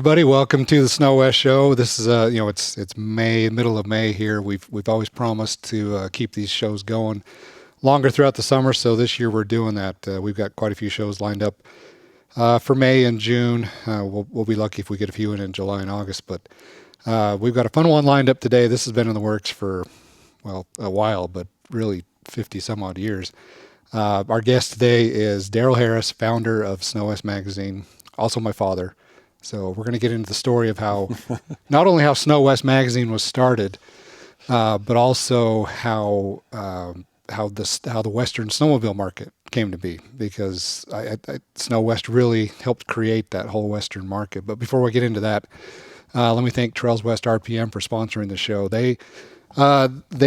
everybody. Welcome to the SnoWest Show. This is it's May, middle of May here. We've always promised to keep these shows going longer throughout the summer. So this year we're doing that. We've got quite a few shows lined up for May and June. We'll be lucky if we get a few in July and August. But we've got a fun one lined up today. This has been in the works for a while, but really 50 some odd years. Our guest today is Darryl Harris, founder of SnoWest Magazine, also my father. So we're going to get into the story of how, not only how SnoWest Magazine was started, but also how the Western snowmobile market came to be, because SnoWest really helped create that whole Western market. But before we get into that, let me thank Trails West RPM for sponsoring the show. They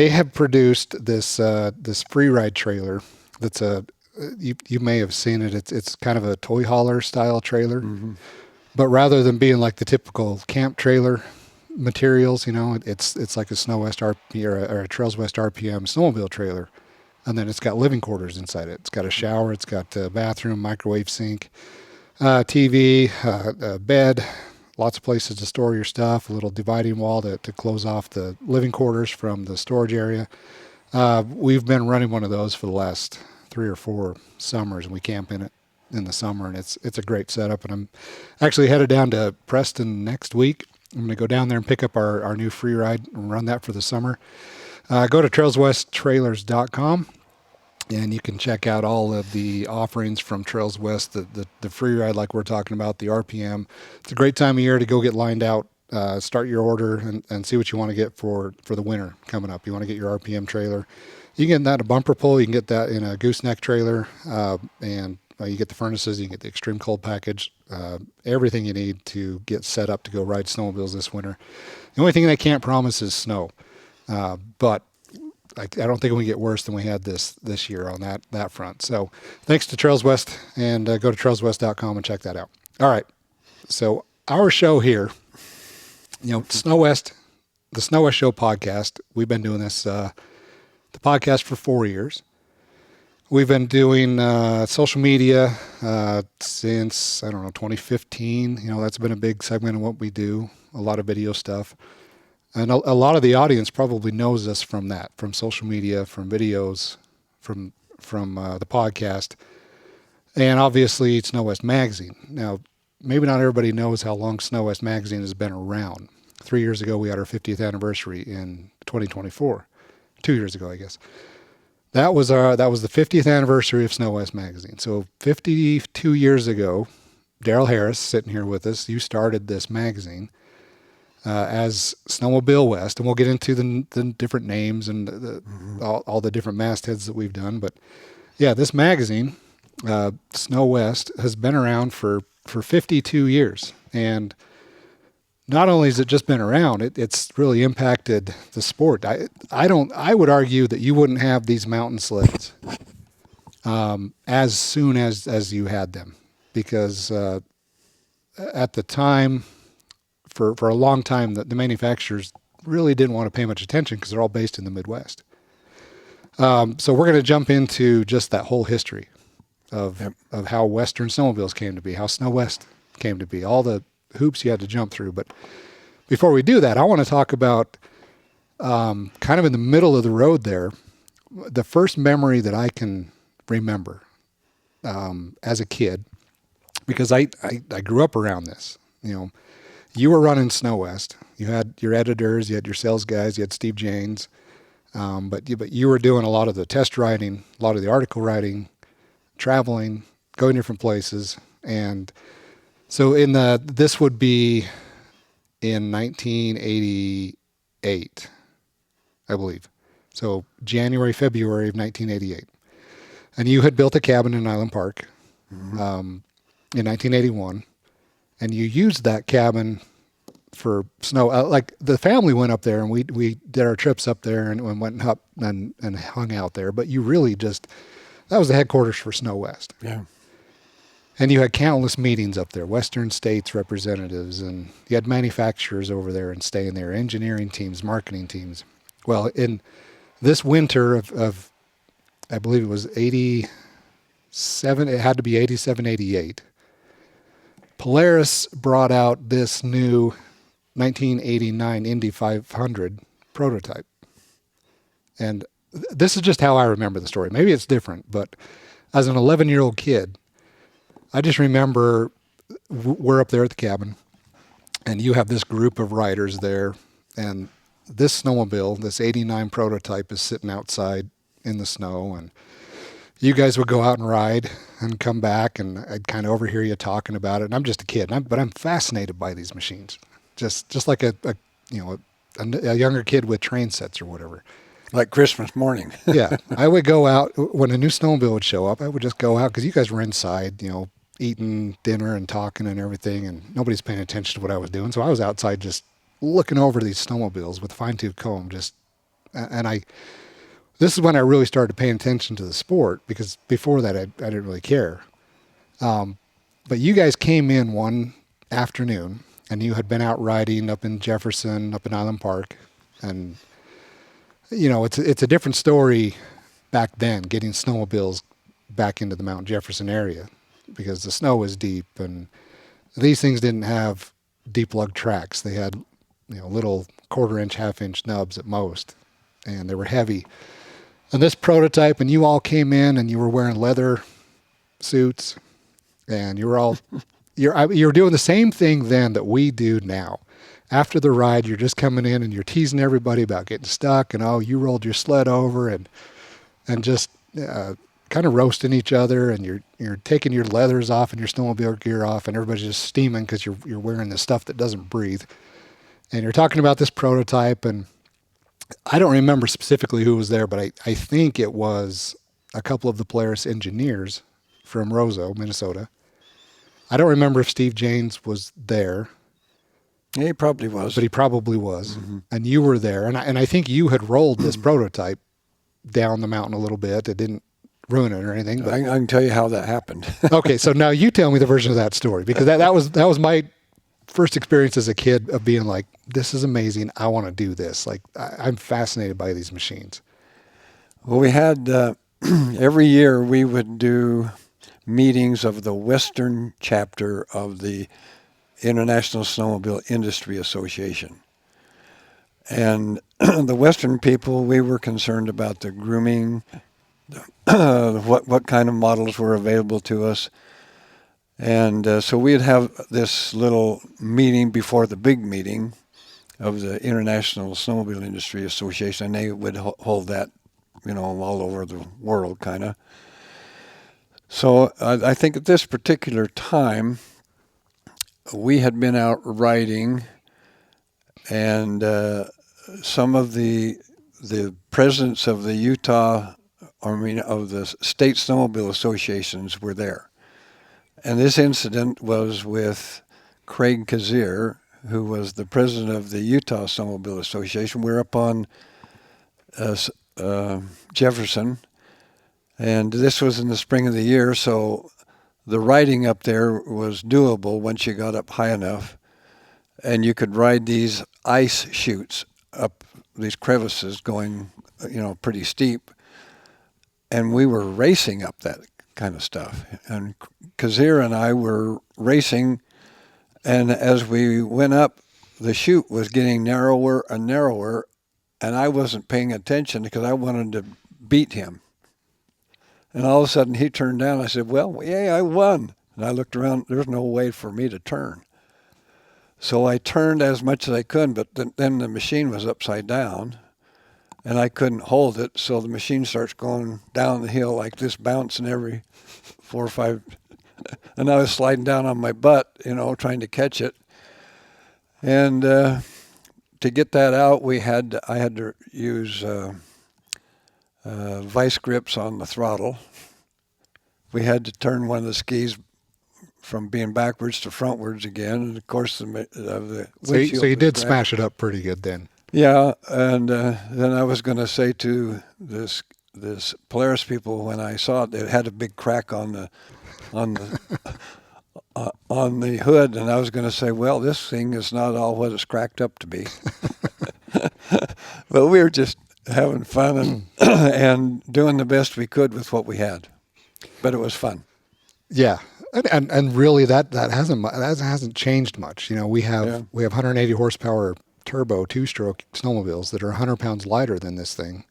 have produced this free ride trailer. That's you may have seen it. It's kind of a toy hauler style trailer. Mm-hmm. But rather than being like the typical camp trailer materials, it's like a SnoWest RPM or a Trails West RPM snowmobile trailer. And then it's got living quarters inside it. It's got a shower, it's got a bathroom, microwave sink, TV, a bed, lots of places to store your stuff, a little dividing wall to close off the living quarters from the storage area. We've been running one of those for the last 3 or 4 summers, and we camp in it in the summer, and it's a great setup. And I'm actually headed down to Preston next week. I'm going to go down there and pick up our new free ride and run that for the summer. Go to trailswesttrailers.com and you can check out all of the offerings from Trails West, the free ride like we're talking about, the RPM. It's a great time of year to go get lined out, start your order and see what you want to get for the winter coming up. You want to get your RPM trailer. You can get that in a bumper pull, you can get that in a gooseneck trailer, and you get the furnaces, you can get the extreme cold package, everything you need to get set up to go ride snowmobiles this winter. The only thing they can't promise is snow, but I don't think we get worse than we had this year on that front. So thanks to Trails West, and go to trailswest.com and check that out. All right, so our show here, SnoWest, the SnoWest Show podcast, we've been doing this, the podcast for 4 years. We've been doing social media since, 2015. That's been a big segment of what we do, a lot of video stuff. And a lot of the audience probably knows us from that, from social media, from videos, from the podcast, and obviously SnoWest Magazine. Now, maybe not everybody knows how long SnoWest Magazine has been around. 3 years ago, we had our 50th anniversary in 2024. 2 years ago, I guess. That was the 50th anniversary of SnoWest Magazine. So 52 years ago, Darryl Harris sitting here with us. You started this magazine as Snowmobile West, and we'll get into the different names and all the different mastheads that we've done. But yeah, this magazine, SnoWest, has been around for 52 years, and not only has it just been around, it's really impacted the sport. I would argue that you wouldn't have these mountain sleds as soon as you had them, because at the time, for a long time, the manufacturers really didn't want to pay much attention because they're all based in the Midwest. So we're going to jump into just that whole history of how Western snowmobiles came to be, how SnoWest came to be, all the hoops you had to jump through. But before we do that, I want to talk about kind of in the middle of the road there, the first memory that I can remember as a kid, because I grew up around this. You were running SnoWest. You had your editors, you had your sales guys, you had Steve Janes, but you were doing a lot of the test writing, a lot of the article writing, traveling, going different places. And so this would be in 1988, I believe. So January, February of 1988. And you had built a cabin in Island Park in 1981. And you used that cabin for snow. Like the family went up there, and we did our trips up there and went up and hung out there. But you really that was the headquarters for SnoWest. Yeah. And you had countless meetings up there, Western states representatives, and you had manufacturers over there and staying there, engineering teams, marketing teams. Well, in this winter of I believe it was 87, it had to be 87, 88. Polaris brought out this new 1989 Indy 500 prototype. And this is just how I remember the story. Maybe it's different, but as an 11-year-old kid, I just remember we're up there at the cabin, and you have this group of riders there, and this snowmobile, this 89 prototype, is sitting outside in the snow, and you guys would go out and ride and come back, and I'd kind of overhear you talking about it. And I'm just a kid, but I'm fascinated by these machines, just like a younger kid with train sets or whatever. Like Christmas morning. Yeah, I would go out when a new snowmobile would show up. I would just go out because you guys were inside, eating dinner and talking and everything, and nobody's paying attention to what I was doing. So I was outside just looking over these snowmobiles with a fine-tooth comb. This is when I really started paying attention to the sport, because before that I didn't really care. But you guys came in one afternoon, and you had been out riding up in Jefferson, up in Island Park, and it's a different story back then, getting snowmobiles back into the Mount Jefferson area, because the snow was deep, and these things didn't have deep lug tracks. They had little 1/4-inch, 1/2-inch nubs at most, and they were heavy. And this prototype, and you all came in, and you were wearing leather suits, and you were doing the same thing then that we do now. After the ride, you're just coming in and you're teasing everybody about getting stuck, and you rolled your sled over, and just kind of roasting each other, and you're taking your leathers off and your snowmobile gear off, and everybody's just steaming because you're wearing this stuff that doesn't breathe. And you're talking about this prototype, and I don't remember specifically who was there, but I think it was a couple of the Polaris engineers from Roseau, Minnesota. I don't remember if Steve Janes was there. Yeah, he probably was. But he probably was. Mm-hmm. And you were there. And I think you had rolled this prototype down the mountain a little bit. It didn't ruin it or anything. But I can tell you how that happened. Okay, so now you tell me the version of that story, because that was my first experience as a kid of being like, this is amazing. I want to do this. Like, I'm fascinated by these machines. Well, we had, every year we would do meetings of the Western chapter of the International Snowmobile Industry Association. And the Western people, we were concerned about the grooming, what kind of models were available to us. And so we'd have this little meeting before the big meeting of the International Snowmobile Industry Association, and they would hold that, all over the world, kind of. So I think at this particular time, we had been out riding, and some of the presidents of the of the state snowmobile associations were there. And this incident was with Craig Kazir, who was the president of the Utah Snowmobile Association. We're up on Jefferson, and this was in the spring of the year, so the riding up there was doable once you got up high enough, and you could ride these ice chutes up these crevices going, pretty steep. And we were racing up that kind of stuff. And Kazir and I were racing, and as we went up, the chute was getting narrower and narrower, and I wasn't paying attention because I wanted to beat him. And all of a sudden he turned down. I said, well, yay, I won. And I looked around. There's no way for me to turn. So I turned as much as I could, but then the machine was upside down, and I couldn't hold it. So the machine starts going down the hill like this, bouncing every 4 or 5. And I was sliding down on my butt, trying to catch it. And to get that out, I had to use vice grips on the throttle. We had to turn one of the skis from being backwards to frontwards again, and of course the windshield. So you did smash it up pretty good then. Yeah, and then I was going to say to this Polaris people, when I saw it had a big crack on the hood, and I was going to say, well, this thing is not all what it's cracked up to be. But we were just having fun and doing the best we could with what we had. But it was fun. Yeah. And really that hasn't changed much. We have Yeah. we have 180 horsepower turbo two-stroke snowmobiles that are 100 pounds lighter than this thing,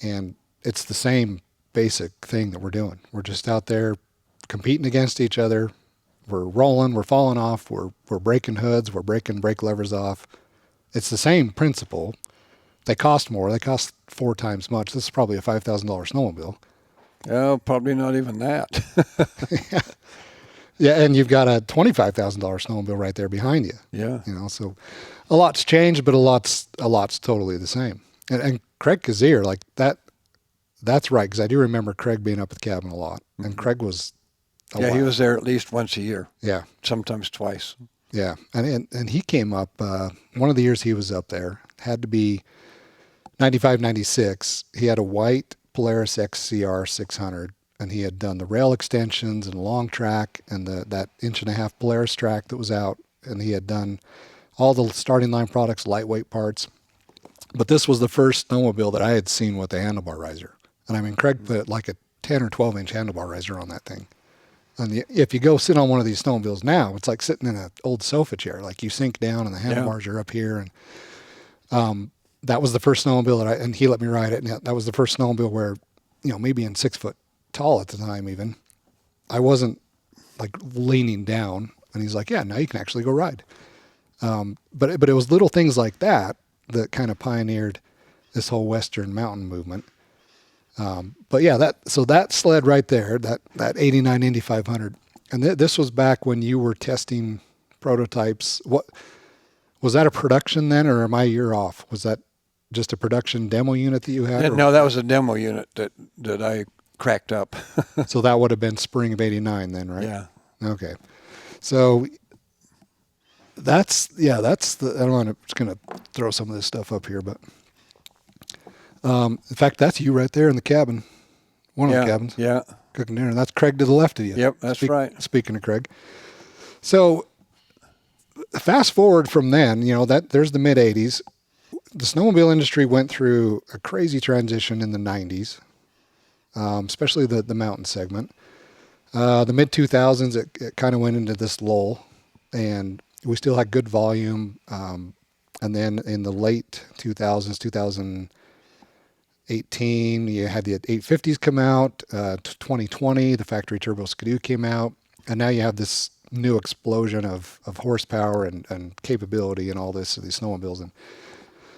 and it's the same basic thing that we're doing. We're just out there competing against each other. We're rolling, we're falling off, we're breaking hoods, we're breaking brake levers off. It's the same principle. They cost more. They cost 4 times much. This is probably a $5,000 snowmobile. Oh, probably not even that. Yeah, and you've got a $25,000 snowmobile right there behind you. Yeah. So a lot's changed, but a lot's totally the same. And Craig Kazir, like that's right, because I do remember Craig being up at the cabin a lot. And Craig was a Yeah, lot. he was there at least once a year, Yeah, sometimes twice. yeah. And he came up, one of the years he was up there, had to be 95, 96. He had a white Polaris XCR 600, and he had done the rail extensions and long track and that 1.5-inch Polaris track that was out, and he had done all the starting line products, lightweight parts. But this was the first snowmobile that I had seen with a handlebar riser. And I mean, Craig put like a 10 or 12-inch handlebar riser on that thing. And if you go sit on one of these snowmobiles now, it's like sitting in an old sofa chair. Like you sink down and the handlebars are up here. And that was the first snowmobile and he let me ride it. And that was the first snowmobile where, me being 6 foot tall at the time even, I wasn't like leaning down. And he's like, yeah, now you can actually go ride. But it was little things like that kind of pioneered this whole Western mountain movement. But yeah, that sled right there, that 89 Indy 500, and this was back when you were testing prototypes. What was that, a production then, or am I a year off? Was that just a production demo unit that you had? No, that was a demo unit that I cracked up. So that would have been spring of 89 then, right? Yeah. Okay. So that's I don't want to, just going to throw some of this stuff up here, but in fact, that's you right there in the cabin, one of the cabins. Yeah. Cooking dinner. And that's Craig to the left of you. Yep, that's right. Speaking of Craig. So fast forward from then, there's the mid 80s. The snowmobile industry went through a crazy transition in the 90s, especially the mountain segment. The mid 2000s, it kind of went into this lull, and we still had good volume. And then in the late 2000s, 2018, you had the 850s come out. 2020, the factory turbo Skidoo came out, and now you have this new explosion of horsepower and capability and all these snowmobiles. And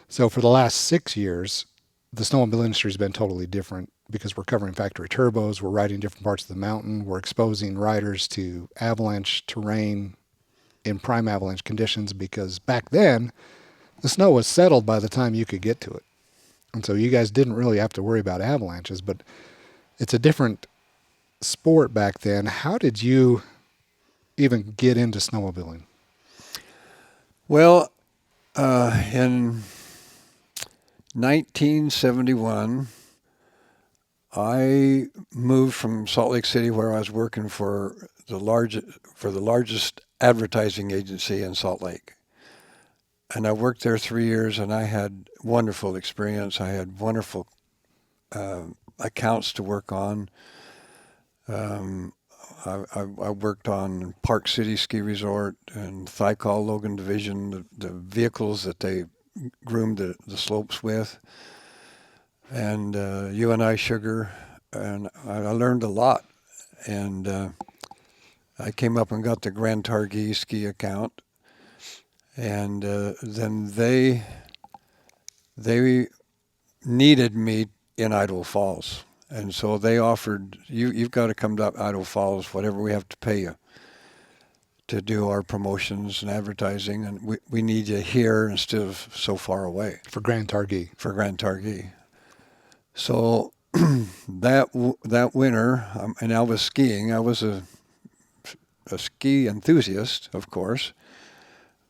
so for the last 6 years, the snowmobile industry has been totally different because we're covering factory turbos, we're riding different parts of the mountain, we're exposing riders to avalanche terrain in prime avalanche conditions, because back then the snow was settled by the time you could get to it. And so you guys didn't really have to worry about avalanches, but it's a different sport back then. How did you even get into snowmobiling? Well, in 1971, I moved from Salt Lake City, where I was working for the largest advertising agency in Salt Lake. And I worked there 3 years, and I had wonderful experience. I had wonderful accounts to work on. I worked on Park City Ski Resort and Thiokol Logan Division, the vehicles that they groomed the slopes with, and UNI Sugar, and I learned a lot. And I came up and got the Grand Targhee ski account, and then they needed me in Idaho Falls. And so they offered, you've got to come to Idaho Falls, whatever we have to pay you to do our promotions and advertising, and we need you here instead of so far away. For Grand Targhee. For Grand Targhee. So that winter, and I was skiing. I was a ski enthusiast, of course,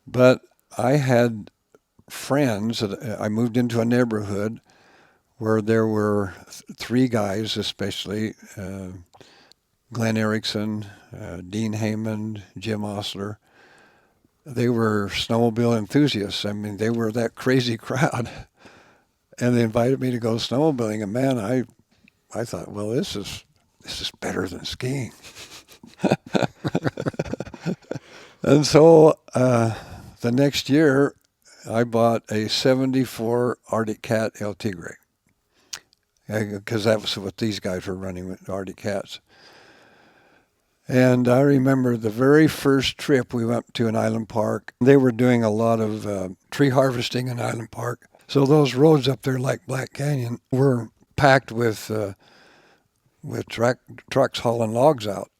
but I had friends. I moved into a neighborhood where there were 3 guys, especially Glenn Erickson, Dean Heyman, Jim Osler. They were snowmobile enthusiasts. I mean, they were that crazy crowd. And they invited me to go snowmobiling. And man, I thought, well, this is better than skiing. And so the next year, I bought a 74 Arctic Cat El Tigre, because that was what these guys were running with, Arctic Cats. And I remember the very first trip we went to an island park. They were doing a lot of tree harvesting in Island Park. So those roads up there, like Black Canyon, were packed with trucks hauling logs out.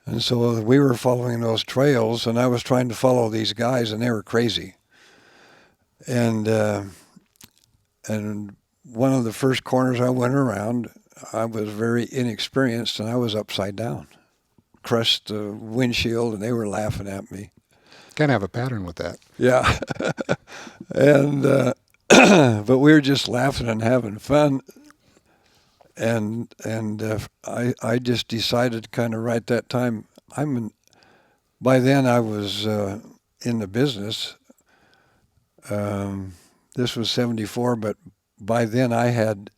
And so we were following those trails, and I was trying to follow these guys, and they were crazy. And one of the first corners I went around, I was very inexperienced, and I was upside down. Crushed the windshield, and they were laughing at me. Kind of have a pattern with that. Yeah. And but we were just laughing and having fun. And I just decided kind of right that time, by then I was in the business. This was 74, but by then I had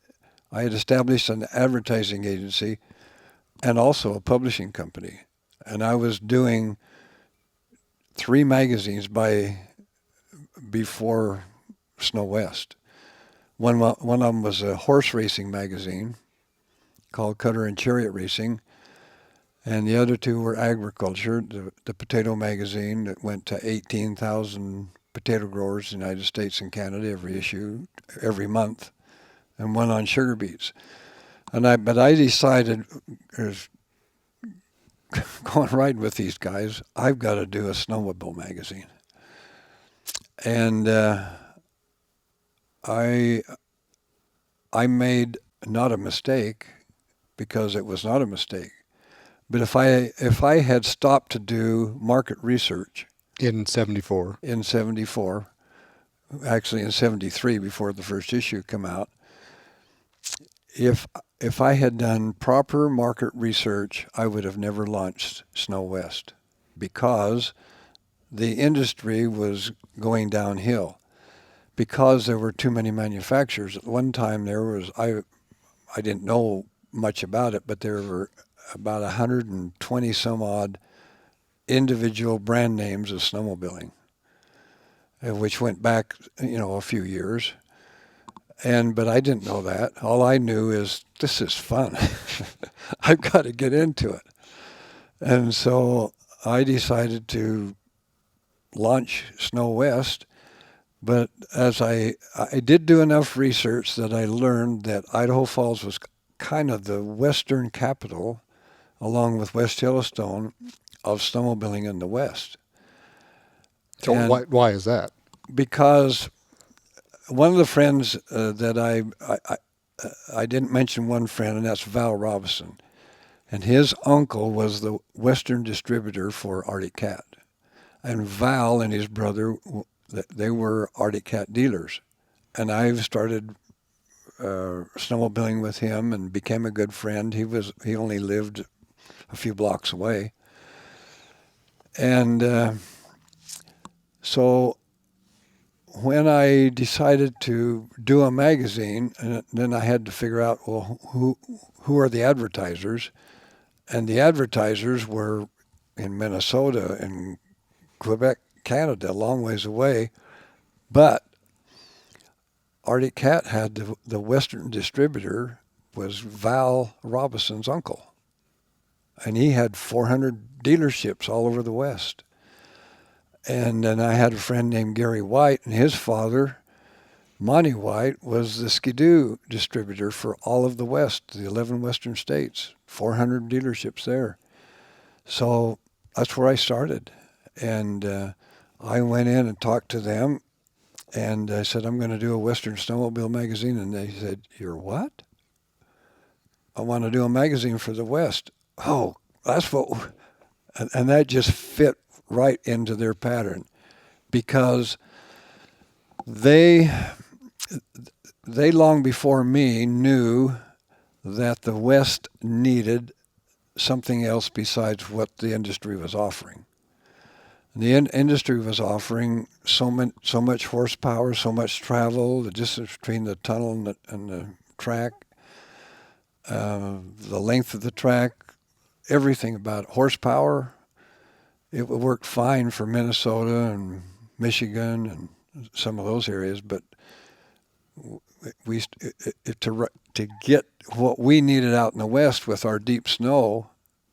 established an advertising agency and also a publishing company. And I was doing 3 magazines before SnoWest. One of them was a horse racing magazine called Cutter and Chariot Racing, and the other 2 were agriculture, the potato magazine that went to 18,000 potato growers in the United States and Canada every issue, every month, and one on sugar beets. But I decided, going riding with these guys, I've got to do a snowmobile magazine. And I made not a mistake, because it was not a mistake. But if I had stopped to do market research In 74. in 74, actually in 73 before the first issue came out, if I had done proper market research, I would have never launched SnoWest, because the industry was going downhill, because there were too many manufacturers. At one time there was, I didn't know much about it, but there were about 120 some odd individual brand names of snowmobiling, which went back, a few years. But I didn't know that. All I knew is, this is fun. I've got to get into it. And so I decided to launch SnoWest. But as I did do enough research that I learned that Idaho Falls was kind of the western capital, along with West Yellowstone, of snowmobiling in the West. So why is that? Because one of the friends that I didn't mention one friend, and that's Val Robinson. And his uncle was the western distributor for Arctic Cat. And Val and his brother, they were Arctic Cat dealers. And I've started snowmobiling with him and became a good friend. He only lived a few blocks away. And so when I decided to do a magazine, and then I had to figure out, well, who are the advertisers? And the advertisers were in Minnesota and Quebec, Canada, a long ways away. But Arctic Cat had the western distributor was Val Robinson's uncle. And he had 400 dealerships all over the West. And then I had a friend named Gary White, and his father, Monty White, was the Skidoo distributor for all of the West, the 11 western states, 400 dealerships there. So that's where I started. And I went in and talked to them, and I said, I'm going to do a Western Snowmobile magazine. And they said, you're what? I want to do a magazine for the West. Oh, that's what... And that just fit right into their pattern, because they long before me knew that the West needed something else besides what the industry was offering. The industry was offering so much horsepower, so much travel, the distance between the tunnel and the track, the length of the track. everything about it. Horsepower. It worked fine for Minnesota and Michigan and some of those areas, but to get what we needed out in the West with our deep snow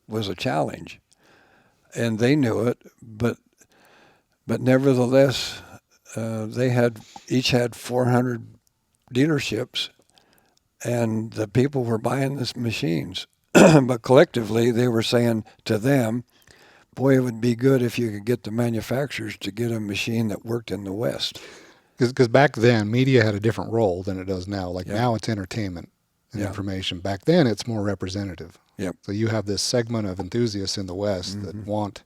was a challenge, and they knew it. But nevertheless, they each had 400 dealerships, and the people were buying these machines. But collectively, they were saying to them, boy, it would be good if you could get the manufacturers to get a machine that worked in the West. Because back then, media had a different role than it does now. Like Yeah. now it's entertainment and Yeah. information. Back then, it's more representative. Yep. So you have this segment of enthusiasts in the West that want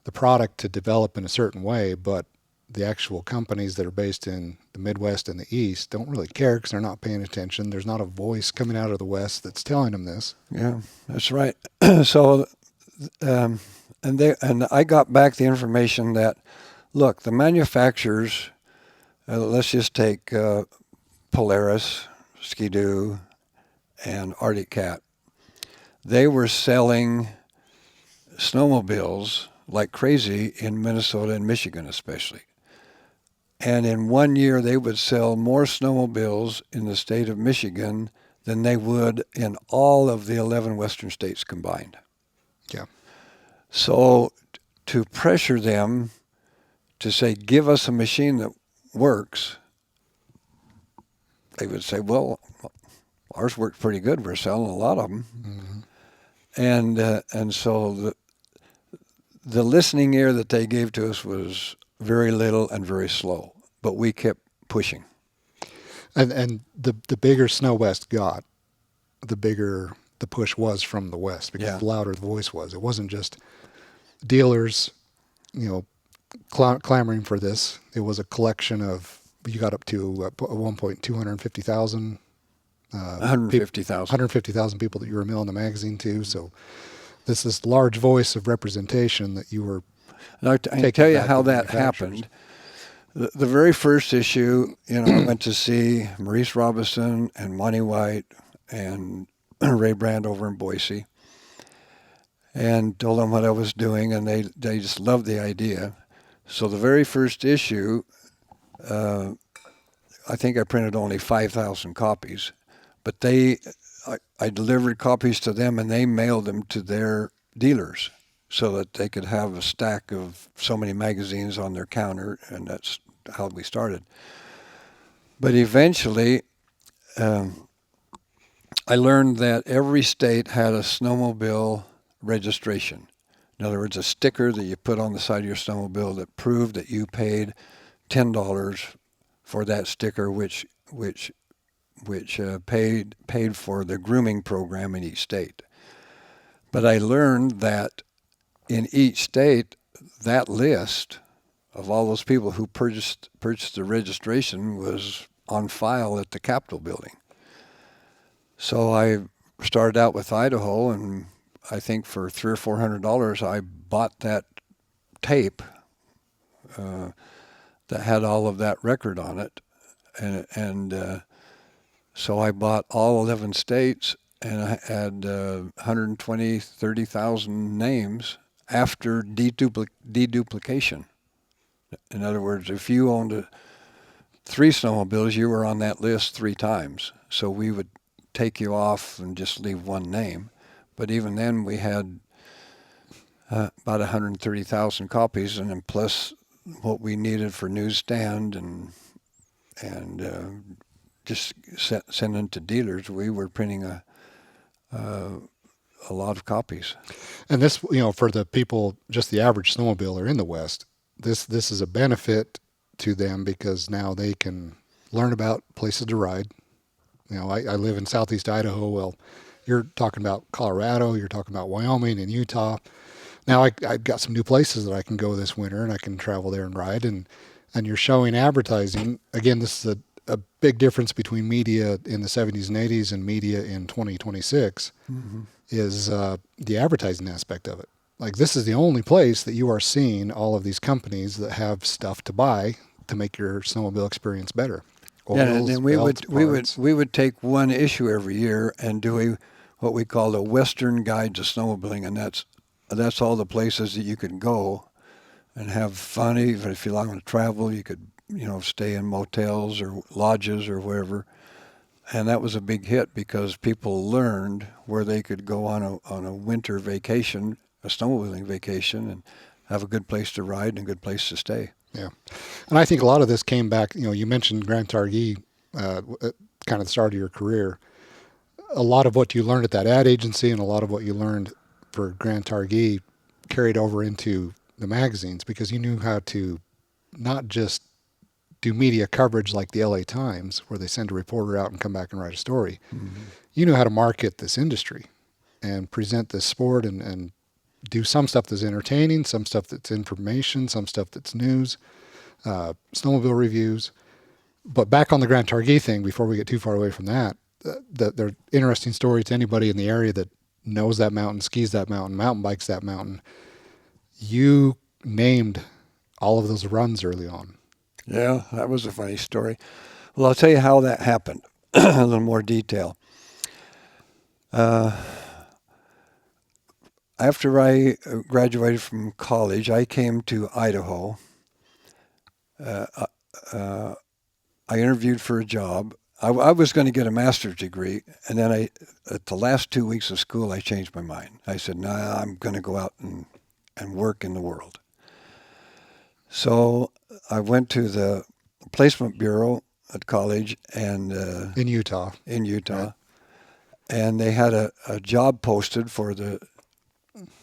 the product to develop in a certain way, but the actual companies that are based in the Midwest and the East don't really care because they're not paying attention. There's not a voice coming out of the West that's telling them this. Yeah, that's right. So, and I got back the information that, look, the manufacturers, let's just take Polaris, Ski-Doo, and Arctic Cat. They were selling snowmobiles like crazy in Minnesota and Michigan especially. And in 1 year, they would sell more snowmobiles in the state of Michigan than they would in all of the 11 western states combined. Yeah. So to pressure them to say, give us a machine that works, they would say, well, ours works pretty good. We're selling a lot of them. Mm-hmm. And so the listening ear that they gave to us was very little and very slow, but we kept pushing. And the bigger SnoWest got, the bigger the push was from the West, because the louder the voice was. It wasn't just dealers, clamoring for this. It was a collection of, you got up to at one point 250,000. 150,000. 150,000 people that you were mailing the magazine to. So this large voice of representation that you were. And I can tell you how that happened. The very first issue, I went to see Maurice Robinson and Monty White and Ray Brand over in Boise, and told them what I was doing, and they just loved the idea. So the very first issue, I think I printed only 5,000 copies, but I delivered copies to them, and they mailed them to their dealers so that they could have a stack of so many magazines on their counter, and that's how we started. But eventually, I learned that every state had a snowmobile registration. In other words, a sticker that you put on the side of your snowmobile that proved that you paid $10 for that sticker, which paid for the grooming program in each state. But I learned that in each state, that list of all those people who purchased the registration was on file at the Capitol building. So I started out with Idaho, and I think for $300 or $400, I bought that tape that had all of that record on it, and so I bought all 11 states, and I had 120, 30,000 names after deduplication. In other words, if you owned 3 snowmobiles, you were on that list 3 times. So we would take you off and just leave one name. But even then, we had about 130,000 copies, and then plus what we needed for newsstand and just sending to dealers. We were printing a lot of copies. And this, for the people, just the average snowmobiler in the West, this is a benefit to them because now they can learn about places to ride. I live in southeast Idaho. Well, you're talking about Colorado, you're talking about Wyoming and Utah. Now I've got some new places that I can go this winter, and I can travel there and ride. And you're showing advertising. Again, this is a big difference between media in the 70s and 80s and media in 2026 is the advertising aspect of it. Like, this is the only place that you are seeing all of these companies that have stuff to buy to make your snowmobile experience better. Oils, and then we belts, would take one issue every year, and what we called a Western Guide to Snowmobiling, and that's all the places that you could go and have fun. Even if you long to travel, you could stay in motels or lodges or wherever. And that was a big hit because people learned where they could go on a winter vacation, a snowmobiling vacation, and have a good place to ride and a good place to stay. Yeah. And I think a lot of this came back, you mentioned Grand Targhee, at kind of the start of your career. A lot of what you learned at that ad agency and a lot of what you learned for Grand Targhee carried over into the magazines because you knew how to not just do media coverage like the LA Times, where they send a reporter out and come back and write a story. Mm-hmm. You know how to market this industry and present this sport and do some stuff that's entertaining, some stuff that's information, some stuff that's news, snowmobile reviews. But back on the Grand Targhee thing, before we get too far away from that, they're interesting story to anybody in the area that knows that mountain, skis that mountain, mountain bikes that mountain. You named all of those runs early on. Yeah, that was a funny story. Well, I'll tell you how that happened. A little more detail. After I graduated from college, I came to Idaho. I interviewed for a job. I was going to get a master's degree, and then at the last 2 weeks of school, I changed my mind. I said, "Nah, I'm going to go out and work in the world." So I went to the placement bureau at college and In Utah. Right. And they had a job posted for the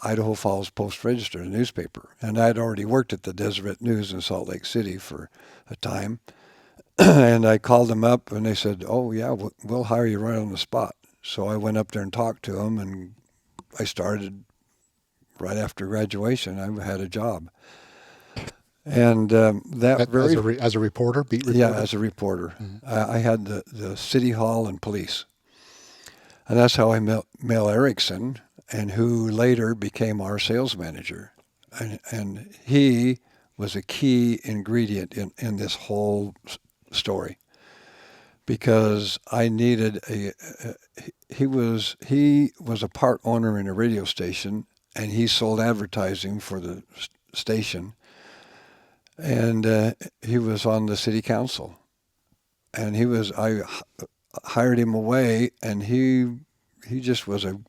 Idaho Falls Post-Register, a newspaper. And I'd already worked at the Deseret News in Salt Lake City for a time. And I called them up, and they said, "Oh, yeah, we'll hire you right on the spot." So I went up there and talked to them, and I started right after graduation. I had a job. And as a reporter, beat reporter? Yeah, as a reporter. Mm-hmm. I had the city hall and police. And that's how I met Mel Erickson, and who later became our sales manager. And he was a key ingredient in this whole story, because I needed he was a part owner in a radio station, and he sold advertising for the station. And he was on the city council, and I hired him away, and he just was a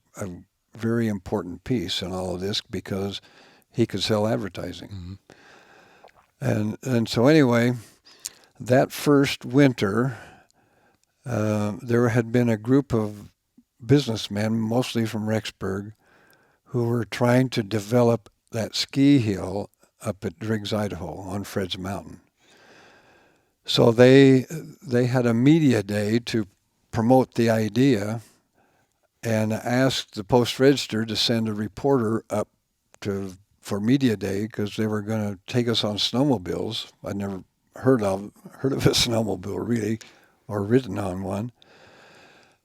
very important piece in all of this because he could sell advertising. Mm-hmm. And so anyway, that first winter, there had been a group of businessmen, mostly from Rexburg, who were trying to develop that ski hill up at Driggs, Idaho, on Fred's Mountain. So they had a media day to promote the idea, and asked the Post-Register to send a reporter up for media day, because they were going to take us on snowmobiles. I'd never heard of a snowmobile really, or ridden on one.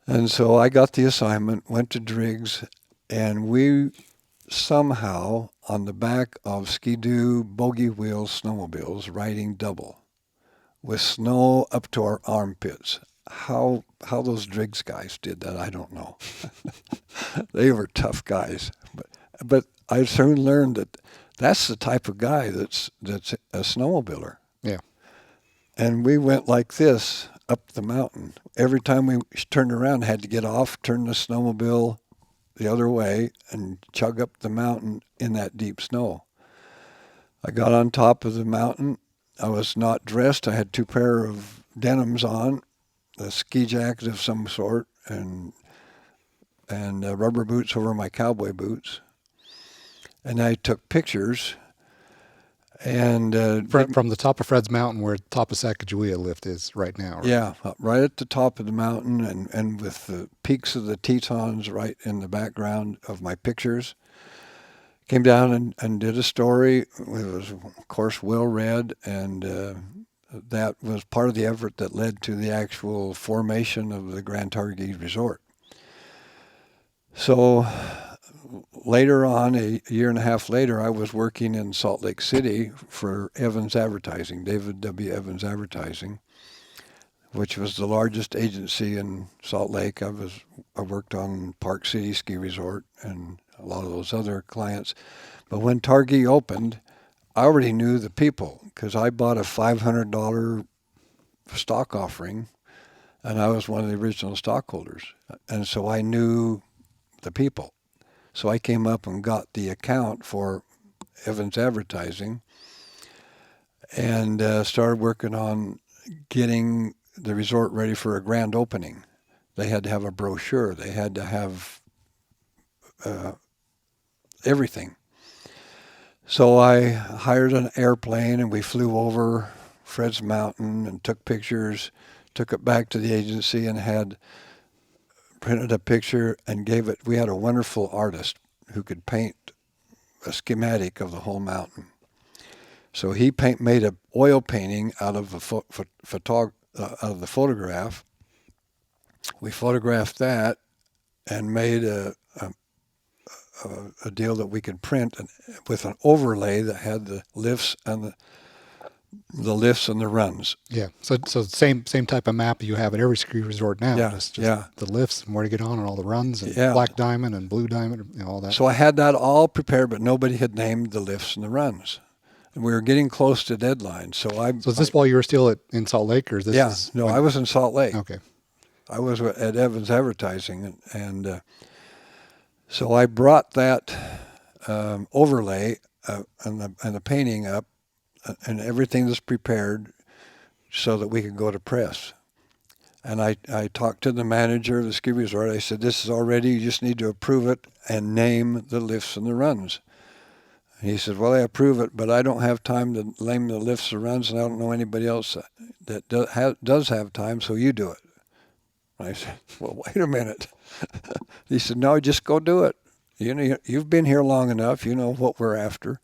And so I got the assignment, went to Driggs, and we somehow, on the back of Ski-Doo bogey wheel snowmobiles, riding double, with snow up to our armpits. How those Driggs guys did that, I don't know. They were tough guys, but I soon learned that that's the type of guy that's a snowmobiler. Yeah. And we went like this up the mountain. Every time we turned around, had to get off, turn the snowmobile the other way, and chug up the mountain in that deep snow. I got on top of the mountain. I was not dressed. I had 2 pair of denims on, a ski jacket of some sort, and rubber boots over my cowboy boots. And I took pictures. And from the top of Fred's Mountain, where the top of Sacagawea lift is right now. Right? Yeah, right at the top of the mountain, and with the peaks of the Tetons right in the background of my pictures. Came down and did a story. It was, of course, well read, and that was part of the effort that led to the actual formation of the Grand Targhee Resort. So later on, a year and a half later, I was working in Salt Lake City for Evans Advertising, David W. Evans Advertising, which was the largest agency in Salt Lake. I worked on Park City Ski Resort and a lot of those other clients. But when Targhee opened, I already knew the people because I bought a $500 stock offering, and I was one of the original stockholders. And so I knew the people. So I came up and got the account for Evans Advertising and started working on getting the resort ready for a grand opening. They had to have a brochure. They had to have everything. So I hired an airplane and we flew over Fred's Mountain and took pictures, took it back to the agency and had printed a picture and gave it. We had a wonderful artist who could paint a schematic of the whole mountain. So he made an oil painting out of the photograph. We photographed that and made a deal that we could print with an overlay that had the lifts and the lifts and the runs. Yeah. So same type of map you have at every ski resort now. Yeah. It's just the lifts and where to get on and all the runs and Yeah. Black Diamond and Blue Diamond, all that. So I had that all prepared, but nobody had named the lifts and the runs. And we were getting close to deadline. So is this while you were still in Salt Lake, or is this? Yeah. No, I was in Salt Lake. Okay. I was at Evans Advertising, and so I brought that overlay and the painting up, and everything was prepared so that we could go to press. And I talked to the manager of the ski resort. I said, "This is all ready. You just need to approve it and name the lifts and the runs." And he said, "Well, I approve it, but I don't have time to name the lifts or runs, and I don't know anybody else that does have time, so you do it." I said, "Well, wait a minute." He said, "No, just go do it. You know, you've been here long enough. You know what we're after."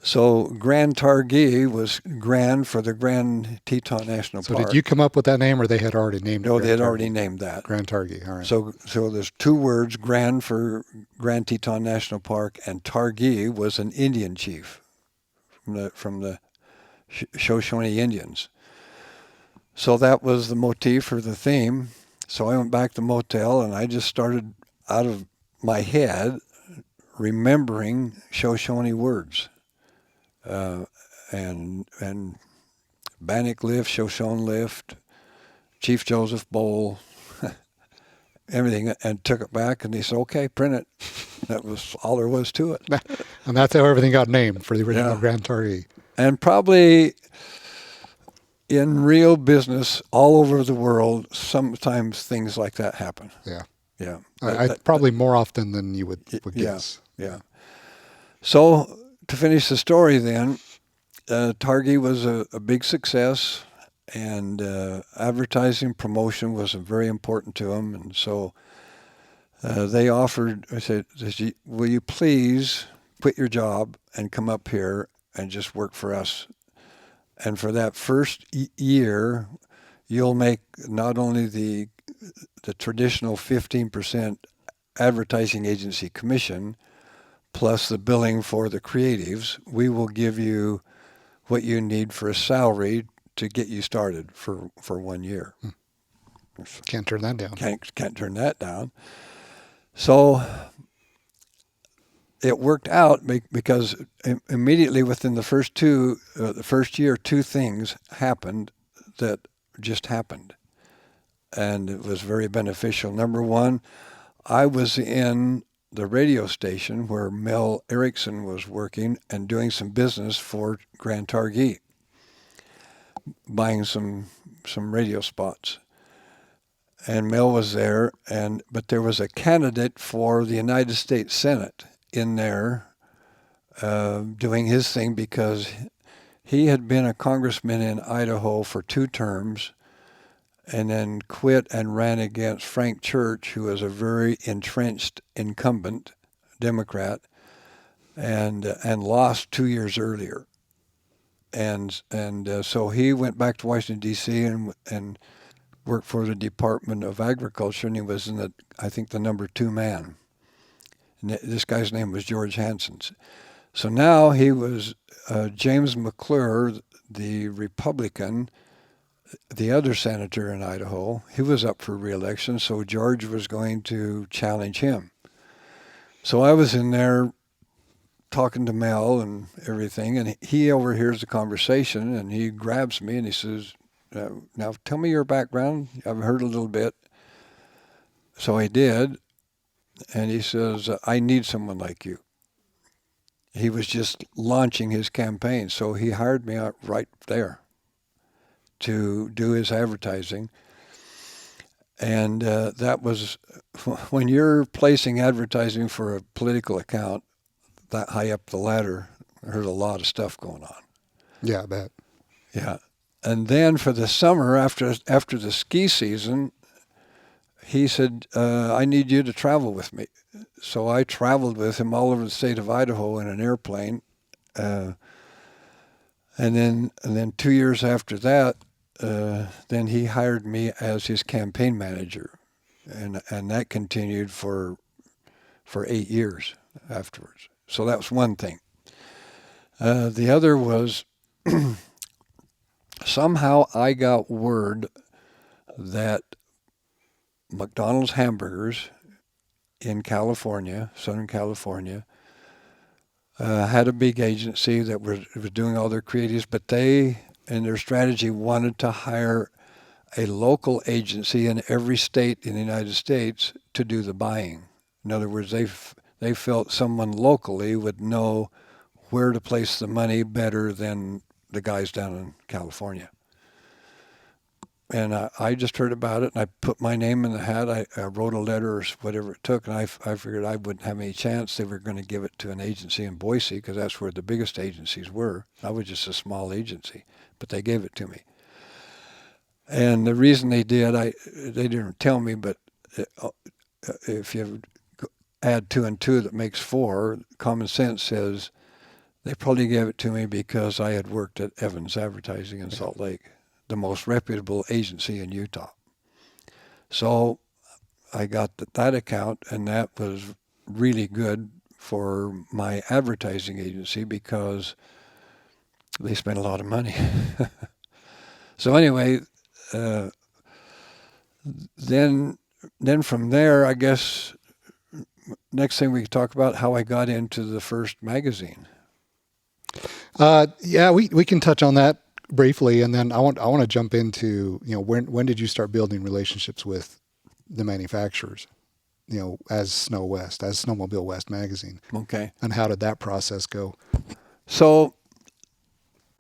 So Grand Targhee was Grand for the Grand Teton National Park. So did you come up with that name, or they had already named it? No, they had already named that. Grand Targhee. All right. So there's two words: Grand for Grand Teton National Park, and Targhee was an Indian chief from the Shoshone Indians. So that was the motif or the theme. So I went back to the motel and I just started out of my head remembering Shoshone words. And Bannock Lift, Shoshone Lift, Chief Joseph Bowl, everything, and took it back and he said, "Okay, print it." That was all there was to it. And that's how everything got named for the original Grand Targhee. And probably in real business all over the world, sometimes things like that happen. Yeah. Yeah. Probably more often than you would guess. Yeah. So to finish the story then, Targhee was a big success, and advertising promotion was very important to them. And so they offered, I said, "Will you please quit your job and come up here and just work for us? And for that first year, you'll make not only the traditional 15% advertising agency commission, plus the billing for the creatives. We will give you what you need for a salary to get you started for 1 year." Can't turn that down. Can't turn that down. So it worked out because immediately within the first year, two things happened that just happened. And it was very beneficial. Number one, I was in the radio station where Mel Erickson was working and doing some business for Grand Targhee, buying some radio spots. And Mel was there, but there was a candidate for the United States Senate in there doing his thing because he had been a congressman in Idaho for 2 terms and then quit and ran against Frank Church, who was a very entrenched incumbent Democrat, and lost 2 years earlier. And so he went back to Washington, D.C. and worked for the Department of Agriculture, and he was I think the number 2 man. And this guy's name was George Hansen. So now he was James McClure, the Republican, the other senator in Idaho, he was up for re-election, so George was going to challenge him. So I was in there talking to Mel and everything, and he overhears the conversation, and he grabs me and he says, now tell me your background. I've heard a little bit. So I did, and he says, I need someone like you. He was just launching his campaign, so he hired me out right there to do his advertising. And that was, when you're placing advertising for a political account that high up the ladder, there's a lot of stuff going on. Yeah, I bet. Yeah. And then for the summer, after the ski season, he said, I need you to travel with me. So I traveled with him all over the state of Idaho in an airplane. And then 2 years after that, then he hired me as his campaign manager. And that continued for 8 years afterwards. So that was one thing. The other was somehow I got word that McDonald's hamburgers in California, Southern California, had a big agency that was doing all their creatives, but they, in their strategy, wanted to hire a local agency in every state in the United States to do the buying. In other words, they felt someone locally would know where to place the money better than the guys down in California. And I just heard about it, and I put my name in the hat. I wrote a letter or whatever it took, and I figured I wouldn't have any chance. They were going to give it to an agency in Boise because that's where the biggest agencies were. I was just a small agency, but they gave it to me. And the reason they did, they didn't tell me, but if you add 2 and 2, that makes 4. Common sense says they probably gave it to me because I had worked at Evans Advertising in Salt Lake, the most reputable agency in Utah. So I got that account, and that was really good for my advertising agency because they spent a lot of money. So anyway, then from there, I guess, next thing we could talk about how I got into the first magazine. Yeah, we can touch on that briefly, and then I want to jump into, when did you start building relationships with the manufacturers, as SnoWest, as Snowmobile West magazine. Okay. And how did that process go? So,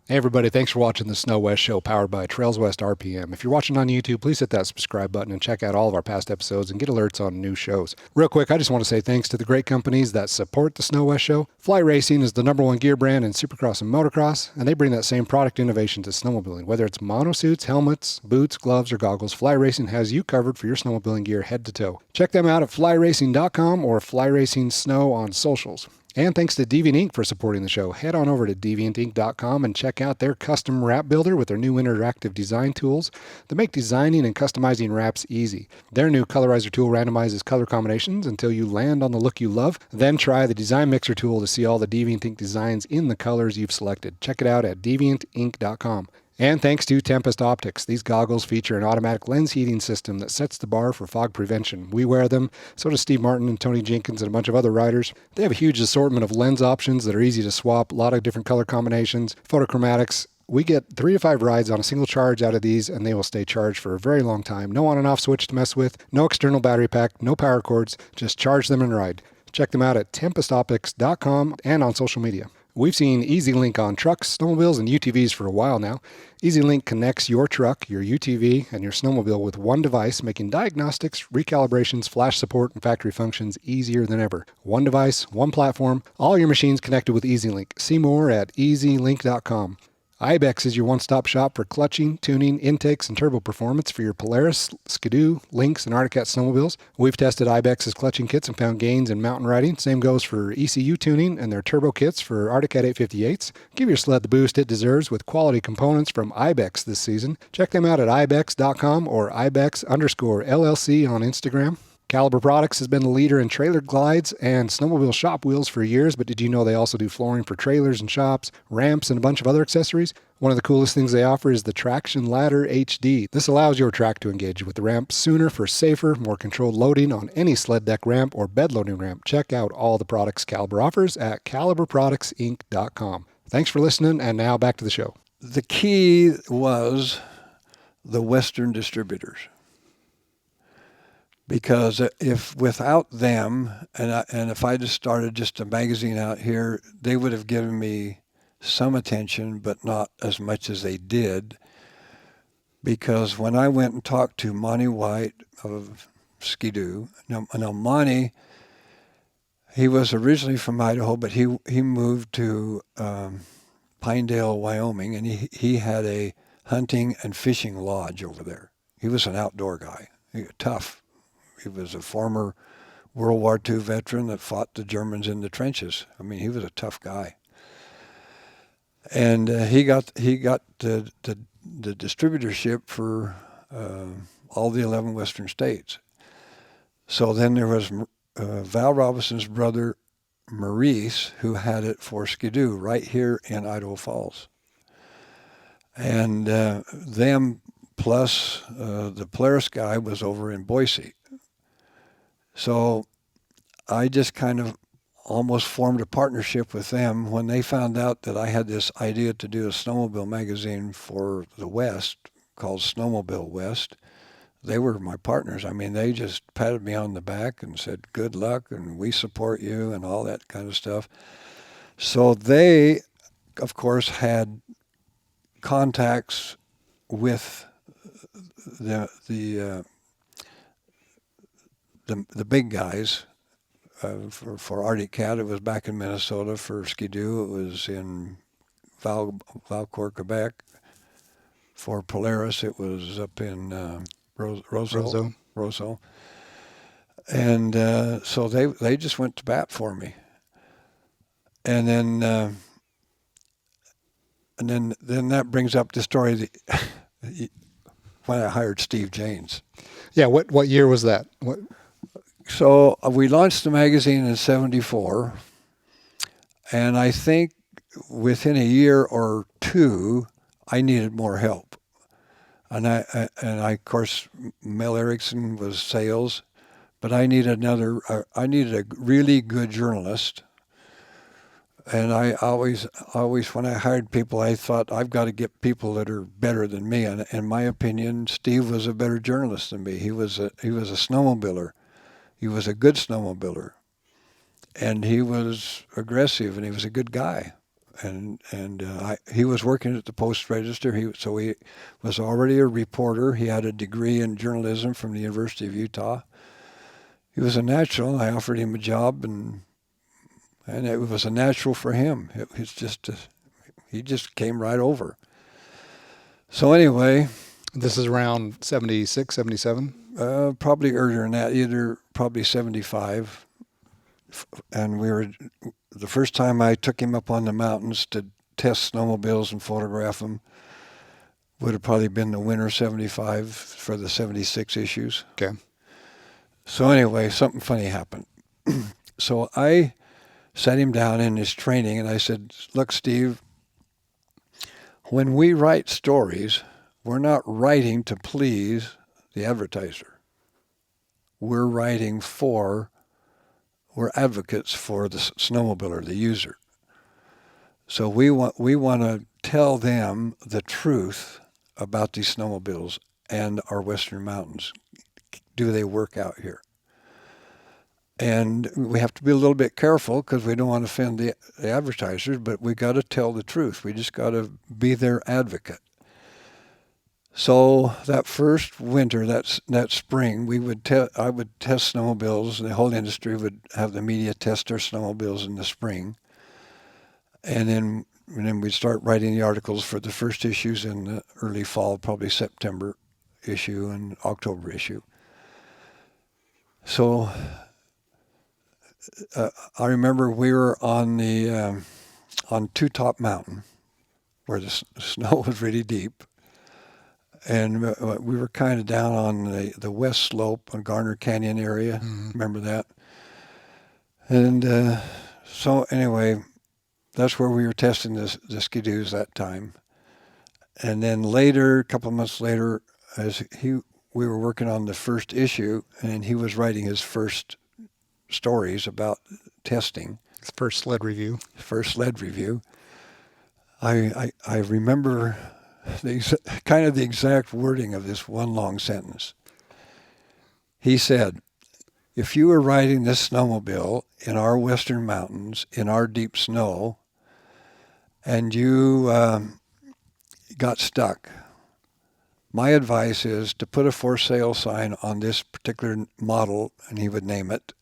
hey everybody, thanks for watching the SnoWest Show powered by Trails West RPM. If you're watching on YouTube, please hit that subscribe button and check out all of our past episodes and get alerts on new shows. Real quick, I just want to say thanks to the great companies that support the SnoWest Show. Fly Racing is the #1 gear brand in Supercross and Motocross, and they bring that same product innovation to snowmobiling. Whether it's monosuits, helmets, boots, gloves, or goggles, Fly Racing has you covered for your snowmobiling gear head to toe. Check them out at flyracing.com or Fly Racing Snow on socials. And thanks to Deviant Ink for supporting the show. Head on over to deviantink.com and check out their custom wrap builder with their new interactive design tools that make designing and customizing wraps easy. Their new colorizer tool randomizes color combinations until you land on the look you love. Then try the design mixer tool to see all the Deviant Ink designs in the colors you've selected. Check it out at deviantink.com. And thanks to Tempest Optics. These goggles feature an automatic lens heating system that sets the bar for fog prevention. We wear them, so does Steve Martin and Tony Jenkins and a bunch of other riders. They have a huge assortment of lens options that are easy to swap, a lot of different color combinations, photochromatics. We get 3 to 5 rides on a single charge out of these, and they will stay charged for a very long time. No on and off switch to mess with, no external battery pack, no power cords. Just charge them and ride. Check them out at tempestoptics.com and on social media. We've seen EasyLink on trucks, snowmobiles, and UTVs for a while now. EasyLink connects your truck, your UTV, and your snowmobile with one device, making diagnostics, recalibrations, flash support, and factory functions easier than ever. One device, one platform, all your machines connected with EasyLink. See more at easylink.com. Ibex is your one-stop shop for clutching, tuning, intakes, and turbo performance for your Polaris, Skidoo, Lynx, and Arctic Cat snowmobiles. We've tested Ibex's clutching kits and found gains in mountain riding. Same goes for ECU tuning and their turbo kits for Arctic Cat 858s. Give your sled the boost it deserves with quality components from Ibex this season. Check them out at ibex.com or ibex_LLC on Instagram. Caliber Products has been the leader in trailer glides and snowmobile shop wheels for years, but did you know they also do flooring for trailers and shops, ramps, and a bunch of other accessories? One of the coolest things they offer is the Traction Ladder HD. This allows your track to engage with the ramp sooner for safer, more controlled loading on any sled deck ramp or bed loading ramp. Check out all the products Caliber offers at caliberproductsinc.com. Thanks for listening, and now back to the show. The key was the Western distributors. Because if without them, and if I just started just a magazine out here, they would have given me some attention, but not as much as they did. Because when I went and talked to Monty White of Ski-Doo, now Monty, he was originally from Idaho, but he moved to Pinedale, Wyoming, and he had a hunting and fishing lodge over there. He was an outdoor guy, tough. He was a former World War II veteran that fought the Germans in the trenches. I mean, he was a tough guy. And he got the distributorship for all the 11 western states. So then there was Val Robinson's brother, Maurice, who had it for Ski-Doo right here in Idaho Falls. And them plus the Polaris guy was over in Boise. So I just kind of almost formed a partnership with them when they found out that I had this idea to do a snowmobile magazine for the West called Snowmobile West. They were my partners. I mean, they just patted me on the back and said, good luck, and we support you, and all that kind of stuff. So they, of course, had contacts with the big guys. For Arctic Cat, it was back in Minnesota. For Ski-Doo, it was in Valcourt, Quebec. For Polaris, it was up in Roseau. And so they just went to bat for me. And then that brings up the story when I hired Steve Janes. Yeah, what year was that? So we launched the magazine in '74, and I think within a year or two, I needed more help. And I of course, Mel Erickson was sales, but I needed a really good journalist. And I always, when I hired people, I thought I've got to get people that are better than me. And in my opinion, Steve was a better journalist than me. He was a snowmobiler. He was a good snowmobiler, and he was aggressive, and he was a good guy. And he was working at the Post Register. So he was already a reporter. He had a degree in journalism from the University of Utah. He was a natural. I offered him a job, and it was a natural for him. He just came right over. So anyway. This is around 76, 77? Probably earlier than that, probably 75. And the first time I took him up on the mountains to test snowmobiles and photograph them would have probably been the winter 75 for the 76 issues. Okay. So anyway, something funny happened. So I sat him down in his training and I said, look, Steve, when we write stories, we're not writing to please the advertiser. We're advocates for the snowmobiler, the user. So we want to tell them the truth about these snowmobiles and our Western mountains. Do they work out here? And we have to be a little bit careful because we don't want to offend the advertisers, but we got to tell the truth. We just got to be their advocate. So that first winter, that spring, I would test snowmobiles, and the whole industry would have the media test their snowmobiles in the spring, and then we'd start writing the articles for the first issues in the early fall, probably September issue and October issue. So I remember we were on Two Top Mountain, where the snow was really deep. And we were kind of down on the west slope on Garner Canyon area. Mhm. Remember that? And so anyway, that's where we were testing the skidoos that time. And then later, a couple of months later, we were working on the first issue, and he was writing his first stories about testing. His first sled review. First sled review. I remember kind of the exact wording of this one long sentence. He said, if you were riding this snowmobile in our western mountains, in our deep snow, and you got stuck, my advice is to put a for sale sign on this particular model, and he would name it,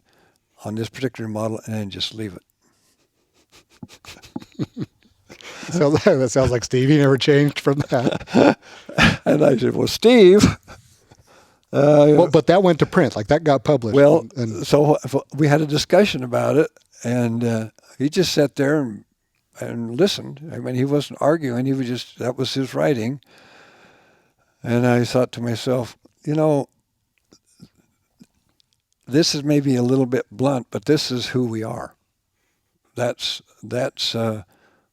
on this particular model, and then just leave it. So that sounds like Steve. He never changed from that. And I said, well, Steve. But that went to print. Like that got published. Well, and so we had a discussion about it, and he just sat there and listened. I mean, he wasn't arguing. He was just, that was his writing. And I thought to myself, this is maybe a little bit blunt, but this is who we are. That's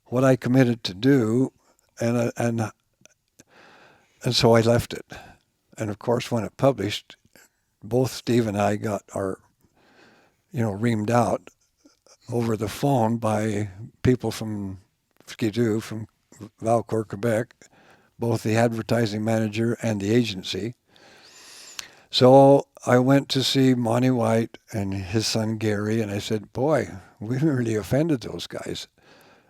what I committed to do, and so I left it. And of course, when it published, both Steve and I got our, reamed out over the phone by people from Skidoo, from Valcourt, Quebec, both the advertising manager and the agency. So I went to see Monty White and his son Gary, and I said, boy, we really offended those guys.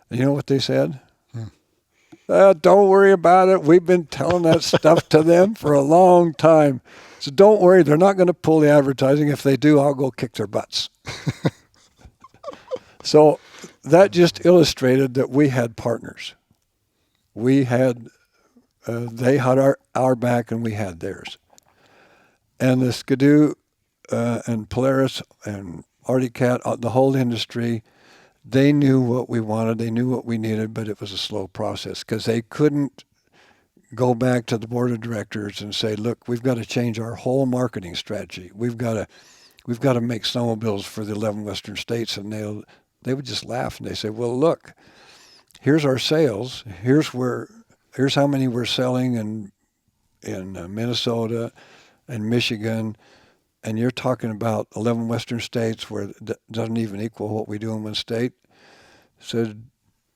And you know what they said? Don't worry about it. We've been telling that stuff to them for a long time. So don't worry, they're not going to pull the advertising. If they do, I'll go kick their butts. So that just illustrated that we had partners. We had, they had our back and we had theirs. And the Skidoo and Polaris and Arctic Cat, the whole industry, they knew what we wanted, they knew what we needed, but it was a slow process because they couldn't go back to the board of directors and say, look, we've got to change our whole marketing strategy. We've got to make snowmobiles for the 11 western states. And they would just laugh and they say, well, look, here's our sales. Here's how many we're selling in Minnesota and Michigan. And you're talking about 11 western states where it doesn't even equal what we do in one state. So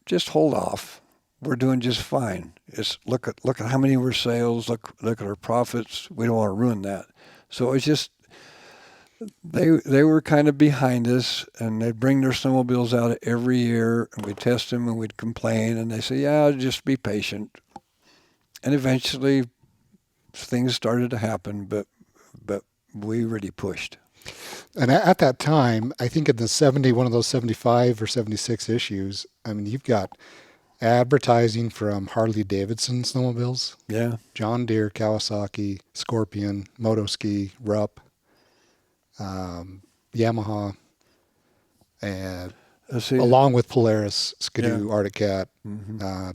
just hold off. We're doing just fine. It's look at how many were sales. Look at our profits. We don't want to ruin that. So it's just they were kind of behind us, and they'd bring their snowmobiles out every year, and we'd test them, and we'd complain, and they say, yeah, just be patient. And eventually, things started to happen, but we really pushed. And at that time, I think in the one of those 75 or 76 issues, I mean, you've got advertising from Harley Davidson snowmobiles, Yeah. John Deere, Kawasaki, Scorpion, Motoski, Rupp, Yamaha, and along with Polaris, Skidoo, Arctic Cat. Mm-hmm.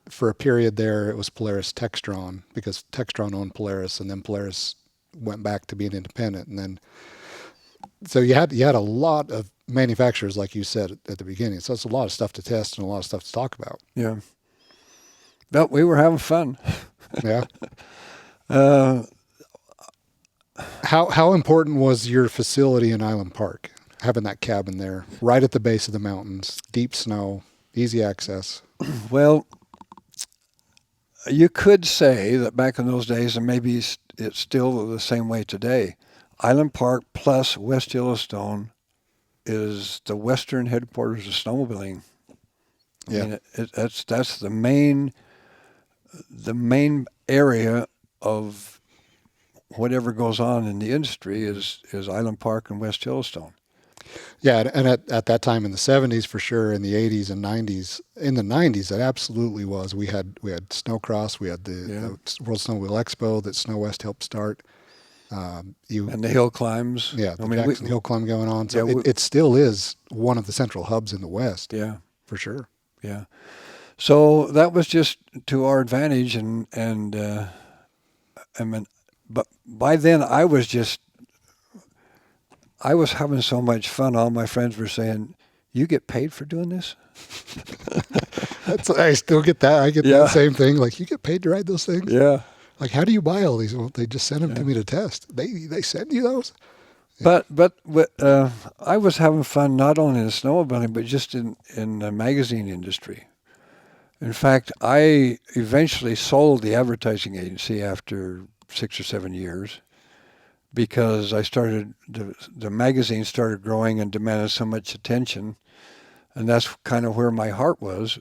For a period there, it was Polaris Textron because Textron owned Polaris, and then Polaris went back to being independent. And then, so you had a lot of manufacturers, like you said at the beginning. So it's a lot of stuff to test and a lot of stuff to talk about. Yeah. But we were having fun. Yeah. How important was your facility in Island Park? Having that cabin there, right at the base of the mountains, deep snow, easy access. Well, you could say that back in those days, and maybe it's still the same way today, Island Park plus West Yellowstone is the western headquarters of snowmobiling. Yeah. I mean, that's the main area of whatever goes on in the industry is Island Park and West Yellowstone. Yeah, and at that time in the 70s for sure, in the 80s and 90s. In the 90s, it absolutely was. We had Snowcross, we had the World Snowmobile Expo that SnoWest helped start. And the hill climbs. Yeah, the Jackson Hill climb going on. So it still is one of the central hubs in the West. Yeah. For sure. Yeah. So that was just to our advantage, and I mean, but by then I was having so much fun. All my friends were saying, "You get paid for doing this?" I still get that. I get Yeah. that same thing. Like, you get paid to ride those things? Yeah. Like, how do you buy all these? Well, they just send them to Yeah. me to test. They send you those? But I was having fun not only in snowmobiling, but just in the magazine industry. In fact, I eventually sold the advertising agency after 6 or 7 years because the magazine started growing and demanded so much attention, and that's kind of where my heart was.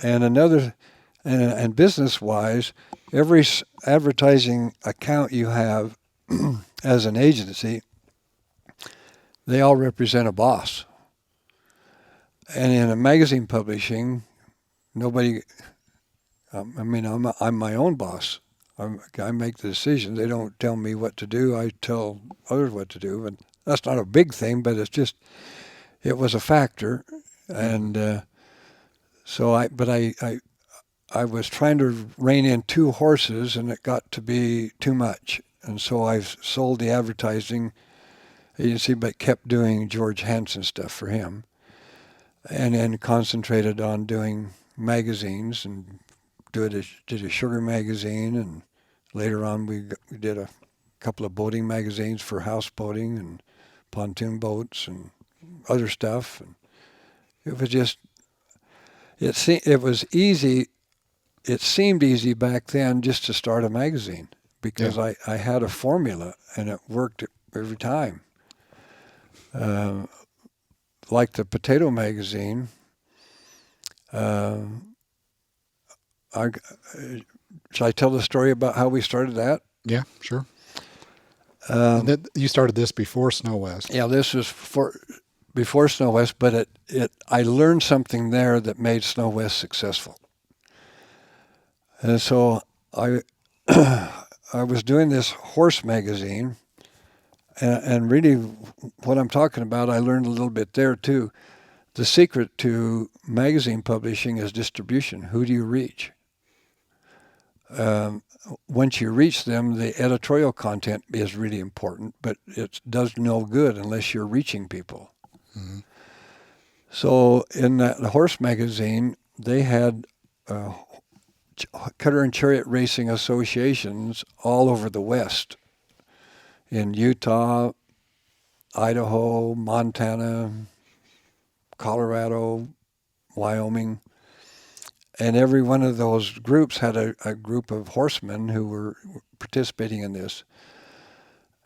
And business-wise, every advertising account you have as an agency, they all represent a boss. And in a magazine publishing, nobody. I'm my own boss. I make the decisions. They don't tell me what to do. I tell others what to do, and that's not a big thing, but it was a factor. And I was trying to rein in two horses, and it got to be too much. And so I sold the advertising agency, but kept doing George Hansen stuff for him, and then concentrated on doing magazines and did a sugar magazine, and later on we did a couple of boating magazines for houseboating and pontoon boats and other stuff. And it was just it was easy. It seemed easy back then just to start a magazine because I had a formula and it worked every time. Like the potato magazine, should I tell the story about how we started that? Yeah, sure. You started this before SnoWest. Yeah, this was before SnoWest, but I learned something there that made SnoWest successful. And so I was doing this horse magazine, and really what I'm talking about, I learned a little bit there too. The secret to magazine publishing is distribution. Who do you reach? Once you reach them, the editorial content is really important, but it does no good unless you're reaching people. Mm-hmm. So in the horse magazine, they had cutter and chariot racing associations all over the West, in Utah, Idaho, Montana, Colorado, Wyoming. And every one of those groups had a group of horsemen who were participating in this.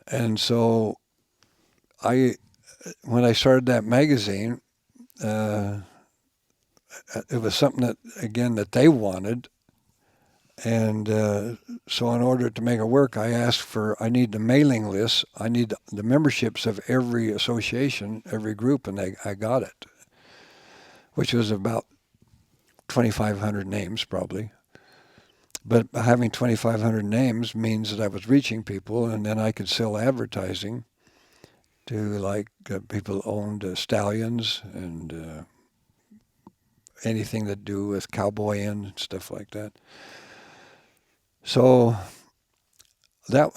And so when I started that magazine, it was something that they wanted. And so in order to make it work, I need the mailing lists. I need the memberships of every association, every group, and I got it, which was about 2,500 names probably. But having 2,500 names means that I was reaching people, and then I could sell advertising to people who owned stallions and anything to do with Cowboy Inn and stuff like that. So that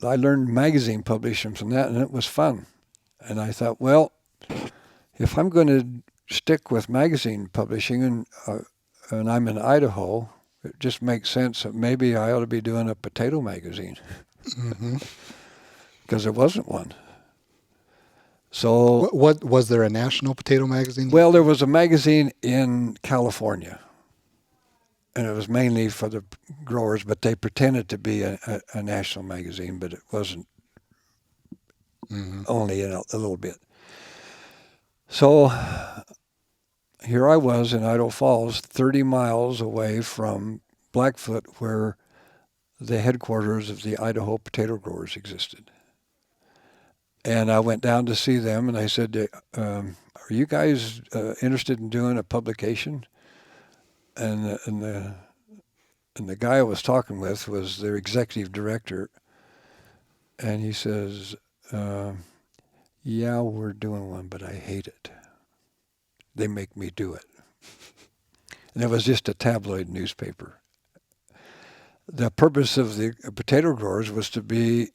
I learned magazine publishing from that, and it was fun. And I thought, well, if I'm going to stick with magazine publishing, and I'm in Idaho, it just makes sense that maybe I ought to be doing a potato magazine, because there wasn't one. So, what was there a national potato magazine? Well, there was a magazine in California, and it was mainly for the growers, but they pretended to be a national magazine, but it wasn't. Only a little bit. So here I was in Idaho Falls, 30 miles away from Blackfoot, where the headquarters of the Idaho potato growers existed. And I went down to see them, and I said, are you guys interested in doing a publication? And the guy I was talking with was their executive director, and he says, yeah, we're doing one, but I hate it. They make me do it. And it was just a tabloid newspaper. the purpose of the potato growers was to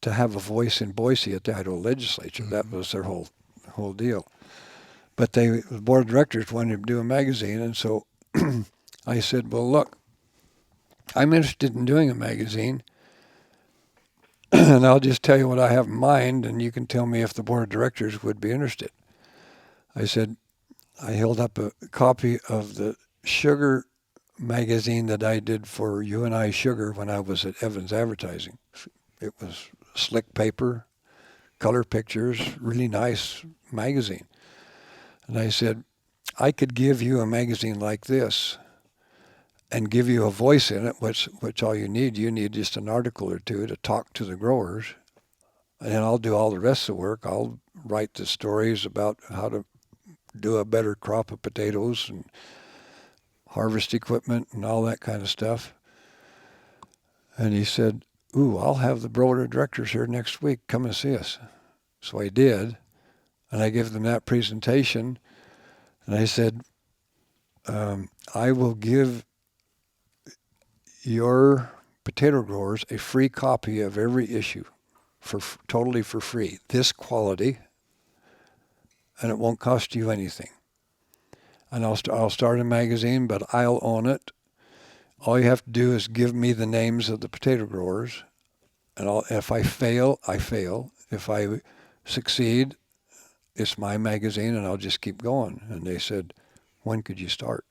have a voice in Boise at the Idaho legislature. Mm-hmm. That was their whole deal. But the board of directors wanted to do a magazine, and so I said, well, look, I'm interested in doing a magazine, and I'll just tell you what I have in mind, and you can tell me if the board of directors would be interested. I said, I held up a copy of the sugar magazine that I did for UNI Sugar when I was at Evans Advertising. It was slick paper, color pictures, really nice magazine. And I said, I could give you a magazine like this and give you a voice in it, which all you need just an article or two to talk to the growers. And then I'll do all the rest of the work. I'll write the stories about how to do a better crop of potatoes and harvest equipment and all that kind of stuff. And he said, ooh, I'll have the board of directors here next week. Come and see us. So I did. And I gave them that presentation. And I said, I will give your potato growers a free copy of every issue totally for free. This quality, and it won't cost you anything. And I'll start a magazine, but I'll own it. All you have to do is give me the names of the potato growers, and if I fail, I fail. If I succeed, it's my magazine, and I'll just keep going. And they said, when could you start?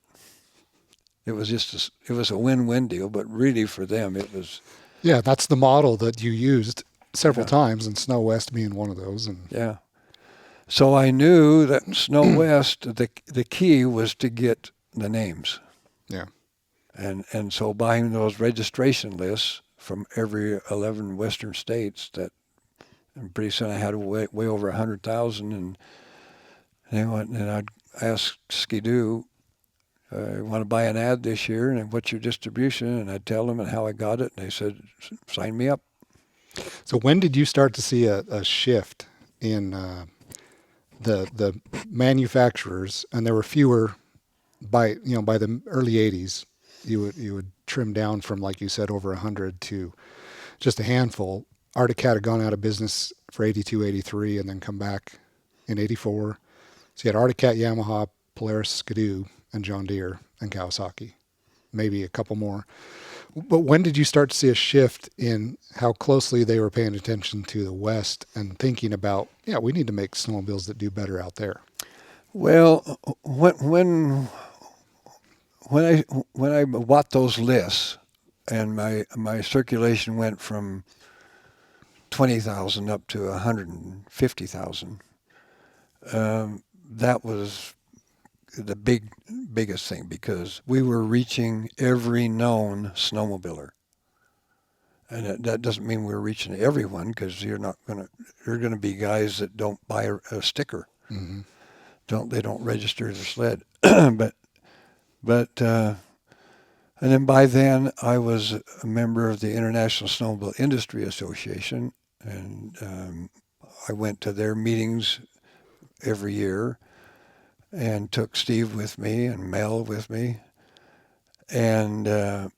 It was it was a win-win deal, but really for them it was. Yeah, that's the model that you used several times, and SnoWest being one of those. And yeah. So I knew that SnoWest, the key was to get the names. Yeah. And so buying those registration lists from every 11 western states, and pretty soon I had way over 100,000, and I'd ask Skidoo, I want to buy an ad this year, and what's your distribution? And I'd tell them and how I got it, and they said, sign me up. So when did you start to see a shift in the manufacturers? And there were fewer by the early 80s. You would trim down from, like you said, over 100 to just a handful. Arctic had gone out of business for 82, 83, and then come back in 84. So you had Arctic, Yamaha, Polaris, Skidoo, and John Deere, and Kawasaki. Maybe a couple more. But when did you start to see a shift in how closely they were paying attention to the West and thinking about, we need to make snowmobiles that do better out there? Well, when I bought those lists, and my circulation went from 20,000 up to 150,000, that was the biggest thing, because we were reaching every known snowmobiler. And that doesn't mean we're reaching everyone, because you're going to be guys that don't buy a sticker. Mm-hmm. They don't register their sled. But and then by then I was a member of the International Snowmobile Industry Association, and I went to their meetings every year and took Steve with me and Mel with me, and then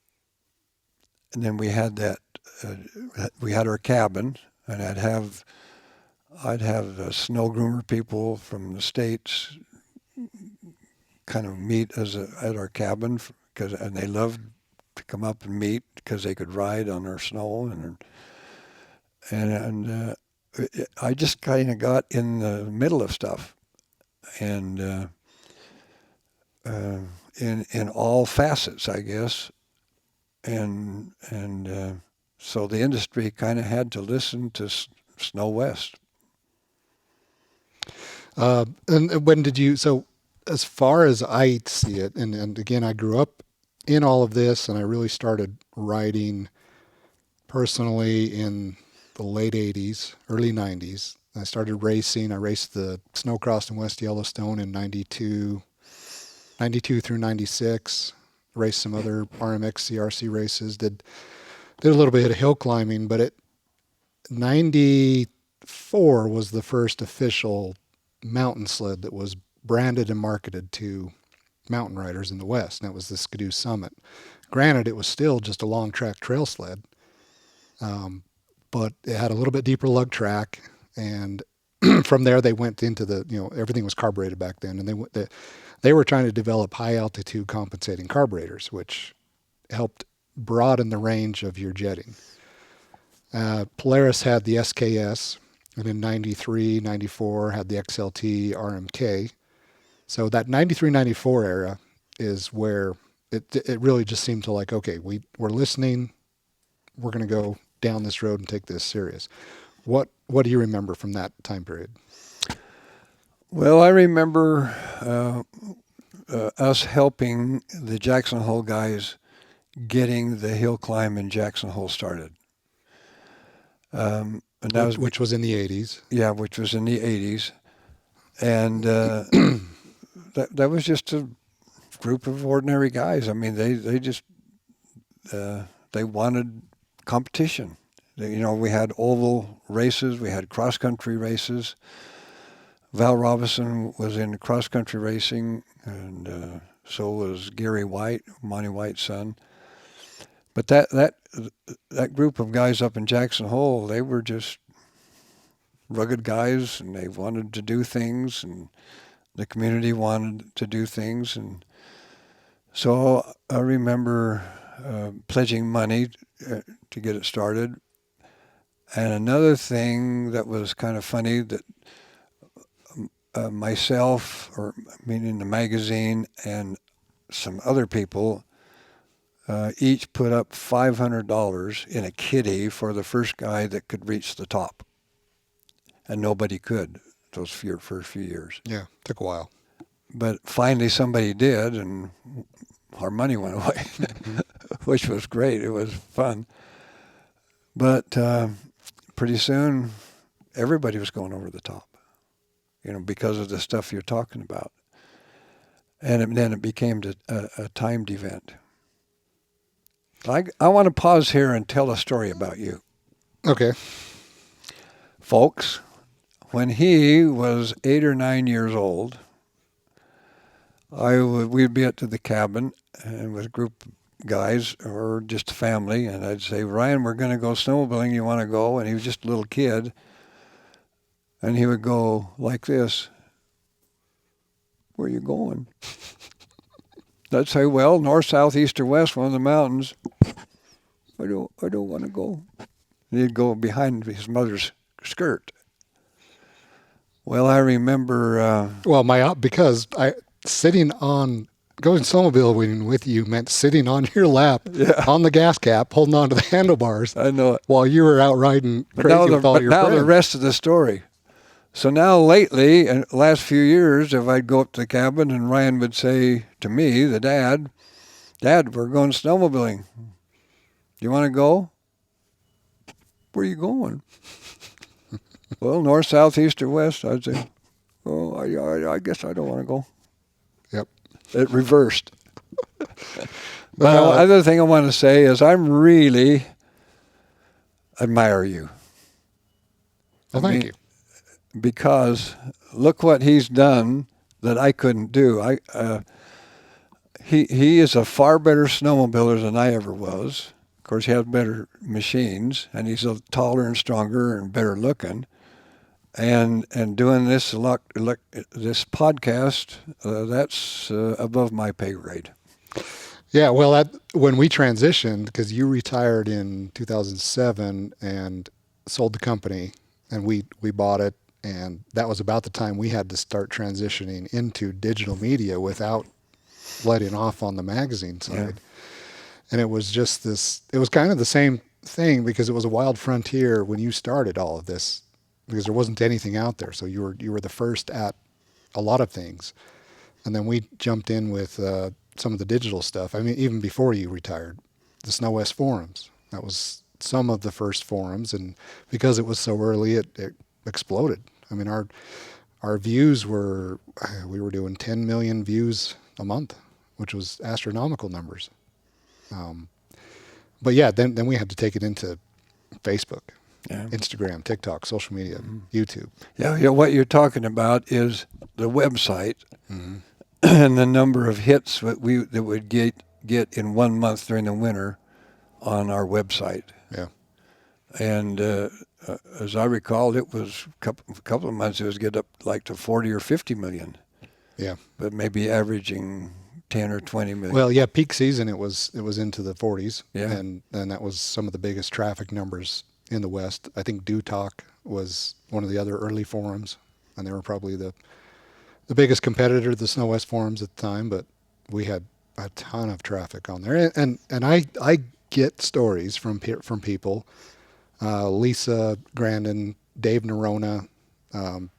we had we had our cabin, and I'd have the snow groomer people from the States kind of meet at our cabin, and they loved to come up and meet because they could ride on our snow, and I just kind of got in the middle of stuff, and in all facets, I guess, and so the industry kind of had to listen to SnoWest. And when did you? So, as far as I see it, and again, I grew up in all of this, and I really started riding personally in the late 80s, early 90s. I started racing. I raced the Snowcross in West Yellowstone in 92 through 96. Raced some other RMX CRC races. Did a little bit of hill climbing, but 94 was the first official mountain sled that was branded and marketed to mountain riders in the West, and that was the Skidoo Summit. Granted, it was still just a long track trail sled, but it had a little bit deeper lug track, and from there they went into the, everything was carbureted back then, and they were trying to develop high altitude compensating carburetors, which helped broaden the range of your jetting. Polaris had the SKS, and in 93, 94 had the XLT RMK. So that 93, 94 era is where it really just seemed to like, okay, we're listening, we're going to go down this road and take this serious. What do you remember from that time period? Well, I remember us helping the Jackson Hole guys getting the hill climb in Jackson Hole started. And that was, which was in the 80s. Yeah, which was in the 80s. And that was just a group of ordinary guys. I mean, they just they wanted competition. We had oval races, we had cross-country races. Val Robinson was in cross-country racing, and so was Gary White, Monty White's son. But that group of guys up in Jackson Hole, they were just rugged guys, and they wanted to do things, and the community wanted to do things. And so I remember pledging money to get it started. And another thing that was kind of funny, that myself, or meaning the magazine, and some other people each put up $500 in a kitty for the first guy that could reach the top. And nobody could those first few years. Yeah, took a while. But finally somebody did, and our money went away, which was great. It was fun. But pretty soon, everybody was going over the top, because of the stuff you're talking about. And then it became a timed event. I want to pause here and tell a story about you. Okay. Folks, when he was 8 or 9 years old, we'd be at the cabin and with a group of guys or just a family, and I'd say, Ryan, we're going to go snowmobiling. You want to go? And he was just a little kid. And he would go like this. Where are you going? I'd say, well, north, south, east, or west, one of the mountains. I don't want to go. And he'd go behind his mother's skirt. Well, I remember. Because going snowmobiling with you meant sitting on your lap, on the gas cap, holding on to the handlebars. I know it. While you were out riding crazy with all your friends. Now the rest of the story. So now lately, in the last few years, if I'd go up to the cabin and Ryan would say to me, the Dad, we're going snowmobiling. You want to go? Where are you going? Well, north, south, east, or west. I'd say, oh, I guess I don't want to go. Yep. It reversed. But other thing I want to say is I really admire you. Well, thank you. Because look what he's done that I couldn't do. He is a far better snowmobiler than I ever was. Of course, he has better machines, and he's taller and stronger and better looking. And doing this this podcast, that's above my pay grade. Yeah, well, when we transitioned, because you retired in 2007 and sold the company, and we bought it, and that was about the time we had to start transitioning into digital media without letting off on the magazine side. Yeah. And it was just it was kind of the same thing, because it was a wild frontier when you started all of this, because there wasn't anything out there. So you were the first at a lot of things. And then we jumped in with some of the digital stuff. I mean, even before you retired, the SnoWest forums. That was some of the first forums, and because it was so early, it exploded. I mean, our views we were doing 10 million views a month, which was astronomical numbers. But yeah, then we had to take it into Facebook, Instagram, TikTok, social media, YouTube. Yeah, what you're talking about is the website. and the number of hits that would get in 1 month during the winter on our website. Yeah. And as I recall, it was a couple of months it was get up like to 40 or 50 million. Yeah. But maybe averaging 10 or 20 million. Well, yeah, peak season it was into the 40s. Yeah. And that was some of the biggest traffic numbers in the West. I think Do Talk was one of the other early forums, and they were probably the biggest competitor to the SnoWest forums at the time, but we had a ton of traffic on there. And I get stories from people, Lisa Grandin, Dave Nerona,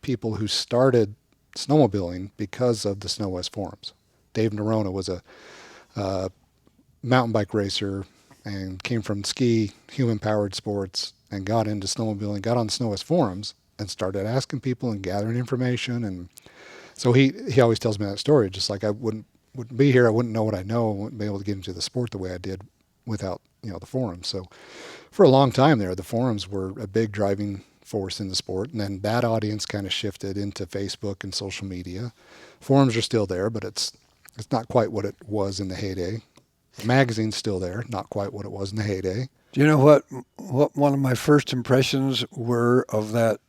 people who started snowmobiling because of the SnoWest forums. Dave Nerona was a mountain bike racer and came from ski, human-powered sports, and got into snowmobiling, got on the SnoWest forums, and started asking people and gathering information. And so he always tells me that story, just like I wouldn't be here, I wouldn't know what I know, I wouldn't be able to get into the sport the way I did without the forums. So for a long time there, the forums were a big driving force in the sport, and then that audience kind of shifted into Facebook and social media. Forums are still there, but it's not quite what it was in the heyday. The magazine's still there, not quite what it was in the heyday. Do you know what one of my first impressions were of that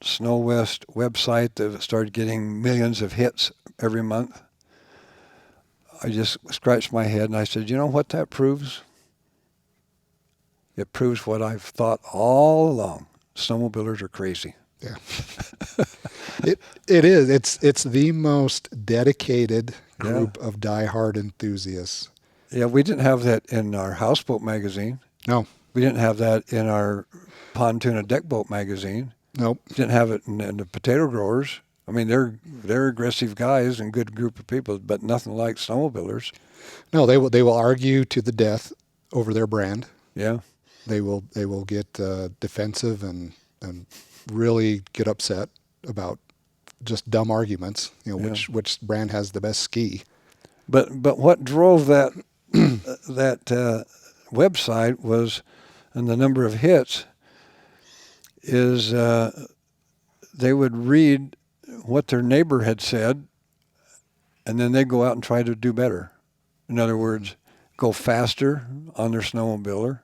SnoWest website that started getting millions of hits every month? I just scratched my head and I said, you know what that proves? It proves what I've thought all along. Snowmobilers are crazy. Yeah. It is. It's the most dedicated group of diehard enthusiasts. Yeah, we didn't have that in our houseboat magazine. No. We didn't have that in our pontoon and deck boat magazine. Nope. We didn't have it in the potato growers. I mean, they're aggressive guys and good group of people, but nothing like snowmobilers. No, they will argue to the death over their brand. Yeah. They will get defensive and really get upset about just dumb arguments. Which brand has the best ski. But what drove that that website was, and the number of hits is they would read what their neighbor had said, and then they'd go out and try to do better. In other words, go faster on their snowmobile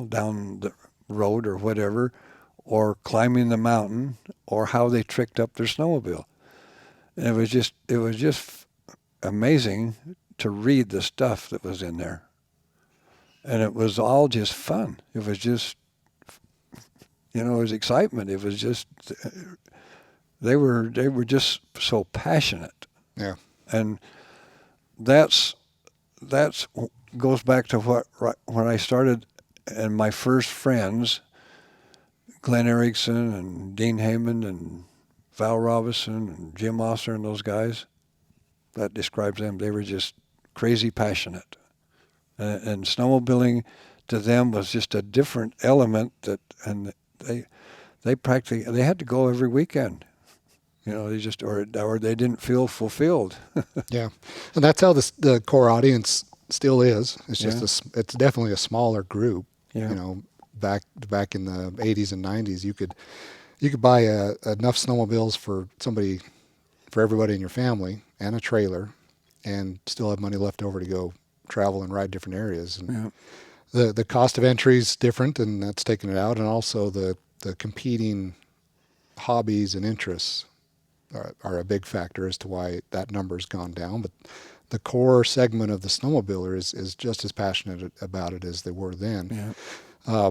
down the road or whatever, or climbing the mountain, or how they tricked up their snowmobile. And it was just amazing to read the stuff that was in there. And it was all just fun. It was just, it was excitement. It was just, they were just so passionate. Yeah. And that's goes back to when I started, and my first friends, Glenn Erickson and Dean Heyman and Val Robinson and Jim Osser and those guys, that describes them. They were just crazy passionate. And snowmobiling to them was just a different element and they had to go every weekend. They just, or they didn't feel fulfilled. Yeah. And that's how the core audience still is. It's just it's definitely a smaller group. Yeah. Back in the 80s and 90s, you could buy enough snowmobiles for everybody in your family and a trailer, and still have money left over to go travel and ride different areas. And the cost of entry is different, and that's taking it out. And also the competing hobbies and interests are a big factor as to why that number's gone down. But the core segment of the snowmobiler is just as passionate about it as they were then. Yeah.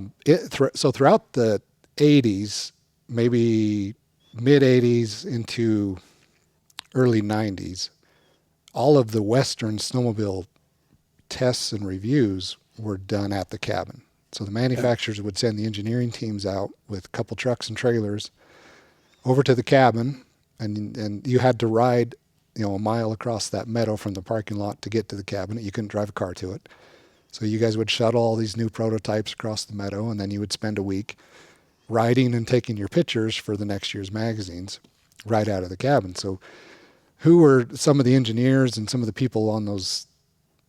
So throughout the 80s, maybe mid 80s into early 90s, all of the Western snowmobile tests and reviews were done at the cabin. So the manufacturers would send the engineering teams out with a couple trucks and trailers over to the cabin, and you had to ride, a mile across that meadow from the parking lot to get to the cabin. You couldn't drive a car to it. So you guys would shuttle all these new prototypes across the meadow, and then you would spend a week riding and taking your pictures for the next year's magazines right out of the cabin. So who were some of the engineers and some of the people on those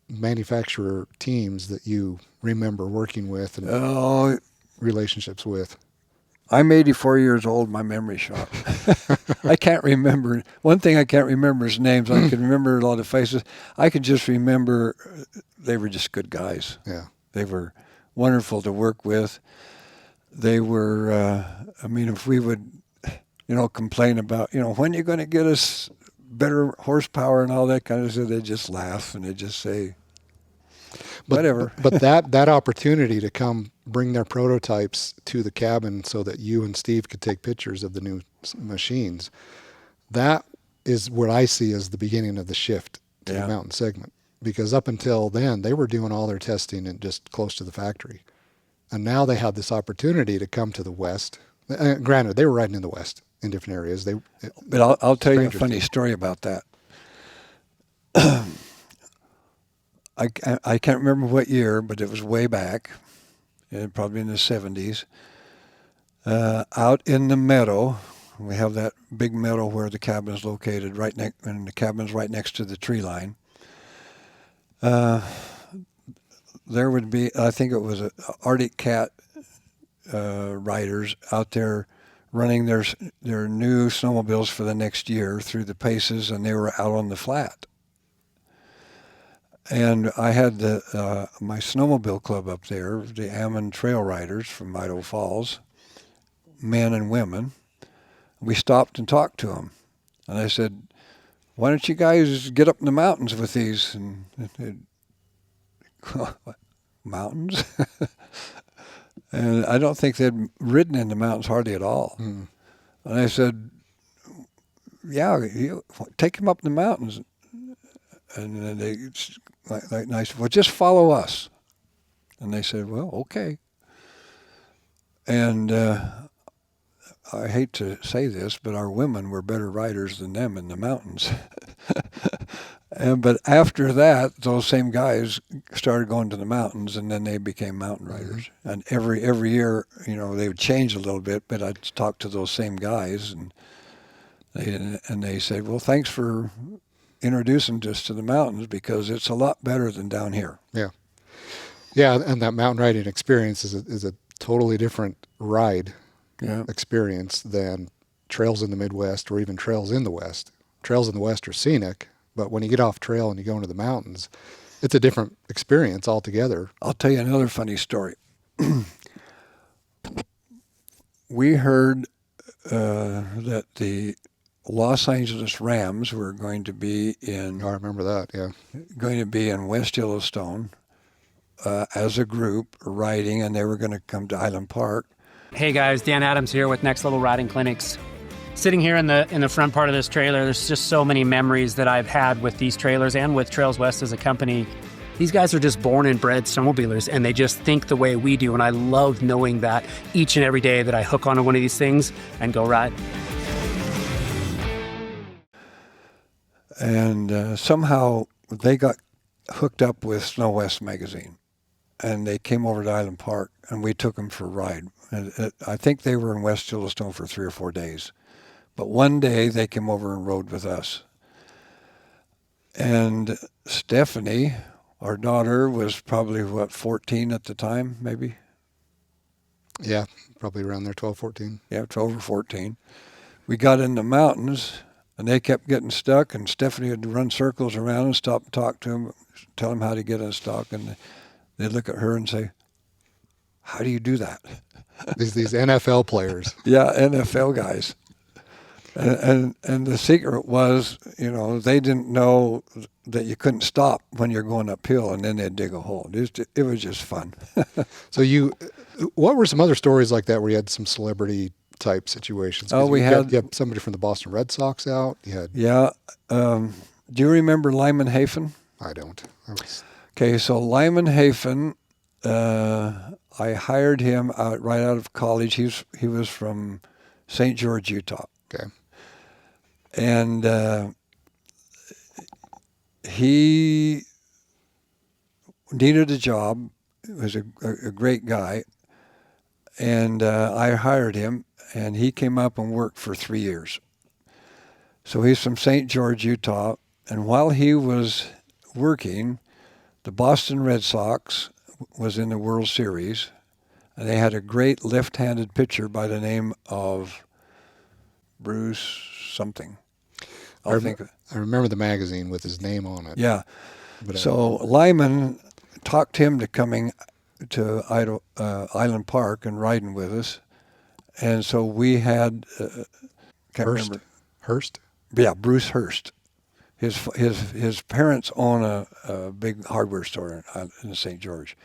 manufacturer teams that you remember working with and relationships with? I'm 84 years old. My memory's shot. I can't remember. One thing I can't remember is names. I can remember a lot of faces. I can just remember they were just good guys. Yeah. They were wonderful to work with. They were, I mean, if we would, complain about, when you're going to get us better horsepower and all that kind of stuff, they'd just laugh and they'd just say, whatever. But that opportunity to come bring their prototypes to the cabin so that you and Steve could take pictures of the new machines, that is what I see as the beginning of the shift to the mountain segment. Because up until then, they were doing all their testing and just close to the factory. And now they had this opportunity to come to the West. Granted, they were riding in the West in different areas. But I'll tell you a funny story about that. I can't remember what year, but it was way back, probably in the 70s. Out in the meadow, we have that big meadow where the cabin is located, and the cabin's right next to the tree line. There would be, I think it was Arctic Cat riders out there running their new snowmobiles for the next year through the paces, and they were out on the flat. And I had my snowmobile club up there, the Ammon Trail Riders from Idaho Falls, men and women. We stopped and talked to them. And I said, why don't you guys get up in the mountains with these? And mountains? And I don't think they'd ridden in the mountains hardly at all. Mm. And I said, yeah, take them up in the mountains. And then and I said, well, just follow us. And they said, well, okay. And I hate to say this, but our women were better riders than them in the mountains. But after that, those same guys started going to the mountains, and then they became mountain riders. Mm-hmm. And every year, they would change a little bit, but I'd talk to those same guys, and they said, well, thanks for introducing us to the mountains, because it's a lot better than down here. Yeah. Yeah, and that mountain riding experience is a totally different ride experience than trails in the Midwest or even trails in the West. Trails in the West are scenic, but when you get off trail and you go into the mountains, it's a different experience altogether. I'll tell you another funny story. We heard that the Los Angeles Rams were going to be in... I remember that, yeah. Going to be in West Yellowstone as a group riding, and they were going to come to Island Park. Hey guys, Dan Adams here with Next Level Riding Clinics. Sitting here in the front part of this trailer, there's just so many memories that I've had with these trailers and with Trails West as a company. These guys are just born and bred snowmobilers, and they just think the way we do, and I love knowing that each and every day that I hook onto one of these things and go ride. And somehow they got hooked up with SnoWest magazine, and they came over to Island Park, and we took them for a ride. And I think they were in West Yellowstone for 3 or 4 days. But one day they came over and rode with us. And Stephanie, our daughter, was probably, 14 at the time, maybe? Yeah, probably around there, 12, 14. Yeah, 12 or 14. We got in the mountains, and they kept getting stuck, and Stephanie would run circles around and stop and talk to them, tell them how to get unstuck, and they'd look at her and say, how do you do that? These NFL players. Yeah, NFL guys. And the secret was, they didn't know that you couldn't stop when you're going uphill, and then they'd dig a hole. It was just fun. So what were some other stories like that where you had some celebrity type situations? Oh, you had somebody from the Boston Red Sox out. Yeah. Do you remember Lyman Hafen? I don't. Okay, so Lyman Hafen, I hired him right out of college. He was from St. George, Utah. Okay. And he needed a job. He was a great guy. And I hired him, and he came up and worked for 3 years. So he's from St. George, Utah. And while he was working, the Boston Red Sox was in the World Series, And they had a great left-handed pitcher by the name of Bruce something. I remember the magazine with his name on it. Yeah. But So Lyman talked him to coming to Island Park and riding with us. And so we had, remember. Hurst? Yeah, Bruce Hurst. His parents own a big hardware store in St. George.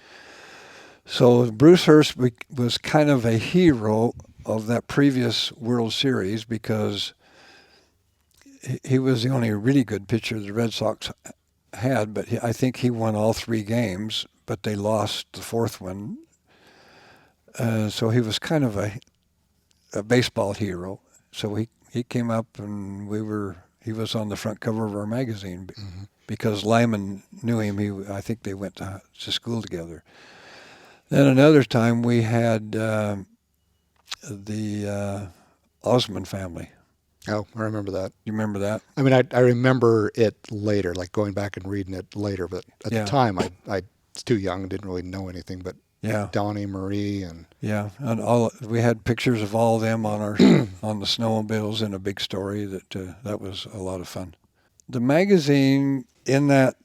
So Bruce Hurst was kind of a hero of that previous World Series because he was the only really good pitcher the Red Sox had, but I think he won all 3 games, but they lost the 4th one. So he was kind of a baseball hero. So he came up and he was on the front cover of our magazine because Lyman knew him. I think they went to school together. Then another time we had the Osmond family. Oh, I remember that. You remember that? I mean, I remember it later, like going back and reading it later. But at the time, I was too young and didn't really know anything. But Donnie, Marie, and and we had pictures of all of them on our on the snowmobiles in a big story. That was a lot of fun. The magazine in that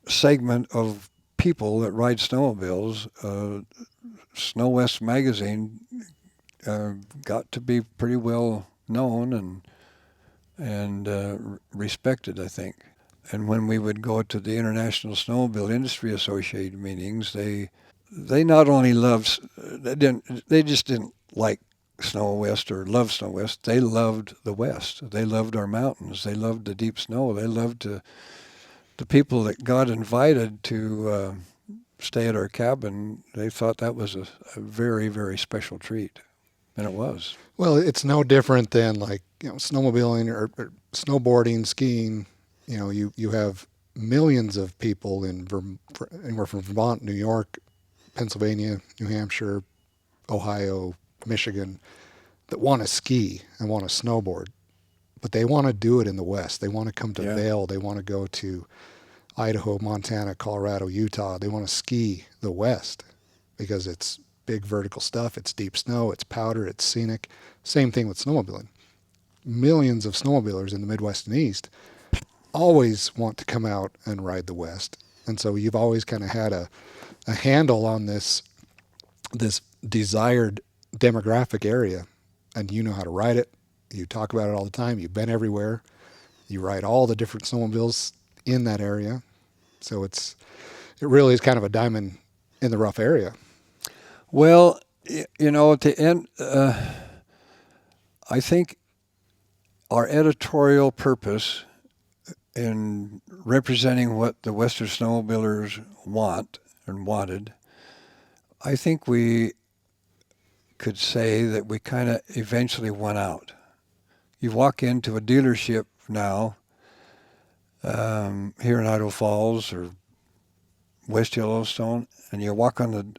segment of people that ride snowmobiles, SnoWest magazine got to be pretty well known and respected, I think. And when we would go to the International Snowmobile Industry Association meetings, they not only they just didn't like SnoWest or love SnoWest. They loved the West. They loved our mountains. They loved the deep snow. They loved the people that got invited to stay at our cabin. They thought that was a very, very special treat. And it was. Well, it's no different than like, snowmobiling or snowboarding, skiing. You have millions of people anywhere from Vermont, New York, Pennsylvania, New Hampshire, Ohio, Michigan, that want to ski and want to snowboard, but they want to do it in the West. They want to come to Vail. They want to go to Idaho, Montana, Colorado, Utah. They want to ski the West because it's big vertical stuff. It's deep snow. It's powder. It's scenic. Same thing with snowmobiling. Millions of snowmobilers in the Midwest and East always want to come out and ride the West. And so you've always kind of had a handle on this desired demographic area, and you know how to ride it. You talk about it all the time. You've been everywhere. You ride all the different snowmobiles in that area. So it really is kind of a diamond in the rough area. Well, at the end, I think our editorial purpose in representing what the Western snowmobilers want and wanted, I think we could say that we kind of eventually won out. You walk into a dealership now here in Idaho Falls or West Yellowstone, and you walk on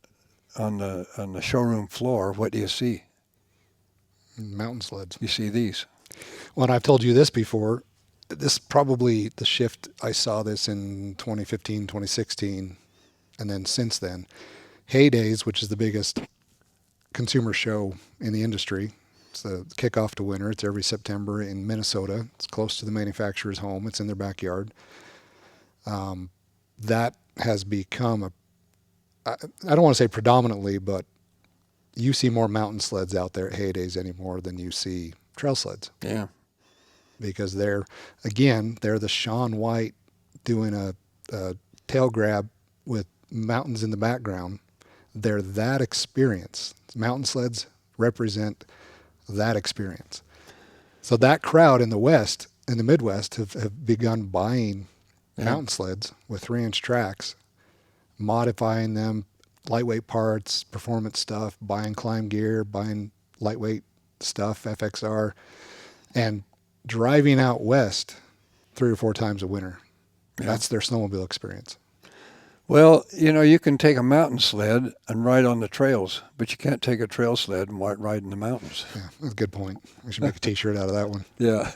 the showroom floor. What do you see? Mountain sleds. You see these. Well, and I've told you this before. This probably the shift. I saw this in 2015, 2016, and then since then, Heydays, which is the biggest consumer show in the industry. It's the kickoff to winter. It's every September in Minnesota. It's close to the manufacturer's home. It's in their backyard. That has become I don't want to say predominantly, but you see more mountain sleds out there at Heydays anymore than you see trail sleds. Yeah. Because they're the Shaun White doing a tail grab with mountains in the background. They're that experience. Mountain sleds represent that experience. So that crowd in the West, in the Midwest, have begun buying mountain sleds with 3-inch tracks, modifying them, lightweight parts, performance stuff, buying climb gear, buying lightweight stuff, FXR, and driving out west 3 or 4 times a winter. Yeah. That's their snowmobile experience. Well, you can take a mountain sled and ride on the trails, but you can't take a trail sled and ride in the mountains. Yeah, that's a good point. We should make a T-shirt out of that one. Yeah.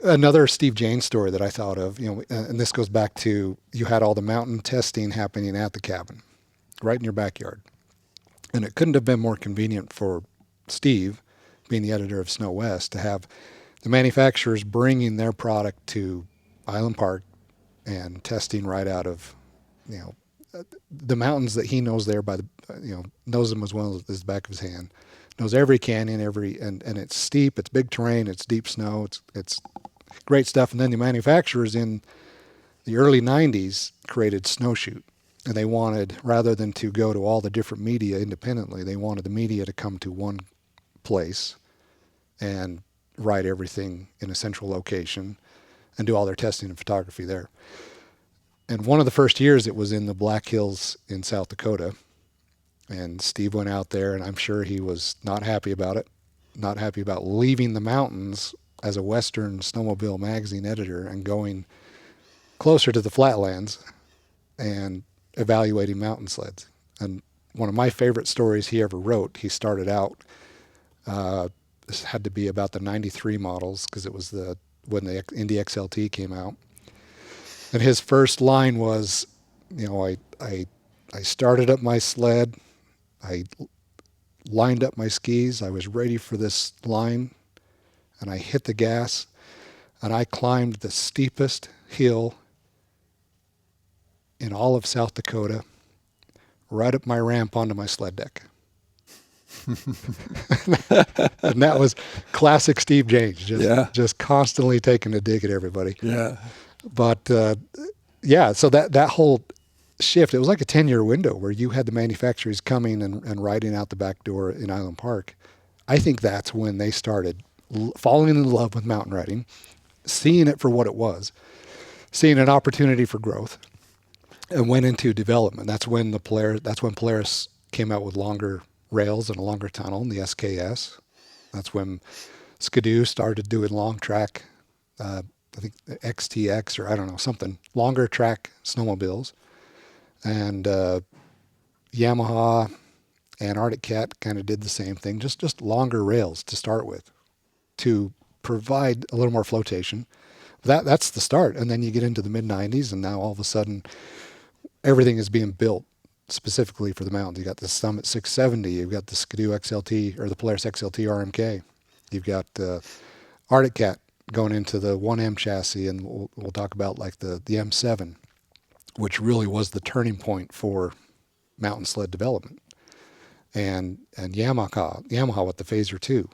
Another Steve Janes story that I thought of, and this goes back to you had all the mountain testing happening at the cabin. right in your backyard. And it couldn't have been more convenient for Steve, being the editor of SnoWest, to have the manufacturers bringing their product to Island Park and testing right out of, you know, the mountains that he knows there by the, knows them as well as the back of his hand, knows every canyon, and it's steep, it's big terrain, it's deep snow, it's great stuff. And then the manufacturers in the early 90s created Snowshoot. And they wanted, rather than to go to all the different media independently, they wanted the media to come to one place and write everything in a central location and do all their testing and photography there. And one of the first years it was in the Black Hills in South Dakota. And Steve went out there, and I'm sure he was not happy about it, not happy about leaving the mountains as a Western Snowmobile magazine editor and going closer to the flatlands and evaluating mountain sleds. And one of my favorite stories he ever wrote, he started out, this had to be about the 93 models, because it was when the Indy XLT came out. And his first line was, I started up my sled, I lined up my skis, I was ready for this line, and I hit the gas, and I climbed the steepest hill in all of South Dakota, right up my ramp onto my sled deck. And that was classic Steve James, just constantly taking a dig at everybody. Yeah. But so that whole shift, it was like a 10-year window where you had the manufacturers coming and riding out the back door in Island Park. I think that's when they started falling in love with mountain riding, seeing it for what it was, seeing an opportunity for growth, and went into development. That's when Polaris came out with longer rails and a longer tunnel, and the SKS. That's when Skidoo started doing long track, I think XTX or I don't know, something, longer track snowmobiles. And Yamaha and Arctic Cat kind of did the same thing, just longer rails to start with, to provide a little more flotation. That's the start. And then you get into the mid-90s, and now all of a sudden everything is being built specifically for the mountains. You got the Summit 670, you've got the Skidoo XLT or the Polaris XLT RMK, you've got Arctic Cat going into the 1M chassis, and we'll talk about like the M7, which really was the turning point for mountain sled development, and Yamaha with the Phaser 2.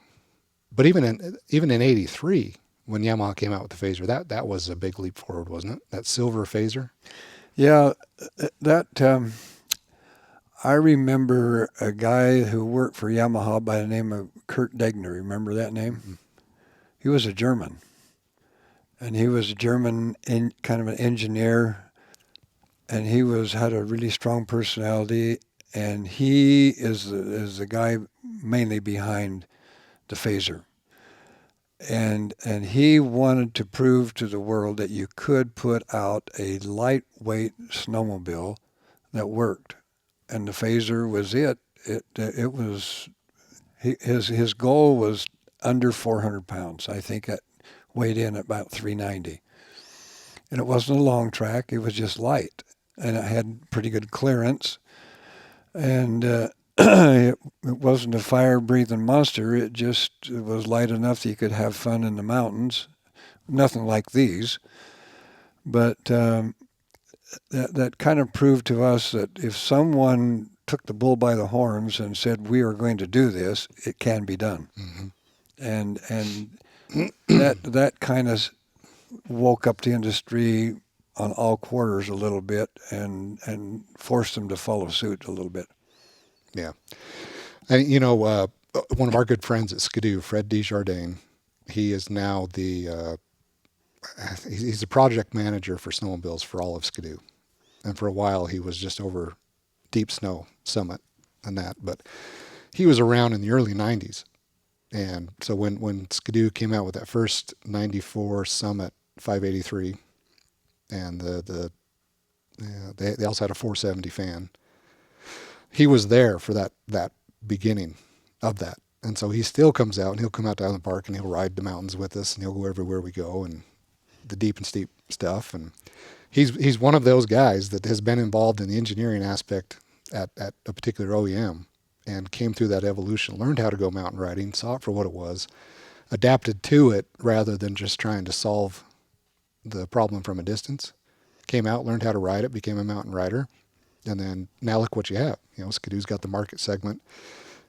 But even in '83, when Yamaha came out with the Phaser, that was a big leap forward, wasn't it? That silver Phaser. Yeah, I remember a guy who worked for Yamaha by the name of Kurt Degner. Remember that name? Mm-hmm. He was a German, and he was a German kind of an engineer, and he had a really strong personality, and he is the guy mainly behind the Phaser. And he wanted to prove to the world that you could put out a lightweight snowmobile that worked, and the Phaser was it. It was his goal was under 400 pounds. I think it weighed in at about 390, and it wasn't a long track. It was just light, and it had pretty good clearance, and it wasn't a fire-breathing monster. It was light enough that you could have fun in the mountains. Nothing like these. But that kind of proved to us that if someone took the bull by the horns and said, we are going to do this, it can be done. Mm-hmm. And that kind of woke up the industry on all quarters a little bit and forced them to follow suit a little bit. Yeah. And, one of our good friends at Skidoo, Fred Desjardins, he is now he's the project manager for snowmobiles for all of Skidoo. And for a while, he was just over Deep Snow Summit and that. But he was around in the early 90s. And so when Skidoo came out with that first 94 Summit 583, and they also had a 470 fan, he was there for that beginning of that. And so he still comes out, and he'll come out to Island Park, and he'll ride the mountains with us, and he'll go everywhere we go, and the deep and steep stuff. And he's one of those guys that has been involved in the engineering aspect at a particular OEM and came through that evolution, learned how to go mountain riding, saw it for what it was, adapted to it rather than just trying to solve the problem from a distance. Came out, learned how to ride it, became a mountain rider, and then now look what you have. You know, Skidoo's got the market segment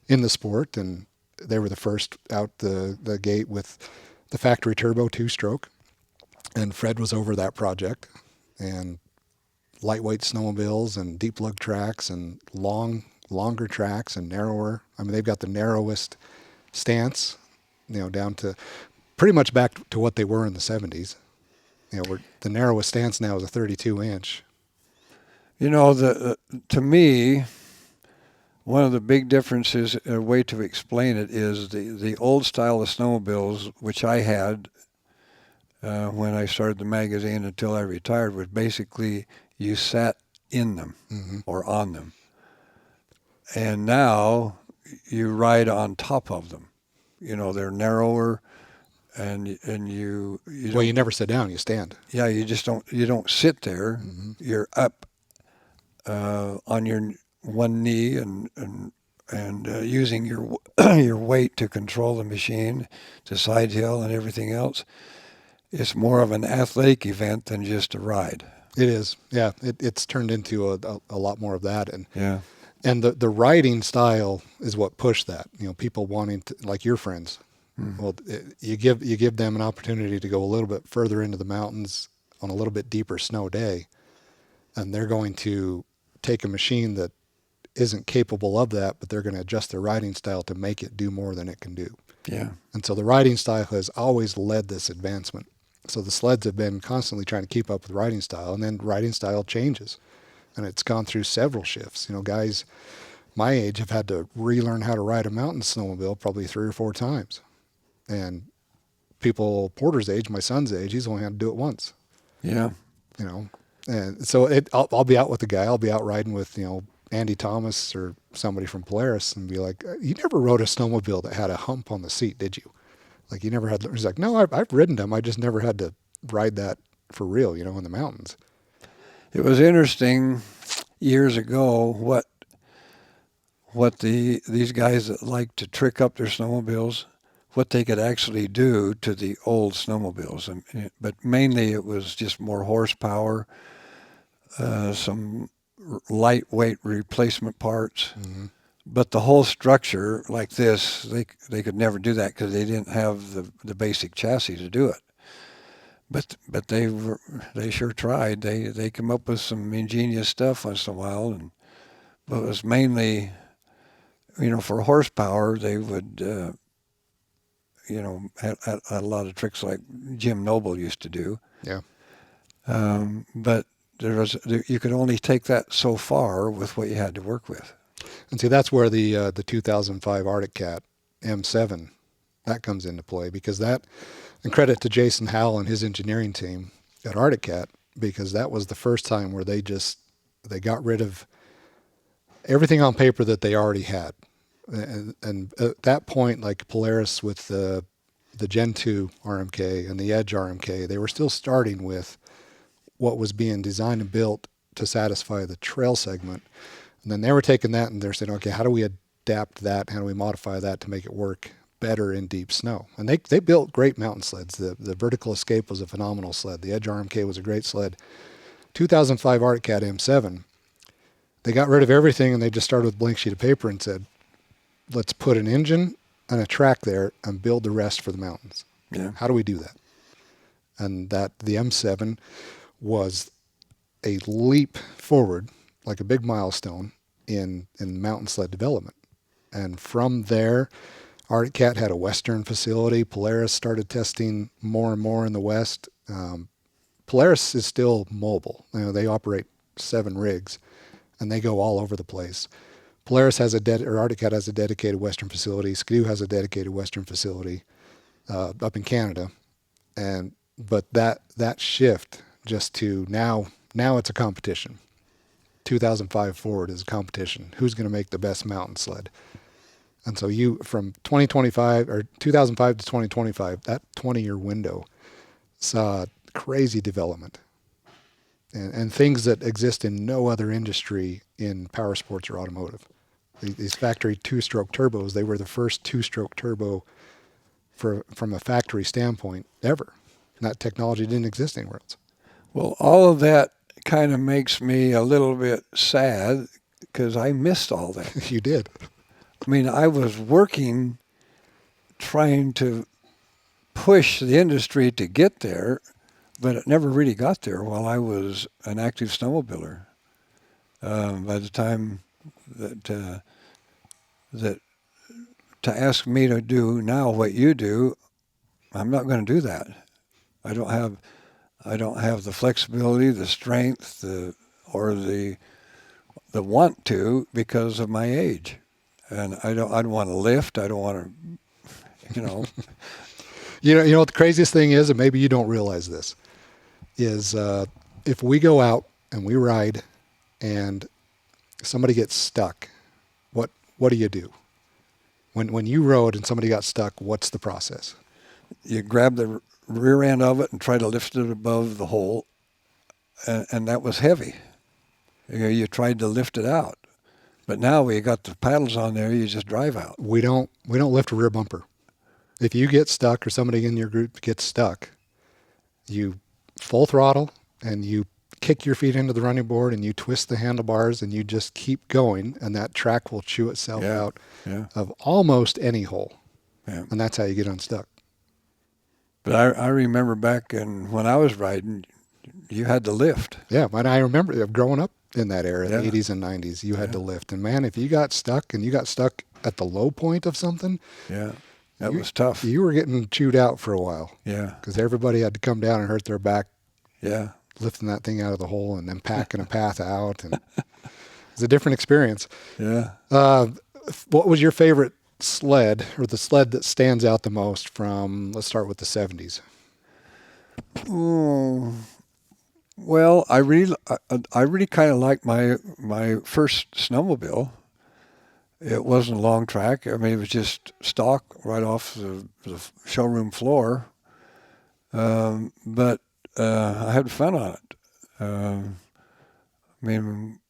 in the sport, and they were the first out the gate with the factory turbo 2-stroke, and Fred was over that project, and lightweight snowmobiles and deep lug tracks and longer tracks and narrower. I mean, they've got the narrowest stance, you know, down to pretty much back to what they were in the 70s. You know, the narrowest stance now is a 32-inch. You know, to me, one of the big differences, a way to explain it, is the old style of snowmobiles, which I had when I started the magazine until I retired, was basically you sat in them or on them. And now you ride on top of them. You know, they're narrower, and you well, you never sit down, you stand. Yeah, you don't sit there. You're up on your one knee and using your your weight to control the machine, to side hill and everything else. It's more of an athletic event than just a ride. It is, yeah. It's turned into a lot more of that, and Yeah. And the riding style is what pushed that. You know, people wanting to, like your friends. Well, you give them an opportunity to go a little bit further into the mountains on a little bit deeper snow day, and they're going to take a machine that isn't capable of that, but they're going to adjust their riding style to make it do more than it can do. Yeah. And so the riding style has always led this advancement. So the sleds have been constantly trying to keep up with riding style, and then riding style changes. And it's gone through several shifts. You know, guys my age have had to relearn how to ride a mountain snowmobile probably 3 or 4 times. And people Porter's age, my son's age, he's only had to do it once. Yeah. You know, and so I'll be out with the guy. I'll be out riding with, you know, Andy Thomas or somebody from Polaris and be like, you never rode a snowmobile that had a hump on the seat, did you? Like, you never had, he's like, no, I've ridden them. I just never had to ride that for real, you know, in the mountains. It was interesting years ago what these guys that like to trick up their snowmobiles, what they could actually do to the old snowmobiles. But mainly it was just more horsepower, some lightweight replacement parts. Mm-hmm. But the whole structure like this, they could never do that because they didn't have the basic chassis to do it. But they sure tried. They come up with some ingenious stuff once in a while, but it was mainly, you know, for horsepower they would, you know, had a lot of tricks like Jim Noble used to do. Yeah. But you could only take that so far with what you had to work with. And see, that's where the 2005 Arctic Cat M7 that comes into play, because that, and credit to Jason Howell and his engineering team at Arctic Cat, because that was the first time where they got rid of everything on paper that they already had. And at that point, like Polaris with the Gen 2 RMK and the Edge RMK, they were still starting with what was being designed and built to satisfy the trail segment. And then they were taking that and they're saying, okay, how do we adapt that? How do we modify that to make it work better in deep snow? And they built great mountain sleds. The Vertical Escape was a phenomenal sled. The Edge RMK was a great sled. 2005 Arctic Cat M7, they got rid of everything and they just started with a blank sheet of paper and said, let's put an engine and a track there and build the rest for the mountains. Yeah. How do we do that? And that the M7 was a leap forward, like a big milestone in mountain sled development. And from there, Arctic Cat had a Western facility. Polaris started testing more and more in the West. Polaris is still mobile. You know, they operate 7 rigs, and they go all over the place. Polaris has Arctic Cat has a dedicated Western facility. Skidoo has a dedicated Western facility up in Canada. But that shift just to now it's a competition. 2005 forward is a competition. Who's going to make the best mountain sled? And so from 2025 or 2005 to 2025, that 20-year window saw crazy development and things that exist in no other industry in power sports or automotive. These factory two-stroke turbos, they were the first two-stroke turbo from a factory standpoint ever. And that technology didn't exist anywhere else. Well, all of that kind of makes me a little bit sad because I missed all that. You did. I mean, I was working trying to push the industry to get there, but it never really got there while I was an active snowmobiler. By the time that to ask me to do now what you do, I'm not going to do that. I don't have the flexibility, the strength, or the want to because of my age, and I don't want to lift. I don't want to, You know what the craziest thing is, and maybe you don't realize this, is if we go out and we ride, and somebody gets stuck, what do you do? When you rode and somebody got stuck, what's the process? You grab the rear end of it and try to lift it above the hole, and that was heavy. You tried to lift it out, but now we got the paddles on there. You just drive out. We don't lift a rear bumper. If you get stuck or somebody in your group gets stuck, you full throttle and you kick your feet into the running board and you twist the handlebars and you just keep going, and that track will chew itself out of almost any hole. Yeah. And that's how you get unstuck. But I remember back when I was riding, you had to lift. Yeah, and I remember growing up in that era, the 80s and 90s, you had to lift. And man, if you got stuck and you got stuck at the low point of something, that was tough. You were getting chewed out for a while. Yeah. Because everybody had to come down and hurt their back. Yeah. Lifting that thing out of the hole and then packing a path out. And it's a different experience. Yeah. What was your favorite sled, or the sled that stands out the most from, let's start with the 70s? Well, I really kind of liked my first snowmobile. It wasn't a long track. I mean, it was just stock right off the showroom floor. But I had fun on it. I mean,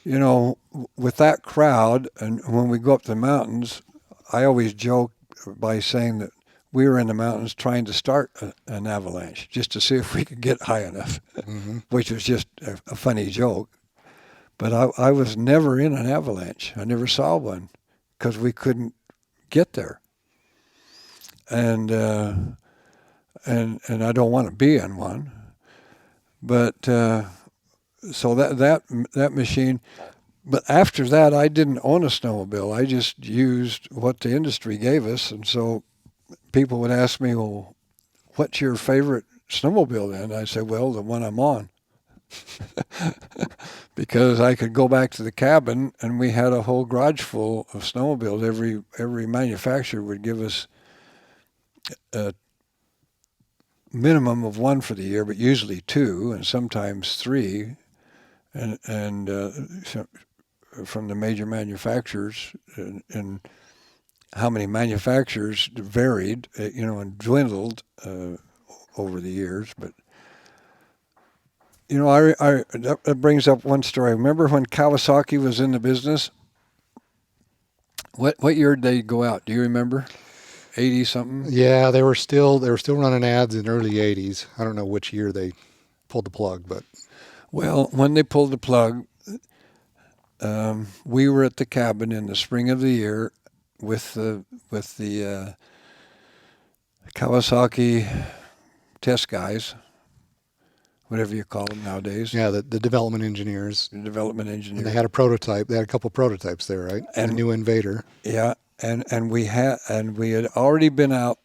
with that crowd, and when we go up the mountains, I always joke by saying that we were in the mountains trying to start an avalanche just to see if we could get high enough, which was just a funny joke. But I was never in an avalanche. I never saw one because we couldn't get there. And I don't want to be in one. But so that machine. But after that, I didn't own a snowmobile. I just used what the industry gave us. And so people would ask me, well, what's your favorite snowmobile then? I said, well, the one I'm on. Because I could go back to the cabin, and we had a whole garage full of snowmobiles. Every manufacturer would give us a minimum of one for the year, but usually two, and sometimes three. And from the major manufacturers, and how many manufacturers varied, and dwindled over the years. But that brings up one story. Remember when Kawasaki was in the business? What year did they go out? Do you remember? 80 something? Yeah, they were still running ads in early 80s. I don't know which year they pulled the plug, but well, when they pulled the plug, we were at the cabin in the spring of the year with the Kawasaki test guys, whatever you call them nowadays. Yeah, the development engineers. The development engineers. And they had a prototype. They had a couple prototypes there, right? And the new Invader. Yeah, and we had already been out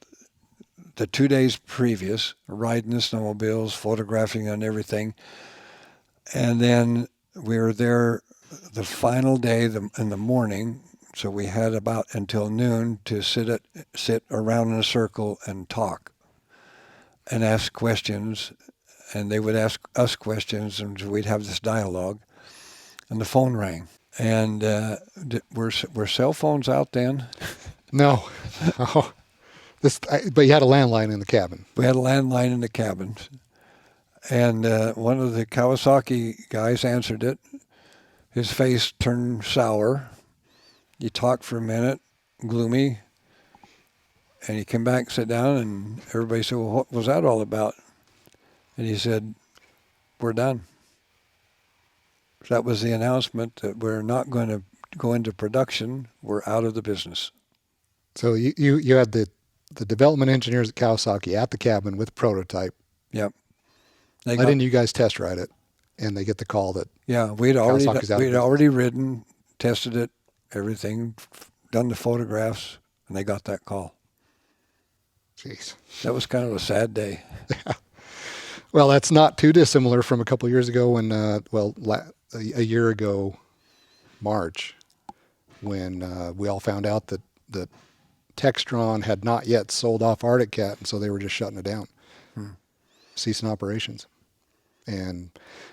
the 2 days previous, riding the snowmobiles, photographing and everything. And then we were there the final day in the morning, so we had about until noon to sit around in a circle and talk and ask questions, and they would ask us questions, and we'd have this dialogue. And the phone rang. And were cell phones out then? No. But you had a landline in the cabin. We had a landline in the cabin. And one of the Kawasaki guys answered it. His face turned sour. He talked for a minute, gloomy. And he came back and sat down, and everybody said, well, what was that all about? And he said, we're done. So that was the announcement that we're not going to go into production. We're out of the business. So you had the development engineers at Kawasaki at the cabin with prototype. Yep. Letting you guys test ride it, and they get the call that we'd Kawasaki's already ridden, tested it, everything, done the photographs, and they got that call. Jeez. That was kind of a sad day. Yeah. Well, that's not too dissimilar from a couple of years ago when, a year ago, March, when we all found out that Textron had not yet sold off Arctic Cat, and so they were just shutting it down, ceasing operations. And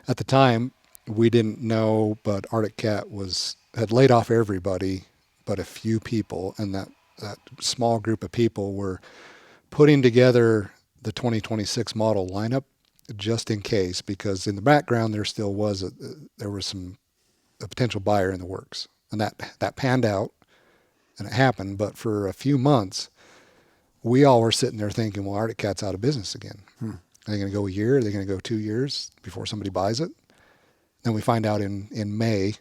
at the time, we didn't know, but Arctic Cat had laid off everybody but a few people, and that small group of people were putting together the 2026 model lineup just in case, because in the background there still was a potential buyer in the works, and that panned out, and it happened. But for a few months, we all were sitting there thinking, well, Arctic Cat's out of business again. Are they going to go a year? Are they going to go 2 years before somebody buys it? Then we find out in May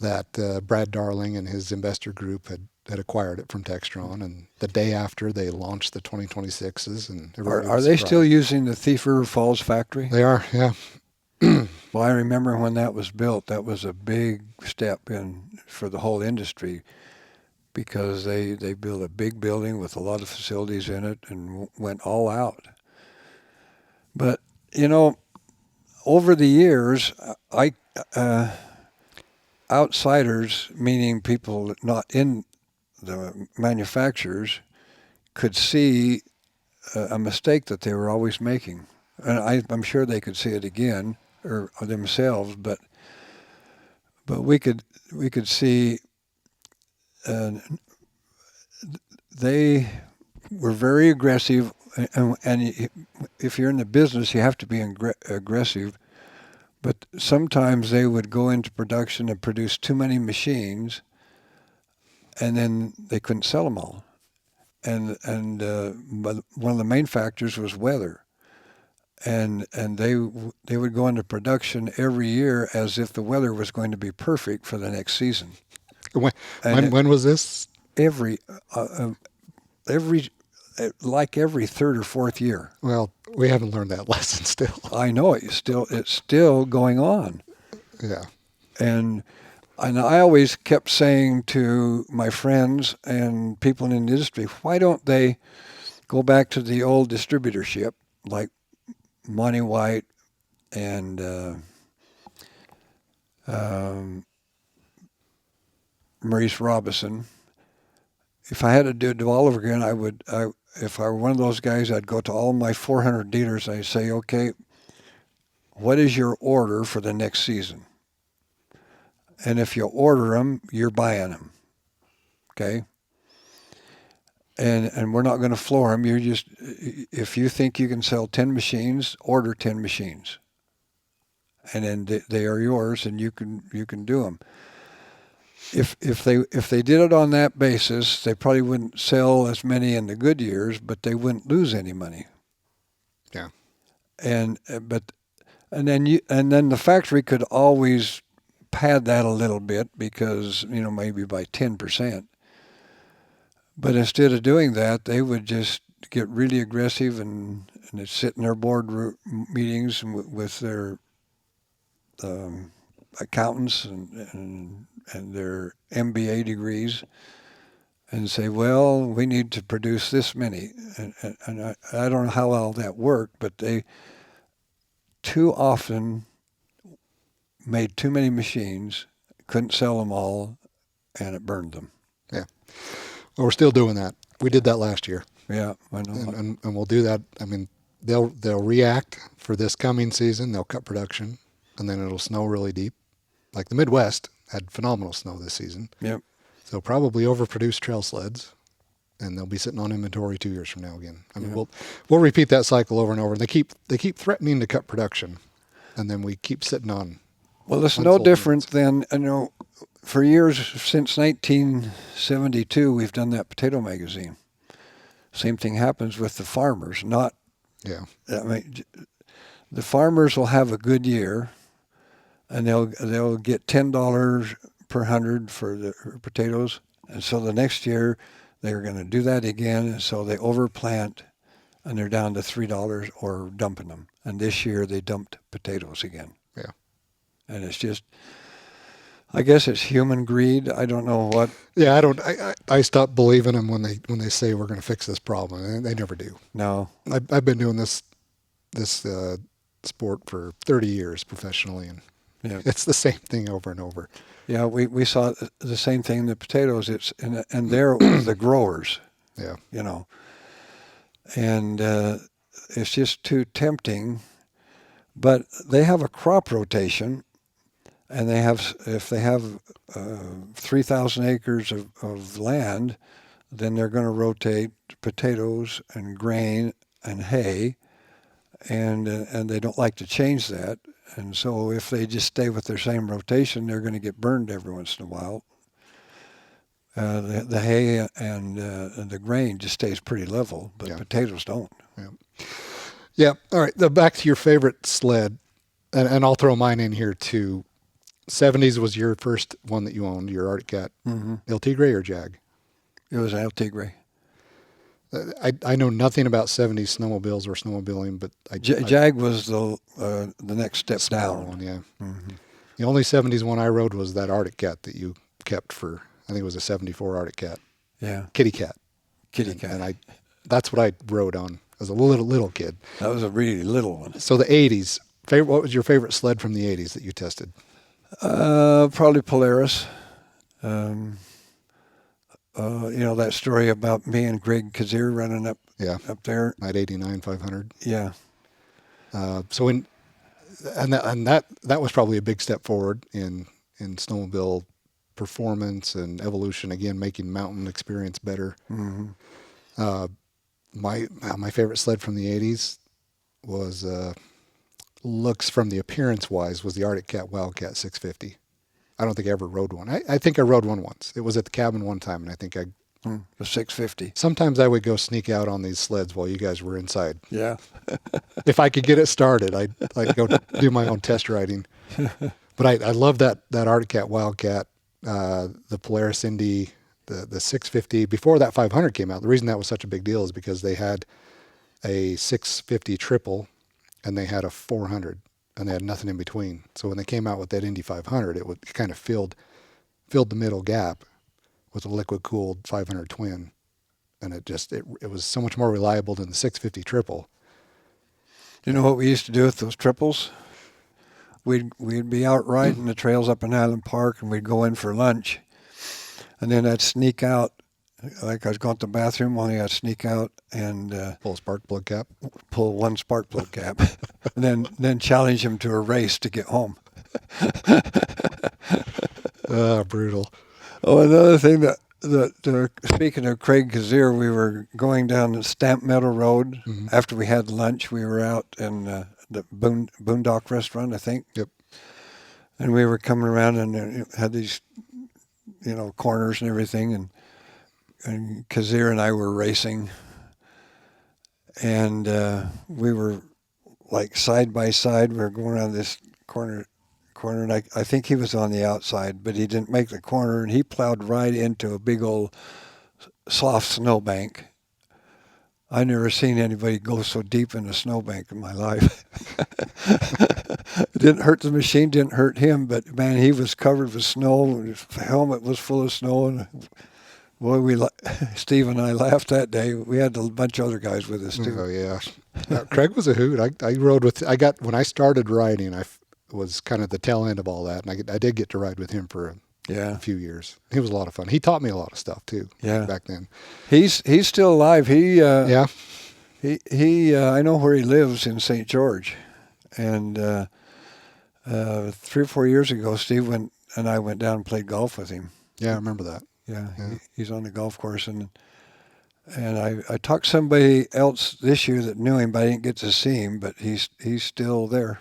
that Brad Darling and his investor group had acquired it from Textron, and the day after they launched the 2026s. And are they still using the Thiefer Falls factory? They are, yeah. Well, I remember when that was built, that was a big step for the whole industry, because they built a big building with a lot of facilities in it and went all out. But, over the years, outsiders, meaning people not in the manufacturers, could see a mistake that they were always making. And I'm sure they could see it again or themselves, but we could see they were very aggressive, and if you're in the business, you have to be aggressive. But sometimes they would go into production and produce too many machines, and then they couldn't sell them all. And one of the main factors was weather. And they would go into production every year as if the weather was going to be perfect for the next season. When was this? Every third or fourth year. Well, we haven't learned that lesson still. I know it's still going on. Yeah. And I always kept saying to my friends and people in the industry, why don't they go back to the old distributorship like Monty White and Maurice Robinson? If I had to do it all over again, if I were one of those guys, I'd go to all my 400 dealers and I'd say, okay, what is your order for the next season? And if you order them, you're buying them, okay? And we're not going to floor them. You're just, if you think you can sell 10 machines, order 10 machines, and then they are yours, and you can do them. If they did it on that basis, they probably wouldn't sell as many in the good years, but they wouldn't lose any money. Yeah. And then the factory could always pad that a little bit, because maybe by 10%. But instead of doing that, they would just get really aggressive and they'd sit in their board meetings with their accountants and their MBA degrees and say, well, we need to produce this many. And I don't know how all that worked, but they too often made too many machines, couldn't sell them all, and it burned them. Yeah. Well, we're still doing that. We did that last year. Yeah, I know. And we'll do that. I mean, they'll react for this coming season. They'll cut production, and then it'll snow really deep. Like the Midwest had phenomenal snow this season. Yep. So probably overproduced trail sleds. and they'll be sitting on inventory 2 years from now again. I mean, we'll repeat that cycle over and over. And they keep threatening to cut production, and then we keep sitting on. Well, it's no different than, for years since 1972, we've done that potato magazine. Same thing happens with the farmers. I mean, the farmers will have a good year, and they'll get $10 per 100 for the potatoes, and so the next year they're going to do that again, and so they overplant, and they're down to $3 or dumping them. And this year they dumped potatoes again. Yeah, and it's just, I guess it's human greed. I don't know what. Yeah, I stopped believing them when they say we're going to fix this problem, and they never do. No, I've been doing this sport for 30 years professionally, and it's the same thing over and over. Yeah, we saw the same thing in the potatoes. And they're the growers. Yeah, and it's just too tempting. But they have a crop rotation, and if they have 3,000 acres of land, then they're going to rotate potatoes and grain and hay, and they don't like to change that. And so if they just stay with their same rotation, they're going to get burned every once in a while. The hay and the grain just stays pretty level, but potatoes don't. Yeah. All right. Back to your favorite sled, and I'll throw mine in here too. 70s was your first one that you owned, your Arctic Cat. Mm-hmm. El Tigre or Jag? It was an El Tigre. I know nothing about 70s snowmobiles or snowmobiling, but Jag was the next step down. One, yeah. Mm-hmm. The only 70s one I rode was that Arctic Cat that you kept for, I think it was a 74 Arctic Cat. Yeah. Kitty Cat. And that's what I rode on as a little kid. That was a really little one. So the 80s, what was your favorite sled from the 80s that you tested? Probably Polaris. That story about me and Greg Kazir running up there at 89 500. Yeah. That was probably a big step forward in snowmobile performance and evolution. Again, making mountain experience better. Mm-hmm. My favorite sled from the 80s was looks from the appearance wise was the Arctic Cat Wildcat 650. I don't think I ever rode one. I think I rode one once. It was at the cabin one time, and I think the 650. Sometimes I would go sneak out on these sleds while you guys were inside. Yeah. If I could get it started, I'd go do my own test riding. But I love that Arctic Cat Wildcat, the Polaris Indy, the 650. Before that 500 came out, the reason that was such a big deal is because they had a 650 triple and they had a 400. And they had nothing in between. So when they came out with that Indy 500, it kind of filled the middle gap with a liquid cooled 500 twin, and it was so much more reliable than the 650 triple. You know what we used to do with those triples? We'd be out riding the trails up in Highland Park, and we'd go in for lunch, and then I'd sneak out. Like I was going to the bathroom, only I'd sneak out and pull a spark plug cap. Pull one spark plug cap, and then challenge him to a race to get home. Brutal. Oh, another thing that speaking of Craig Kazir, we were going down the Stamp Meadow Road. Mm-hmm. After we had lunch. We were out in the Boondock Restaurant, I think. Yep. And we were coming around and had these, corners and everything, and Kazir and I were racing, and we were like side by side. We were going around this corner, and I think he was on the outside, but he didn't make the corner, and he plowed right into a big old soft snowbank. I never seen anybody go so deep in a snowbank in my life. It didn't hurt the machine, didn't hurt him, but man, he was covered with snow. His helmet was full of snow, and boy, Steve and I laughed that day. We had a bunch of other guys with us too. Oh yeah, Craig was a hoot. I rode with. When I started riding, I was kind of the tail end of all that, and I did get to ride with him for a few years. He was a lot of fun. He taught me a lot of stuff too. Yeah. Back then. He's still alive. He I know where he lives in St. George, and 3 or 4 years ago, Steve and I went down and played golf with him. Yeah, I remember that. Yeah. He's on the golf course, and And I talked to somebody else this year that knew him, but I didn't get to see him. But he's still there.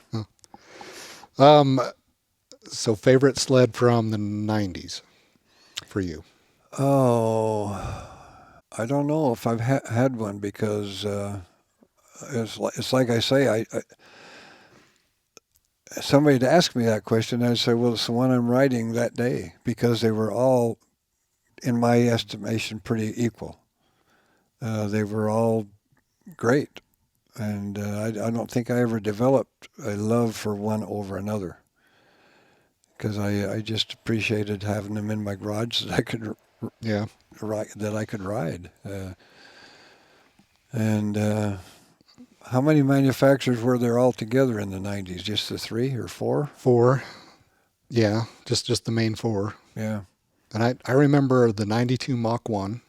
So favorite sled from the 90s for you? Oh, I don't know if I've had one because it's like I say, somebody to ask me that question, I'd say, well, it's the one I'm riding that day because they were all, in my estimation, pretty equal. They were all great, and I don't think I ever developed a love for one over another because I just appreciated having them in my garage that I could Yeah. ride. And how many manufacturers were there all together in the 90s? Just the 3 or 4? 4. Yeah, just the main 4. Yeah. And I remember the 92 Mach 1.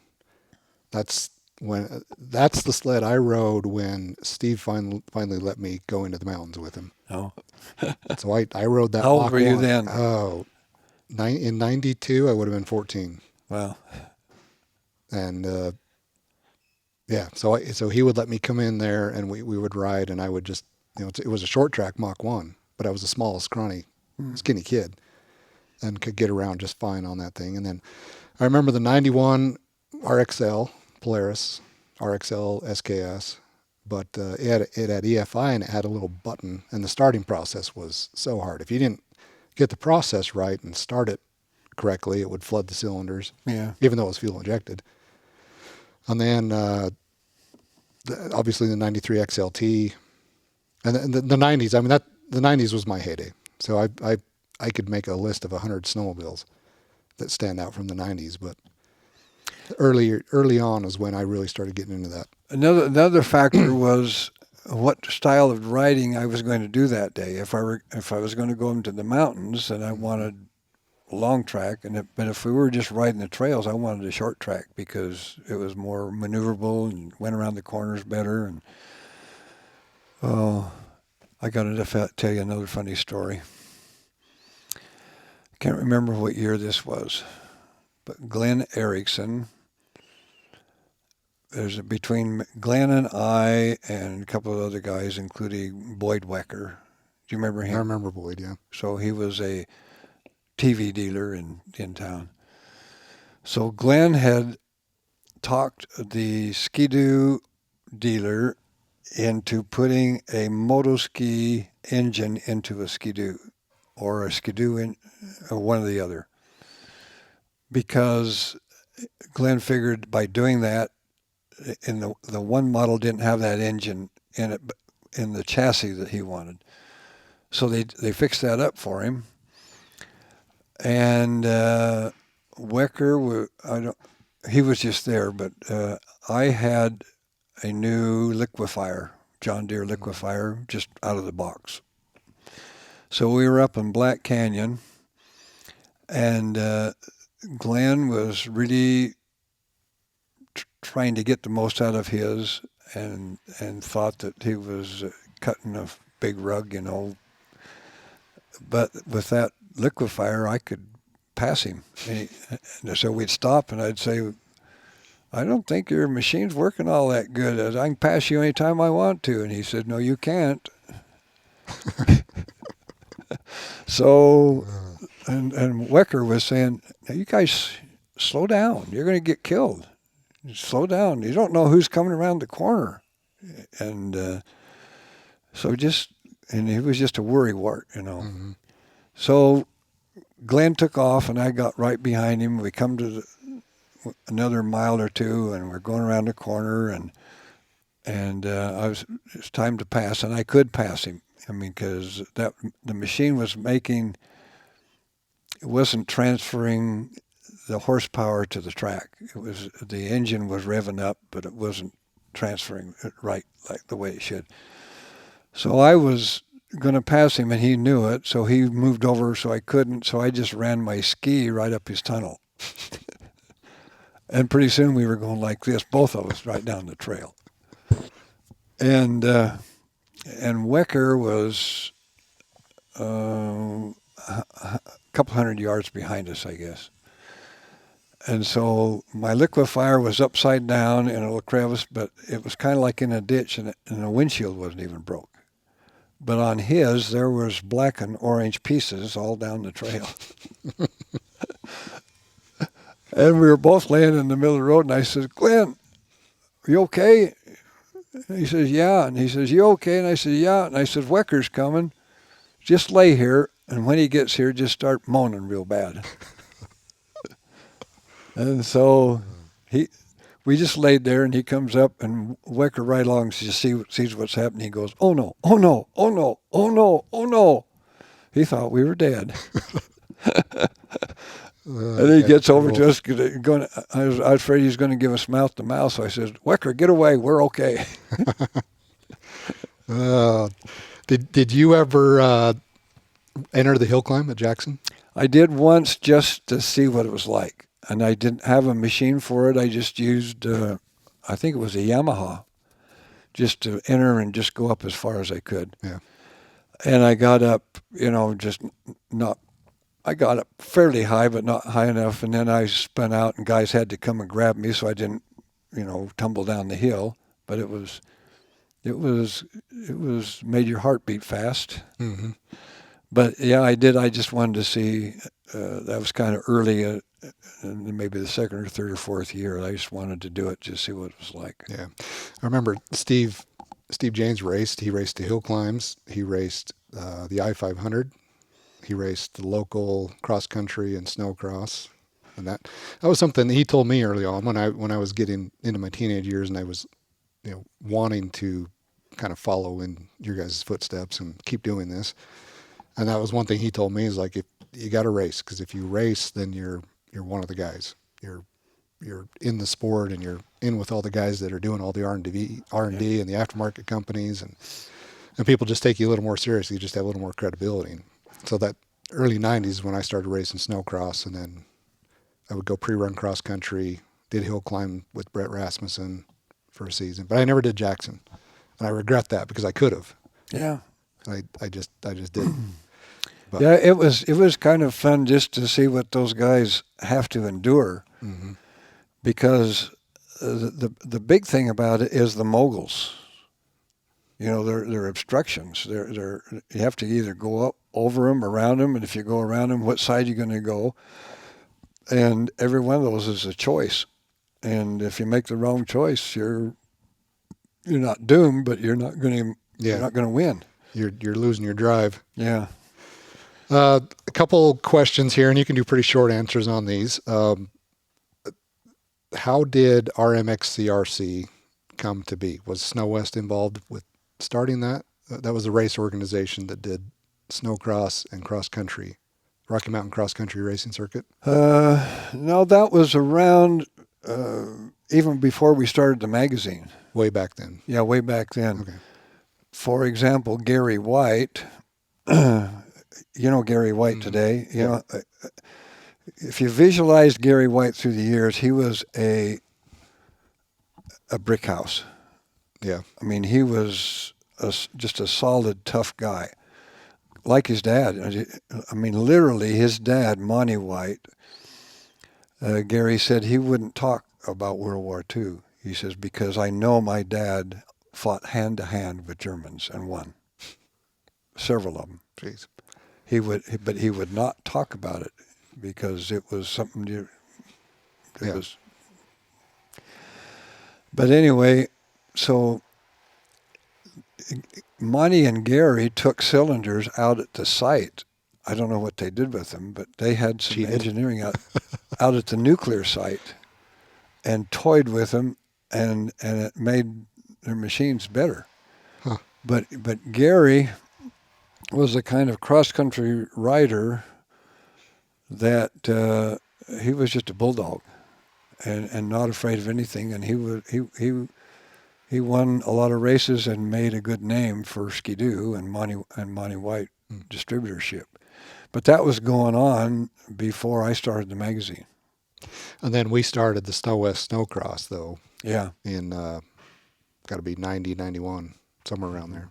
That's the sled I rode when Steve finally let me go into the mountains with him. Oh. So I rode that How old Mach were you 1. then? Oh, in 92 I would have been 14. Wow. And yeah, so he would let me come in there and we would ride, and I would just, it was a short track Mach 1, but I was the small, scrawny, skinny kid and could get around just fine on that thing. And then I remember the 91 RXL Polaris, RXL SKS, but it had EFI and it had a little button, and the starting process was so hard. If you didn't get the process right and start it correctly, it would flood the cylinders, Yeah. even though it was fuel injected. And then obviously the 93 XLT and the 90s. I mean, the 90s was my heyday. So I could make a list of 100 snowmobiles that stand out from the 90s, but early on is when I really started getting into that. Another factor was what style of riding I was going to do that day. If I was going to go into the mountains, then I wanted a long track, but if we were just riding the trails, I wanted a short track because it was more maneuverable and went around the corners better. And I got to tell you another funny story. I can't remember what year this was, but Glenn Erickson. There's between Glenn and I and a couple of other guys, including Boyd Wecker. Do you remember him? I remember Boyd, yeah. So he was a TV dealer in town. So Glenn had talked the Ski-Doo dealer into putting a moto-ski engine into a Ski-Doo, or a Ski-Doo or one or the other, because Glenn figured by doing that, in the one model didn't have that engine in it, in the chassis that he wanted. So they fixed that up for him. And Wecker, he was just there, but I had a new liquefier, John Deere liquefier, just out of the box. So we were up in Black Canyon, and Glenn was really trying to get the most out of his, and thought that he was cutting a big rug, But with that liquefier, I could pass him. And so we'd stop, and I'd say, I don't think your machine's working all that good. I can pass you anytime I want to. And he said, no, you can't. So, and Wecker was saying, now you guys slow down. You're going to get killed. Slow down. You don't know who's coming around the corner. And and he was just a worrywart, Mm-hmm. So Glenn took off, and I got right behind him. We come to another mile or two, and we're going around the corner, and it's time to pass, and I could pass him. I mean, because the machine it wasn't transferring the horsepower to the track. The engine was revving up, but it wasn't transferring it right like the way it should. So I was going to pass him, and he knew it, so he moved over so I couldn't, so I just ran my ski right up his tunnel. And pretty soon we were going like this, both of us, right down the trail. And Wecker was a couple hundred yards behind us, I guess. And so my liquefier was upside down in a little crevice, but it was kind of like in a ditch, and the windshield wasn't even broke. But on his, there was black and orange pieces all down the trail. And we were both laying in the middle of the road, and I said, Glenn, are you okay? And he says, yeah. And he says, you okay? And I said, yeah. And I said, Wecker's coming. Just lay here, and when he gets here, just start moaning real bad. And so we just laid there, and he comes up, and Wecker right along sees what's happening. He goes, oh no, oh no, oh no, oh no, oh no. He thought we were dead. And he gets over to us. I was afraid he was going to give us mouth to mouth, so I said, Wecker, get away. We're okay. Did you ever enter the hill climb at Jackson? I did once just to see what it was like. And I didn't have a machine for it. I just used, I think it was a Yamaha, just to enter and just go up as far as I could. Yeah. And I got up, I got up fairly high, but not high enough. And then I spun out, and guys had to come and grab me so I didn't, tumble down the hill. But it made your heart beat fast. Mm-hmm. But yeah, I did. I just wanted to see. That was kind of early, maybe the second or third or fourth year. I just wanted to do it, just see what it was like. Yeah, I remember Steve James raced. He raced the hill climbs. He raced the I-500. He raced the local cross country and snow cross, and that was something that he told me early on when I was getting into my teenage years, and I was, wanting to kind of follow in your guys' footsteps and keep doing this. And that was one thing he told me, is like, if you got to race, because if you race, then you're one of the guys. You're in the sport, and you're in with all the guys that are doing all the R&D and the aftermarket companies, and people just take you a little more seriously. You just have a little more credibility. And so that early 90s when I started racing snowcross, and then I would go pre-run cross country, did hill climb with Brett Rasmussen for a season, but I never did Jackson, and I regret that because I could have. Yeah. I just didn't. But. Yeah, it was kind of fun just to see what those guys have to endure, mm-hmm. because the big thing about it is the moguls. They're obstructions. You have to either go up over them, around them, and if you go around them, what side you're going to go. And every one of those is a choice. And if you make the wrong choice, you're not doomed, but you're not going to win. You're losing your drive. Yeah. A couple questions here, and you can do pretty short answers on these. How did RMXCRC come to be? Was SnoWest involved with starting that? That was a race organization that did snowcross and cross country, Rocky Mountain Cross Country Racing Circuit. No, that was around even before we started the magazine. Way back then. Yeah, way back then. Okay. For example, Gary White. Gary White mm-hmm. today. If you visualize Gary White through the years, he was a brick house. Yeah. I mean, he was just a solid, tough guy, like his dad. I mean, literally, his dad, Monty White. Gary said he wouldn't talk about World War II. He says, because I know my dad fought hand to hand with Germans and won. Several of them. Jeez. But he would not talk about it because it was something was. But anyway, so Monty and Gary took cylinders out at the site. I don't know what they did with them, but they had some engineering out at the nuclear site and toyed with them, and it made their machines better. Huh. But Gary was a kind of cross-country rider that he was just a bulldog and not afraid of anything, and he won a lot of races and made a good name for Ski-Doo and Monty White distributorship. But that was going on before I started the magazine. And then we started the SnoWest Snowcross, though. Yeah. In got to be 90, 91, somewhere around there.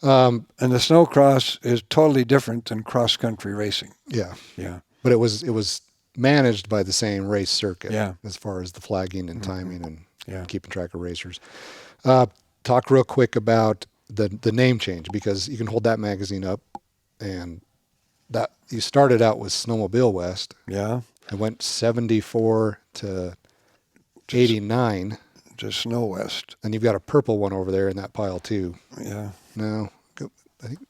And the snowcross is totally different than cross-country racing. Yeah. Yeah. But it was managed by the same race circuit. Yeah. As far as the flagging and timing and Yeah. keeping track of racers. Talk real quick about the name change, because you can hold that magazine up, and that you started out with Snowmobile West Yeah. and went 74 to 89, To SnoWest. and you've got a purple one over there in that pile too. Yeah. No, I think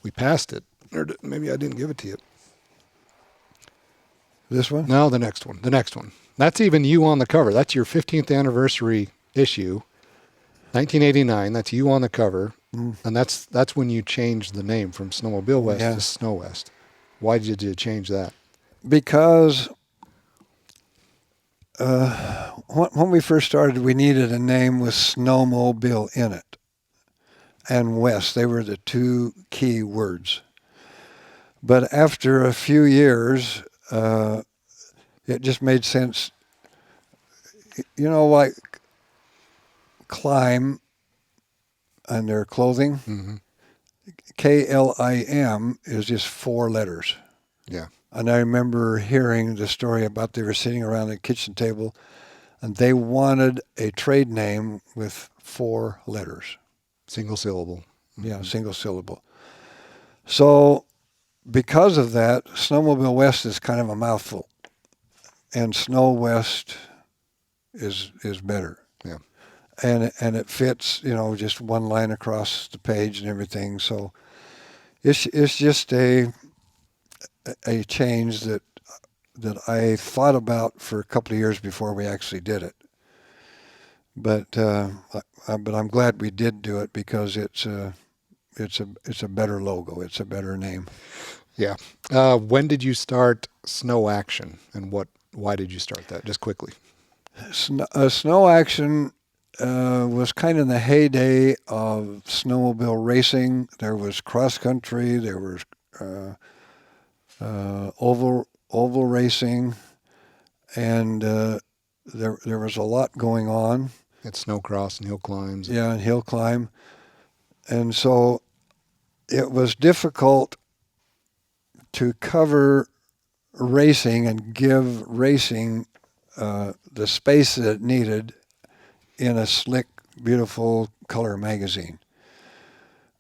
we passed it, or maybe I didn't give it to you. This one? No, the next one. The next one. That's even you on the cover. That's your 15th anniversary issue, 1989. That's you on the cover, and that's when you changed the name from Snowmobile West Yeah. to SnoWest. Why did you change that? Because when we first started, we needed a name with snowmobile in it and West. They were the two key words. But after a few years, it just made sense. You know, like Climb and their clothing, KLIM is just 4 letters. Yeah. And I remember hearing the story about they were sitting around the kitchen table and they wanted a trade name with 4 letters. Single syllable. Yeah, single syllable. So because of that, Snowmobile West is kind of a mouthful. And Snow West is better. Yeah. And it fits, you know, just one line across the page and everything. So it's just a change that I thought about for a couple of years before we actually did it. But I'm glad we did do it, because it's a better logo. It's a better name. Yeah. When did you start Snow Action, and why did you start that? Just quickly. Snow Action was kind of in the heyday of snowmobile racing. There was cross country. There was oval racing, and there was a lot going on. It's snowcross and hill climbs. Yeah, and hill climb. And so it was difficult to cover racing and give racing the space that it needed in a slick, beautiful color magazine,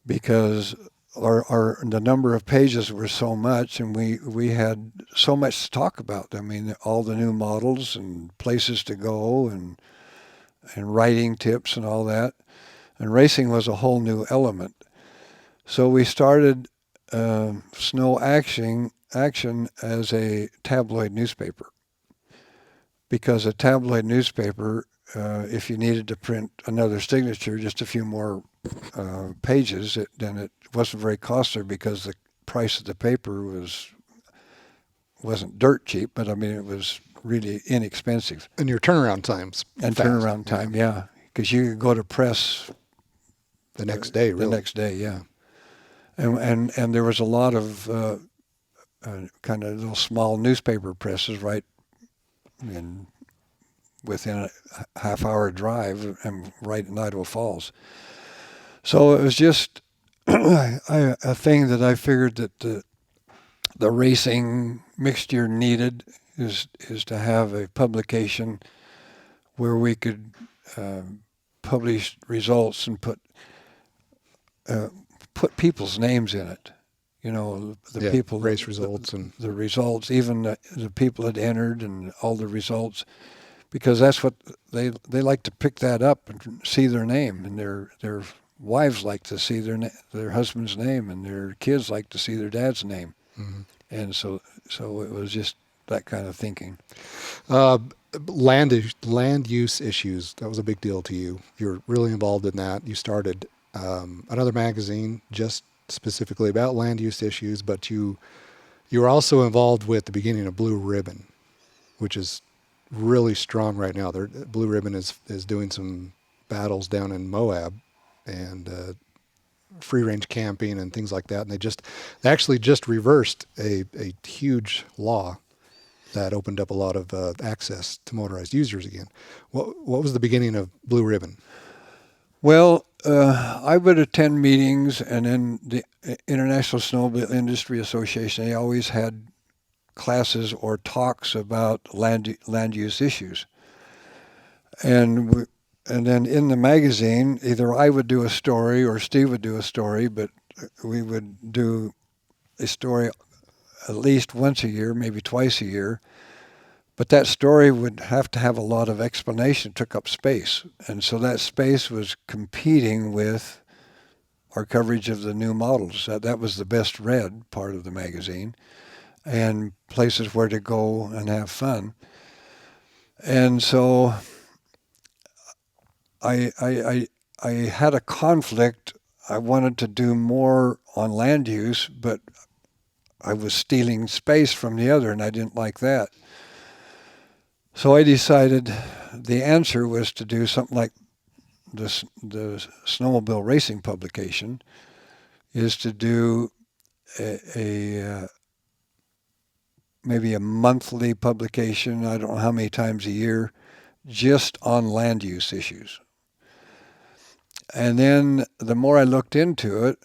because the number of pages were so much, and we had so much to talk about. I mean, all the new models and places to go and riding tips and all that. And racing was a whole new element. So we started Snow Action as a tabloid newspaper, because a tabloid newspaper, if you needed to print another signature, just a few more pages, then it wasn't very costly, because the price of the paper wasn't dirt cheap, but I mean it was really inexpensive. And your turnaround times. And fast. turnaround time, yeah, because you could go to press The next day, really. The next day, yeah. And there was a lot of kind of little small newspaper presses right within a half-hour drive, and right in Idaho Falls. So it was just a thing that I figured that the racing mixture needed is to have a publication where we could publish results and put people's names in it. You know, the people, race results, and the results, even the people that entered and all the results, because that's what they like to pick that up and see their name, and their wives like to see their husband's name, and their kids like to see their dad's name. Mm-hmm. And so it was just that kind of thinking. Land use issues, that was a big deal to you. You're really involved in that. You started another magazine just specifically about land use issues, but you were also involved with the beginning of Blue Ribbon, which is really strong right now. Blue Ribbon is doing some battles down in Moab and free range camping and things like that. And they actually just reversed a huge law that opened up a lot of access to motorized users again. What was the beginning of Blue Ribbon? Well, I would attend meetings, and in the International Snowmobile Industry Association, they always had classes or talks about land use issues. And then in the magazine, either I would do a story or Steve would do a story, but we would do a story at least once a year, maybe twice a year. But that story would have to have a lot of explanation, took up space. And so that space was competing with our coverage of the new models. That was the best read part of the magazine, and places where to go and have fun. And so I had a conflict. I wanted to do more on land use, but I was stealing space from the other, and I didn't like that. So I decided the answer was to do something like the snowmobile racing publication, is to do a maybe a monthly publication, I don't know how many times a year, just on land use issues. And then the more I looked into it,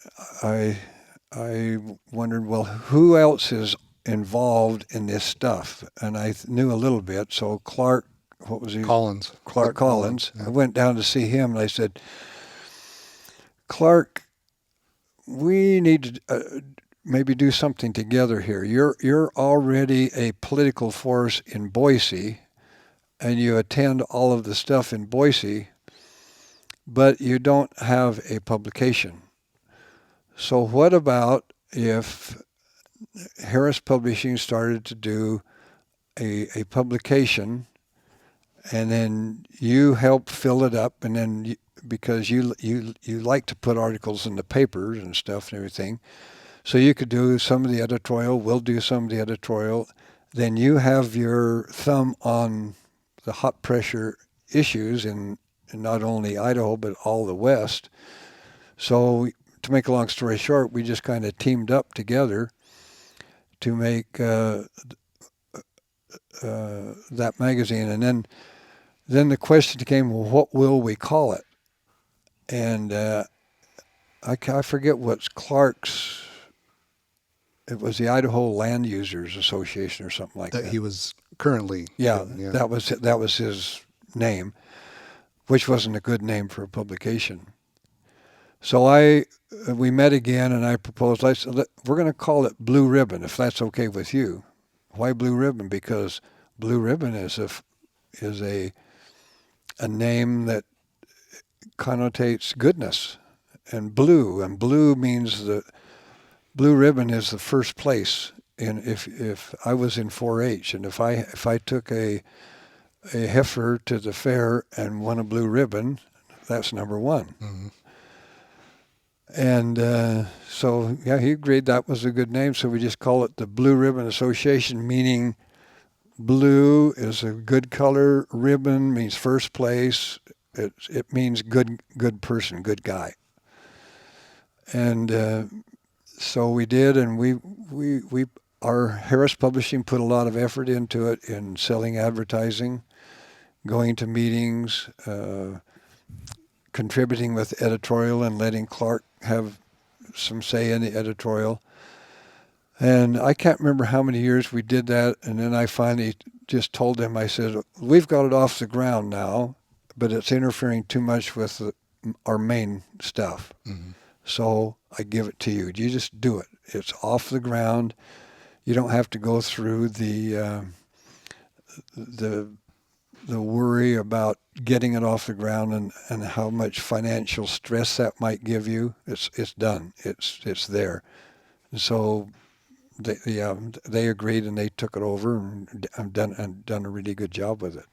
I wondered, well, who else is involved in this stuff? And I knew a little bit. So Clark, what was he? Collins. Clark Collins. Yeah. I went down to see him and I said, Clark, we need to maybe do something together here. You're already a political force in Boise, and you attend all of the stuff in Boise, but you don't have a publication. So what about if Harris Publishing started to do a publication, and then you help fill it up, and then because you like to put articles in the papers and stuff and everything, so you could do some of the editorial, we'll do some of the editorial, then you have your thumb on the hot pressure issues in not only Idaho but all the West. So to make a long story short, we just kind of teamed up together to make that magazine. And then the question came, well, what will we call it? And I forget what's Clark's. It was the Idaho Land Users Association or something like that. He was currently. Yeah, that was his name, which wasn't a good name for a publication. So we met again, and I proposed, I said, we're going to call it Blue Ribbon, if that's okay with you. Why Blue Ribbon? Because Blue Ribbon is a name that connotates goodness, and blue means the Blue Ribbon is the first place. And if I was in 4-H, and if I took a heifer to the fair and won a blue ribbon, that's number one. Mm-hmm. And so, yeah, he agreed that was a good name, so we just call it the Blue Ribbon Association, meaning blue is a good color, ribbon means first place, it means good person, good guy. And so we did, and we our Harris Publishing put a lot of effort into it, in selling advertising, going to meetings, contributing with editorial and letting Clark have some say in the editorial. And I can't remember how many years we did that, and then I finally just told them, I said, we've got it off the ground now, but it's interfering too much with our main stuff. Mm-hmm. So I give it to you. You just do it. It's off the ground. You don't have to go through the worry about getting it off the ground and how much financial stress that might give you. It's done. It's there. And so they agreed, and they took it over, and I've done a really good job with it.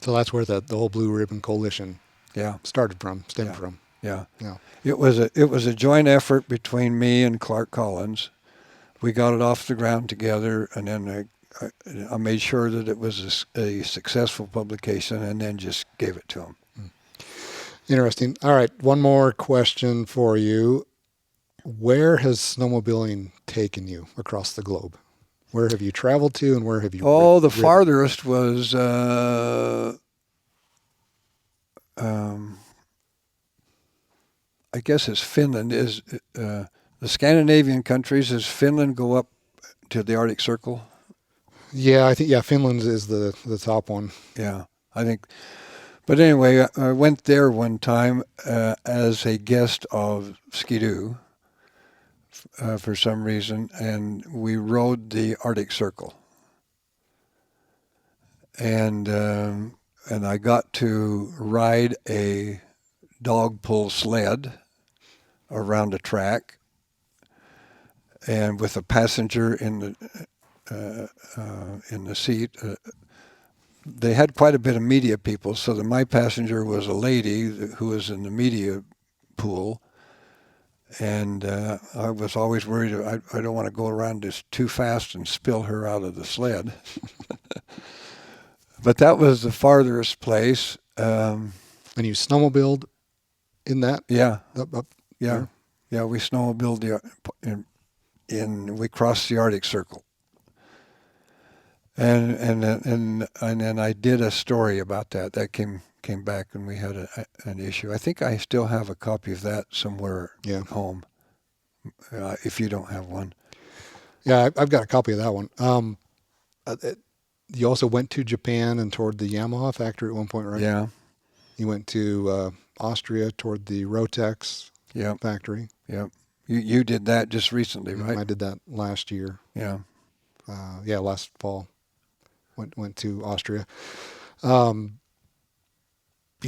So that's where the whole Blue Ribbon Coalition stemmed from. Yeah. Yeah. It was a joint effort between me and Clark Collins. We got it off the ground together, and then I made sure that it was a successful publication, and then just gave it to him. Interesting. All right, one more question for you. Where has snowmobiling taken you across the globe? Where have you traveled to, and where have you ridden? Farthest was I guess it's Finland. Is the Scandinavian countries? Does Finland go up to the Arctic Circle? Yeah, I think Finland is the top one. Yeah, I think. But anyway, I went there one time as a guest of Ski-Doo for some reason, and we rode the Arctic Circle. And I got to ride a dog pull sled around a track, and with a passenger in the seat. They had quite a bit of media people, so that my passenger was a lady who was in the media pool, and I was always worried I don't want to go around just too fast and spill her out of the sled. But that was the farthest place. And you snowmobiled in that? Yeah, Up yeah, there? yeah. We snowmobiled we crossed the Arctic Circle. And then I did a story about that. That came back, and we had an issue. I think I still have a copy of that somewhere at home. If you don't have one. Yeah, I've got a copy of that one. You also went to Japan and toward the Yamaha factory at one point, right? Yeah. You went to Austria toward the Rotex factory. Yeah. You did that just recently, right? I did that last year. Yeah. Last fall. Went to Austria. You've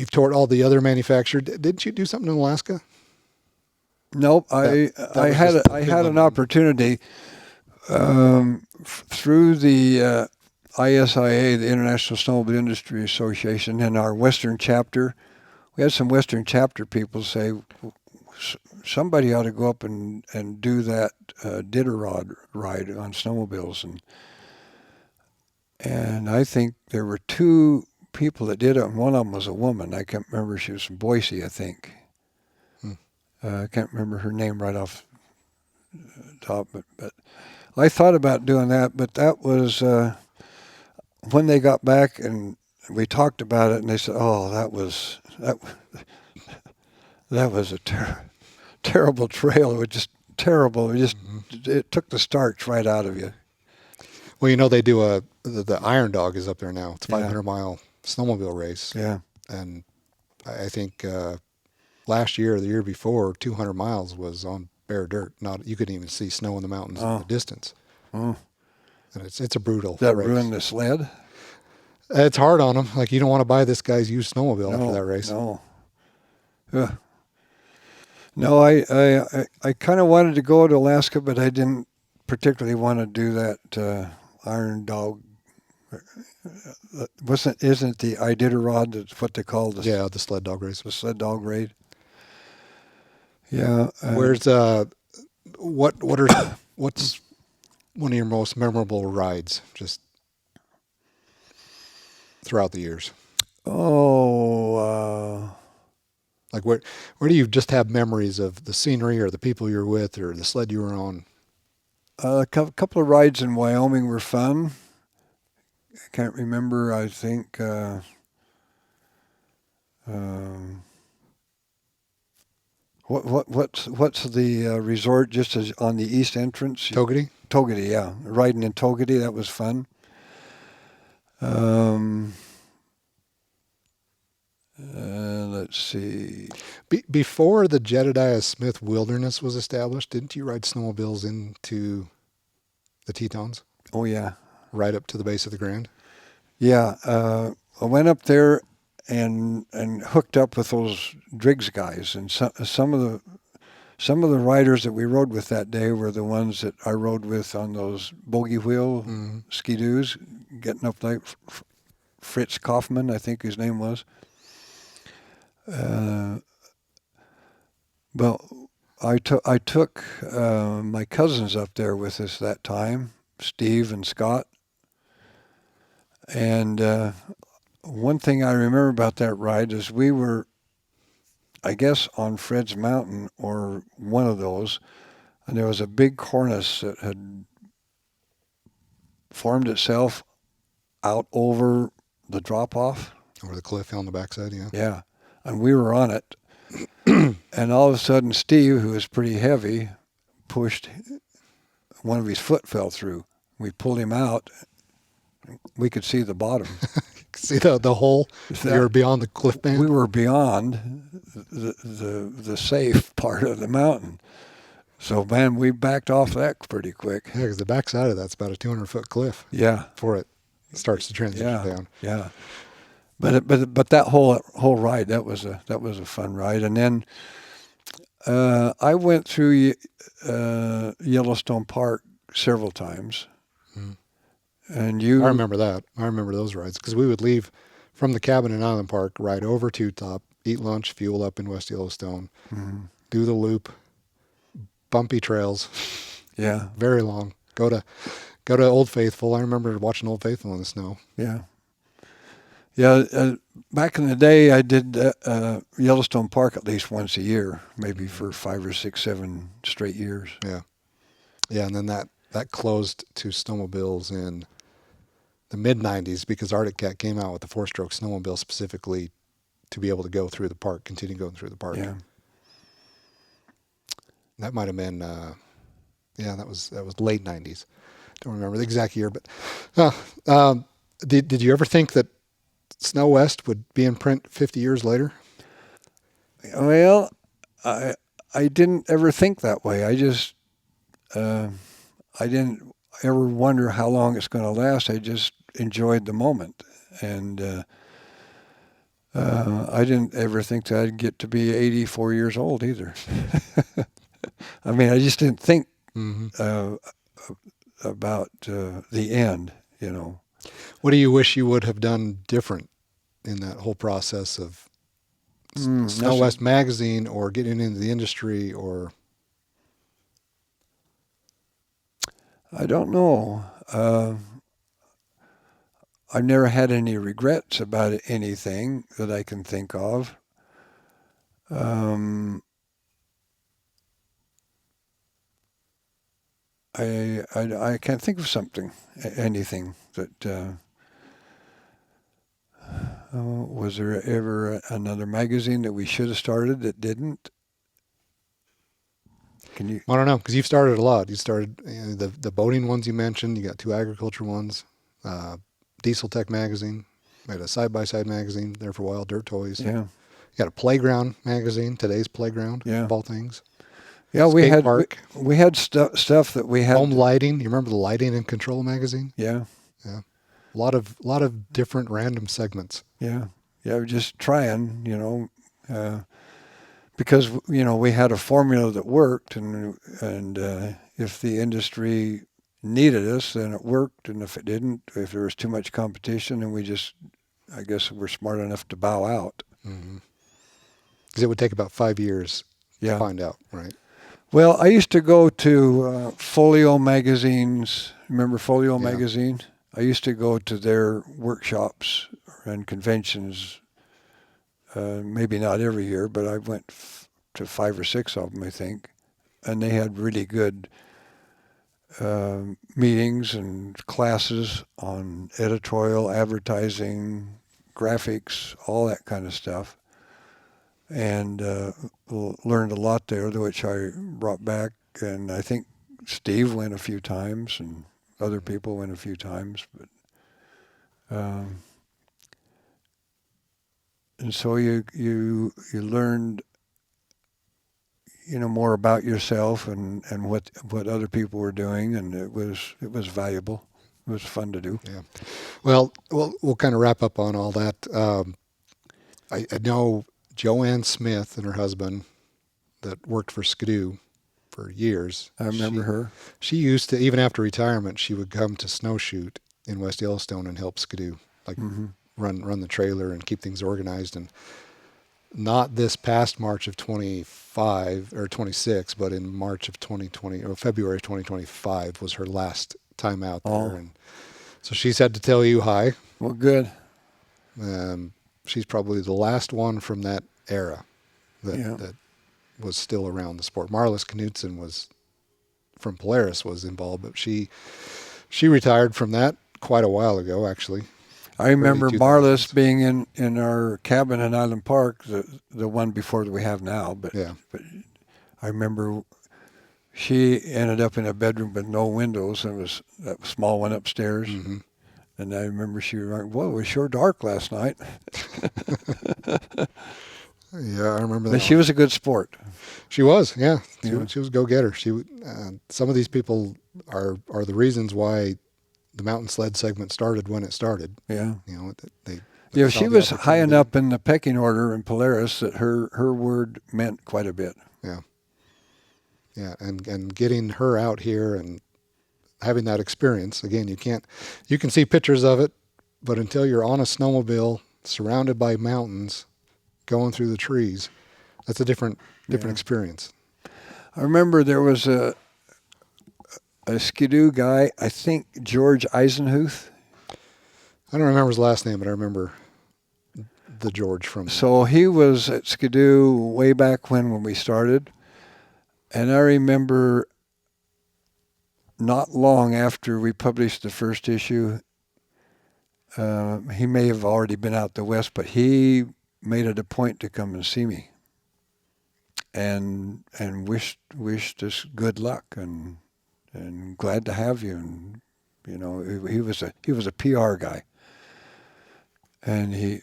toured all the other manufacturers. Didn't you do something in Alaska? Nope. I had an opportunity through the ISIA, the International Snowmobile Industry Association, and our Western chapter. We had some Western chapter people say somebody ought to go up and do that Ditterod ride on snowmobiles, and I think there were two people that did it, and one of them was a woman. I can't remember. She was from Boise, I think. I can't remember her name right off the top, but I thought about doing that, but that was when they got back and we talked about it, and they said, "Oh, that was a terrible trail. It was just terrible. It took the starch right out of you." Well, they do the Iron Dog is up there now. It's a 500-mile snowmobile race. Yeah. And I think last year or the year before, 200 miles was on bare dirt. You couldn't even see snow in the mountains in the distance. And it's a brutal That race. ruined the sled? It's hard on them. Like, you don't want to buy this guy's used snowmobile after that race. No. No, I kind of wanted to go to Alaska, but I didn't particularly want to do that Iron Dog. Isn't the Iditarod that's what they call the the sled dog race. The sled dog raid. Yeah. Where's what's one of your most memorable rides just throughout the years? Like where do you just have memories of the scenery or the people you're with or the sled you were on? A couple of rides in Wyoming were fun. I can't remember. I think what's the resort just as on the east entrance? Togety? Togety, yeah. Riding in Togety, that was fun. Let's see. Before the Jedediah Smith Wilderness was established, didn't you ride snowmobiles into the Tetons? Oh, yeah. Right up to the base of the Grand? Yeah. I went up there and hooked up with those Driggs guys, and some of the riders that we rode with that day were the ones that I rode with on those bogey wheel Ski-Doos, getting up like Fritz Kaufman, I think his name was. But I took my cousins up there with us that time, Steve and Scott. And one thing I remember about that ride is we were, I guess, on Fred's Mountain or one of those, and there was a big cornice that had formed itself out over the drop-off. Over the cliff on the backside, yeah. Yeah, and we were on it. And all of a sudden, Steve, who was pretty heavy, pushed, one of his foot fell through. We pulled him out, we could see the bottom. See the hole? You were beyond the cliff band? We were beyond the safe part of the mountain. So, man, we backed off that pretty quick. Yeah, because the backside of that's about a 200-foot cliff. Yeah. Before it starts to transition down. Yeah. But that whole ride, that was a fun ride. And then I went through Yellowstone Park several times. And I remember that. I remember those rides because we would leave from the cabin in Island Park, ride over to Top, eat lunch, fuel up in West Yellowstone, do the loop, bumpy trails. Yeah. Very long. Go to Old Faithful. I remember watching Old Faithful in the snow. Yeah. Yeah. Back in the day, I did Yellowstone Park at least once a year, maybe for 5 or 6, 7 straight years. Yeah. Yeah, and then that closed to snowmobiles in the mid-'90s because Arctic Cat came out with the 4-stroke snowmobile specifically to be able to go through the park, continue going through the park. Yeah. That might have been, that was late 90s. Don't remember the exact year, but did you ever think that SnoWest would be in print 50 years later? Well, I didn't ever think that way. I just I didn't ever wonder how long it's going to last. I just enjoyed the moment, and I didn't ever think that I'd get to be 84 years old either. I mean, I just didn't think about the end, you know. What do you wish you would have done different in that whole process of SnoWest Magazine or getting into the industry or... I don't know. I've never had any regrets about anything that I can think of. I can't think of anything that. Was there ever another magazine that we should have started that didn't? Can you? I don't know, because you've started a lot. You started the boating ones you mentioned. You got 2 agriculture ones. Diesel Tech magazine. We had a side-by-side magazine there for a while. Dirt Toys. Yeah. You got a playground magazine. Today's Playground. Yeah. Of all things. Yeah, we had stuff that we had. Home lighting. You remember the Lighting and Control magazine? Yeah. Yeah. A lot of different random segments. Yeah. Yeah. Just trying, because we had a formula that worked, and if the industry needed us, then it worked, and if it didn't, if there was too much competition, then I guess we're smart enough to bow out. Because it would take about 5 years to find out, right? Well, I used to go to Folio magazines. Remember Folio magazine? I used to go to their workshops and conventions. Maybe not every year, but I went to 5 or 6 of them, I think. And they had really good meetings and classes on editorial, advertising, graphics, all that kind of stuff. And learned a lot there, which I brought back. And I think Steve went a few times, and other people went a few times. But and so you learned, more about yourself and what other people were doing, and it was valuable. It was fun to do. Yeah. Well, we'll kind of wrap up on all that. I know Joanne Smith and her husband that worked for Skidoo for years. I remember her. She used to, even after retirement, she would come to snowshoot in West Yellowstone and help Skidoo, like run the trailer and keep things organized. And not this past March of 25 or 26, but in March of 2020 or February of 2025 was her last time out there. And so she said to tell you hi. Well, good. She's probably the last one from that era that was still around the sport. Marlis Knudsen was from Polaris, was involved, but she retired from that quite a while ago, actually. I remember Marlis being in our cabin in Island Park, the one before that we have now. But I remember she ended up in a bedroom with no windows. It was that small one upstairs. And I remember she remarked, "Well, it was sure dark last night." Yeah, I remember that. But she was a good sport. She was, yeah. Yeah. She was a go-getter. Some of these people are the reasons why the mountain sled segment started when it started. Yeah. You know, they Yeah, saw she the was high opportunity. enough in the pecking order in Polaris that her word meant quite a bit. Yeah. Yeah, and getting her out here and having that experience, again, you can see pictures of it, but until you're on a snowmobile surrounded by mountains going through the trees, that's a different Yeah. experience. I remember there was a Skidoo guy, I think George Eisenhuth. I don't remember his last name, but I remember the George from. So he was at Skidoo way back when we started. And I remember not long after we published the first issue, he may have already been out the West, but he made it a point to come and see me and wished us good luck and glad to have you. And, you know, he was a PR guy. And he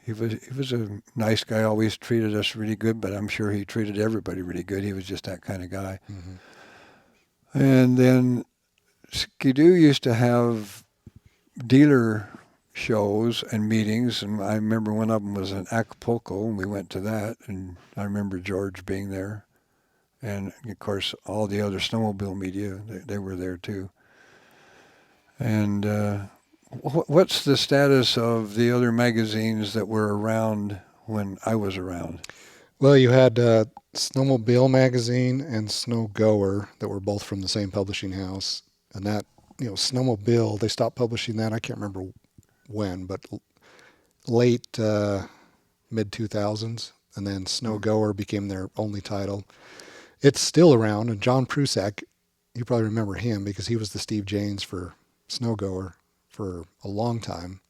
was a nice guy, always treated us really good, but I'm sure he treated everybody really good. He was just that kind of guy. Mm-hmm. And then Skidoo used to have dealer shows and meetings, and I remember one of them was in Acapulco, and we went to that, and I remember George being there. And, of course, all the other snowmobile media, they were there too. And what's the status of the other magazines that were around when I was around? Well, you had Snowmobile magazine and Snowgoer that were both from the same publishing house, and that, you know, Snowmobile, they stopped publishing that. I can't remember when, but late mid 2000s, and then Snowgoer became their only title. It's still around, and John Prusak, you probably remember him because he was the Steve Janes for Snowgoer for a long time.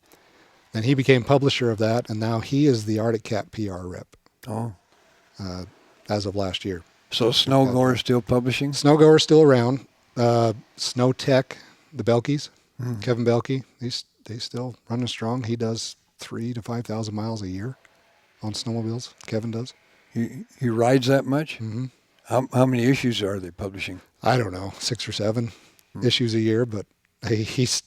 And he became publisher of that, and now he is the Arctic Cat PR rep. Oh. As of last year. So Snowgoer is still publishing? Snowgoer's still around. Snow Tech, the Belkies, Kevin Belkey, they still running strong. He does 3,000 to 5,000 miles a year on snowmobiles. Kevin does. He rides that much? Mm-hmm. How many issues are they publishing? I don't know, 6 or 7 issues a year, but he's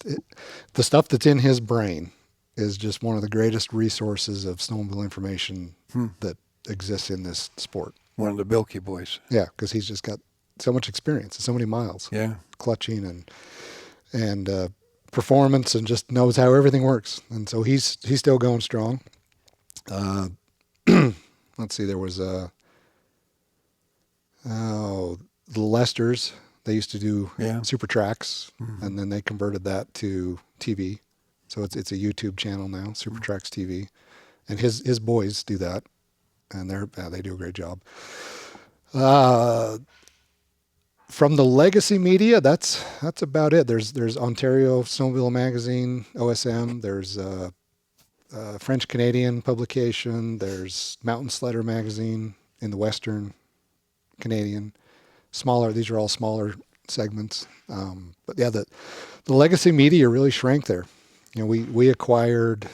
the stuff that's in his brain is just one of the greatest resources of snowmobile information that exists in this sport. One of the Bilky boys. Yeah, because he's just got so much experience and so many miles. Yeah. Clutching and performance, and just knows how everything works. And so he's still going strong. Let's see, there was the Lesters. They used to do super tracks, and then they converted that to TV. So it's a YouTube channel now, Super Tracks TV, and his boys do that, and they do a great job. From the legacy media, that's about it. There's Ontario Snowmobile Magazine, OSM. There's French Canadian publication. There's Mountain Sledder Magazine in the Western Canadian. Smaller. These are all smaller segments. But yeah, the legacy media really shrank there. You know, we acquired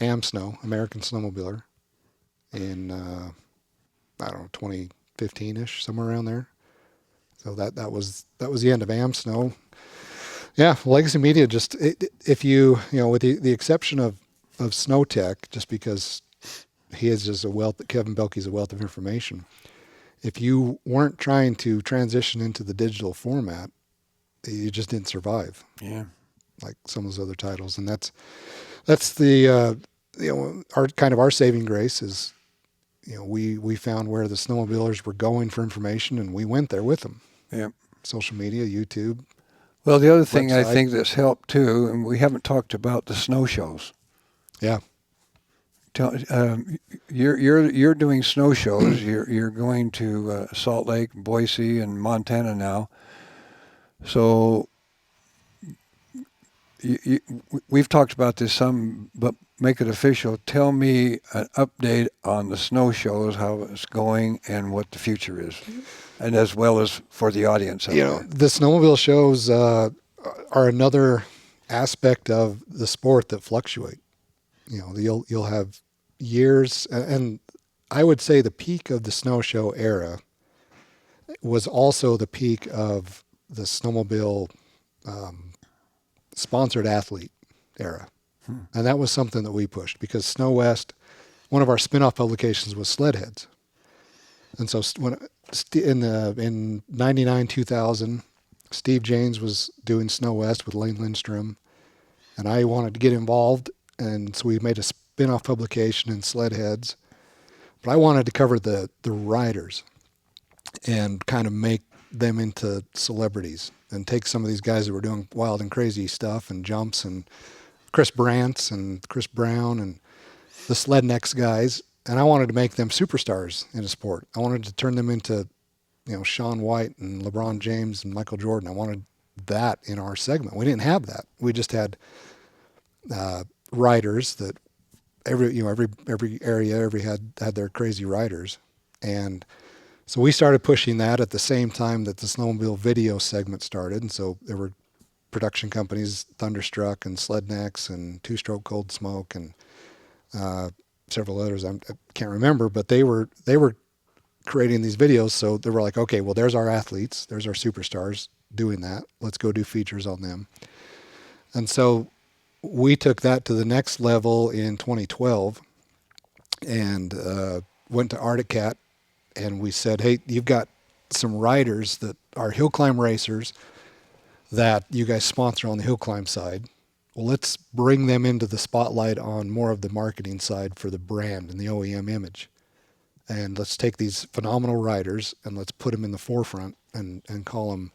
AmSnow, American Snowmobiler, in I don't know, 2015-ish, somewhere around there. So that was the end of AmSnow. Yeah, legacy media just if you know, with the exception of SnowTech, just because he is just Kevin Belkey's a wealth of information. If you weren't trying to transition into the digital format, you just didn't survive. Yeah. Like some of those other titles, and that's the you know, our saving grace is, you know, we found where the snowmobilers were going for information, and we went there with them. Yeah. Social media, YouTube. Well, the other thing I website. think that's helped too, and we haven't talked about the snow shows. Yeah. You're doing snow shows. You're going to Salt Lake, Boise, and Montana now. So we've talked about this some, but make it official. Tell me an update on the snow shows, how it's going, and what the future is, and as well as for the audience. You know, the snowmobile shows are another aspect of the sport that fluctuate. You know, you'll have years, and I would say the peak of the snow show era was also the peak of the snowmobile sponsored athlete era. And that was something that we pushed because SnoWest, one of our spin-off publications was Sledheads. And so in 99, 2000, Steve Janes was doing SnoWest with Lane Lindstrom, and I wanted to get involved, and so we made a spin-off publication in Sledheads. But I wanted to cover the riders and kind of make them into celebrities and take some of these guys that were doing wild and crazy stuff and jumps and Chris Brantz and Chris Brown and the Sled Next guys, and I wanted to make them superstars in a sport. I wanted to turn them into, Shaun White and LeBron James and Michael Jordan. I wanted that in our segment. We didn't have that. We just had riders that every area had their crazy riders, and so we started pushing that at the same time that the snowmobile video segment started, and so there were production companies, Thunderstruck and Slednex and Two Stroke Cold Smoke and several others I can't remember, but they were creating these videos. So they were like, okay, well, there's our athletes, there's our superstars doing that. Let's go do features on them. And so we took that to the next level in 2012 and went to Arctic Cat, and we said, hey, you've got some riders that are hill climb racers that you guys sponsor on the hill climb side. Well, let's bring them into the spotlight on more of the marketing side for the brand and the OEM image. And let's take these phenomenal riders and let's put them in the forefront and call them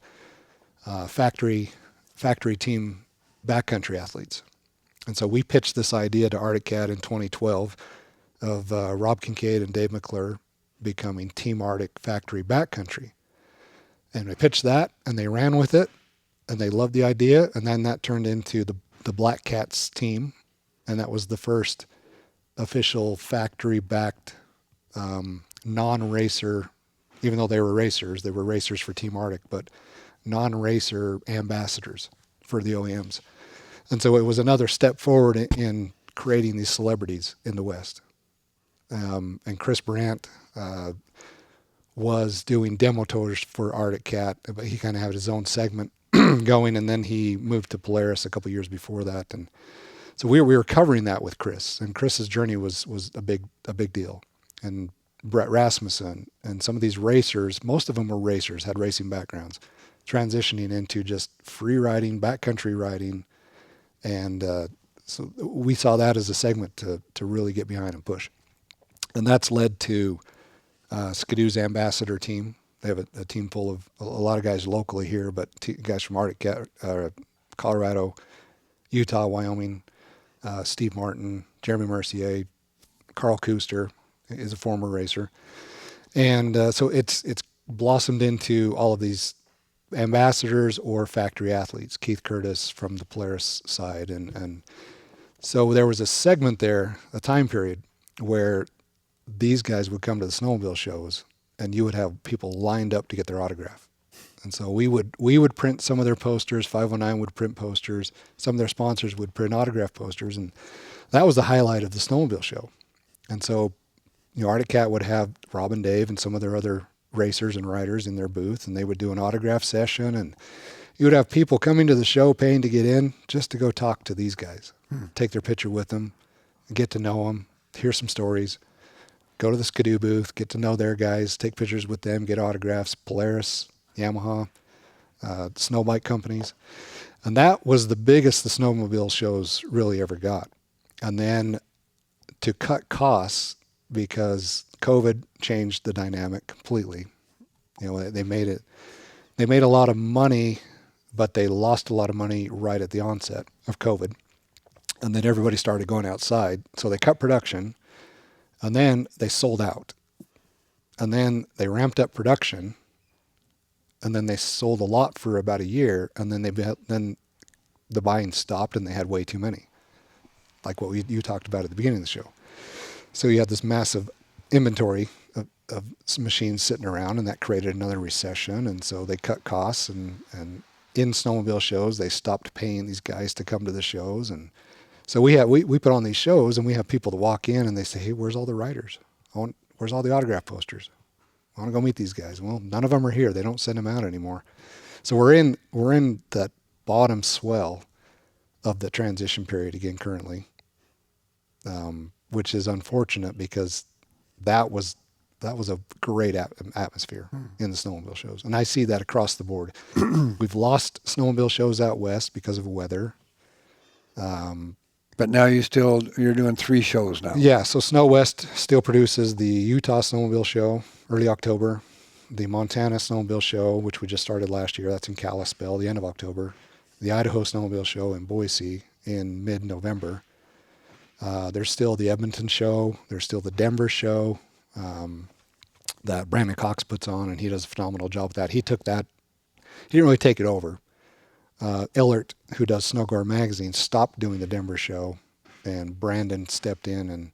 factory team backcountry athletes. And so we pitched this idea to Arctic Cat in 2012 of Rob Kincaid and Dave McClure becoming Team Arctic Factory Backcountry. And we pitched that and they ran with it. And they loved the idea, and then that turned into the Black Cats team, and that was the first official factory-backed non-racer, even though they were racers for Team Arctic, but non-racer ambassadors for the OEMs. And so it was another step forward in creating these celebrities in the West. And Chris Brandt was doing demo tours for Arctic Cat, but he kind of had his own segment going, and then he moved to Polaris a couple years before that, and so we were covering that with Chris, and Chris's journey was a big deal, and Brett Rasmussen and some of these racers, most of them were racers, had racing backgrounds, transitioning into just free riding, backcountry riding, and so we saw that as a segment to really get behind and push, and that's led to Skidoo's ambassador team. They have a team full of a lot of guys locally here, but guys from Arctic Cat, Colorado, Utah, Wyoming, Steve Martin, Jeremy Mercier, Carl Kuster is a former racer. And so it's blossomed into all of these ambassadors or factory athletes, Keith Curtis from the Polaris side. And so there was a segment there, a time period, where these guys would come to the snowmobile shows and you would have people lined up to get their autograph. And so we would print some of their posters. 509 would print posters. Some of their sponsors would print autograph posters, and that was the highlight of the snowmobile show. And so, Arctic Cat would have Rob and Dave and some of their other racers and riders in their booth, and they would do an autograph session, and you would have people coming to the show paying to get in just to go talk to these guys, take their picture with them, get to know them, hear some stories. Go to the Skidoo booth, get to know their guys, take pictures with them, get autographs, Polaris, Yamaha, snow bike companies. And that was the biggest the snowmobile shows really ever got. And then to cut costs, because COVID changed the dynamic completely. They made a lot of money, but they lost a lot of money right at the onset of COVID. And then everybody started going outside. So they cut production. And then they sold out. And then they ramped up production. And then they sold a lot for about a year. And then then the buying stopped and they had way too many. Like what you talked about at the beginning of the show. So you had this massive inventory of machines sitting around, and that created another recession. And so they cut costs and in snowmobile shows. They stopped paying these guys to come to the shows, and so we put on these shows, and we have people to walk in and they say, "Hey, where's all the riders? Where's all the autograph posters? I want to go meet these guys." Well, none of them are here. They don't send them out anymore. So we're in that bottom swell of the transition period again currently, which is unfortunate because that was a great atmosphere in the snowmobile shows, and I see that across the board. We've lost snowmobile shows out west because of weather. But now you're doing 3 shows now. Yeah, so SnoWest still produces the Utah Snowmobile Show, early October, the Montana Snowmobile Show, which we just started last year. That's in Kalispell, the end of October. The Idaho Snowmobile Show in Boise in mid-November. There's still the Edmonton Show. There's still the Denver Show that Brandon Cox puts on, and he does a phenomenal job with that. He took that. He didn't really take it over. Illert, who does Snowguard Magazine, stopped doing the Denver show, and Brandon stepped in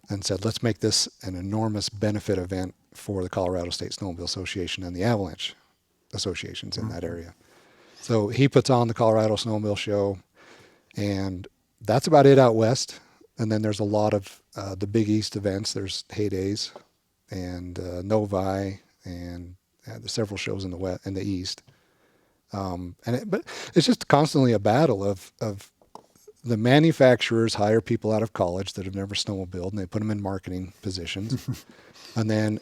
and said, let's make this an enormous benefit event for the Colorado State Snowmobile Association and the Avalanche associations in that area. So he puts on the Colorado Snowmobile Show, and that's about it out west. And then there's a lot of the Big East events. There's Heydays and Novi, and there's several shows in the East. But it's just constantly a battle of the manufacturers hire people out of college that have never snowmobiled, and they put them in marketing positions. And then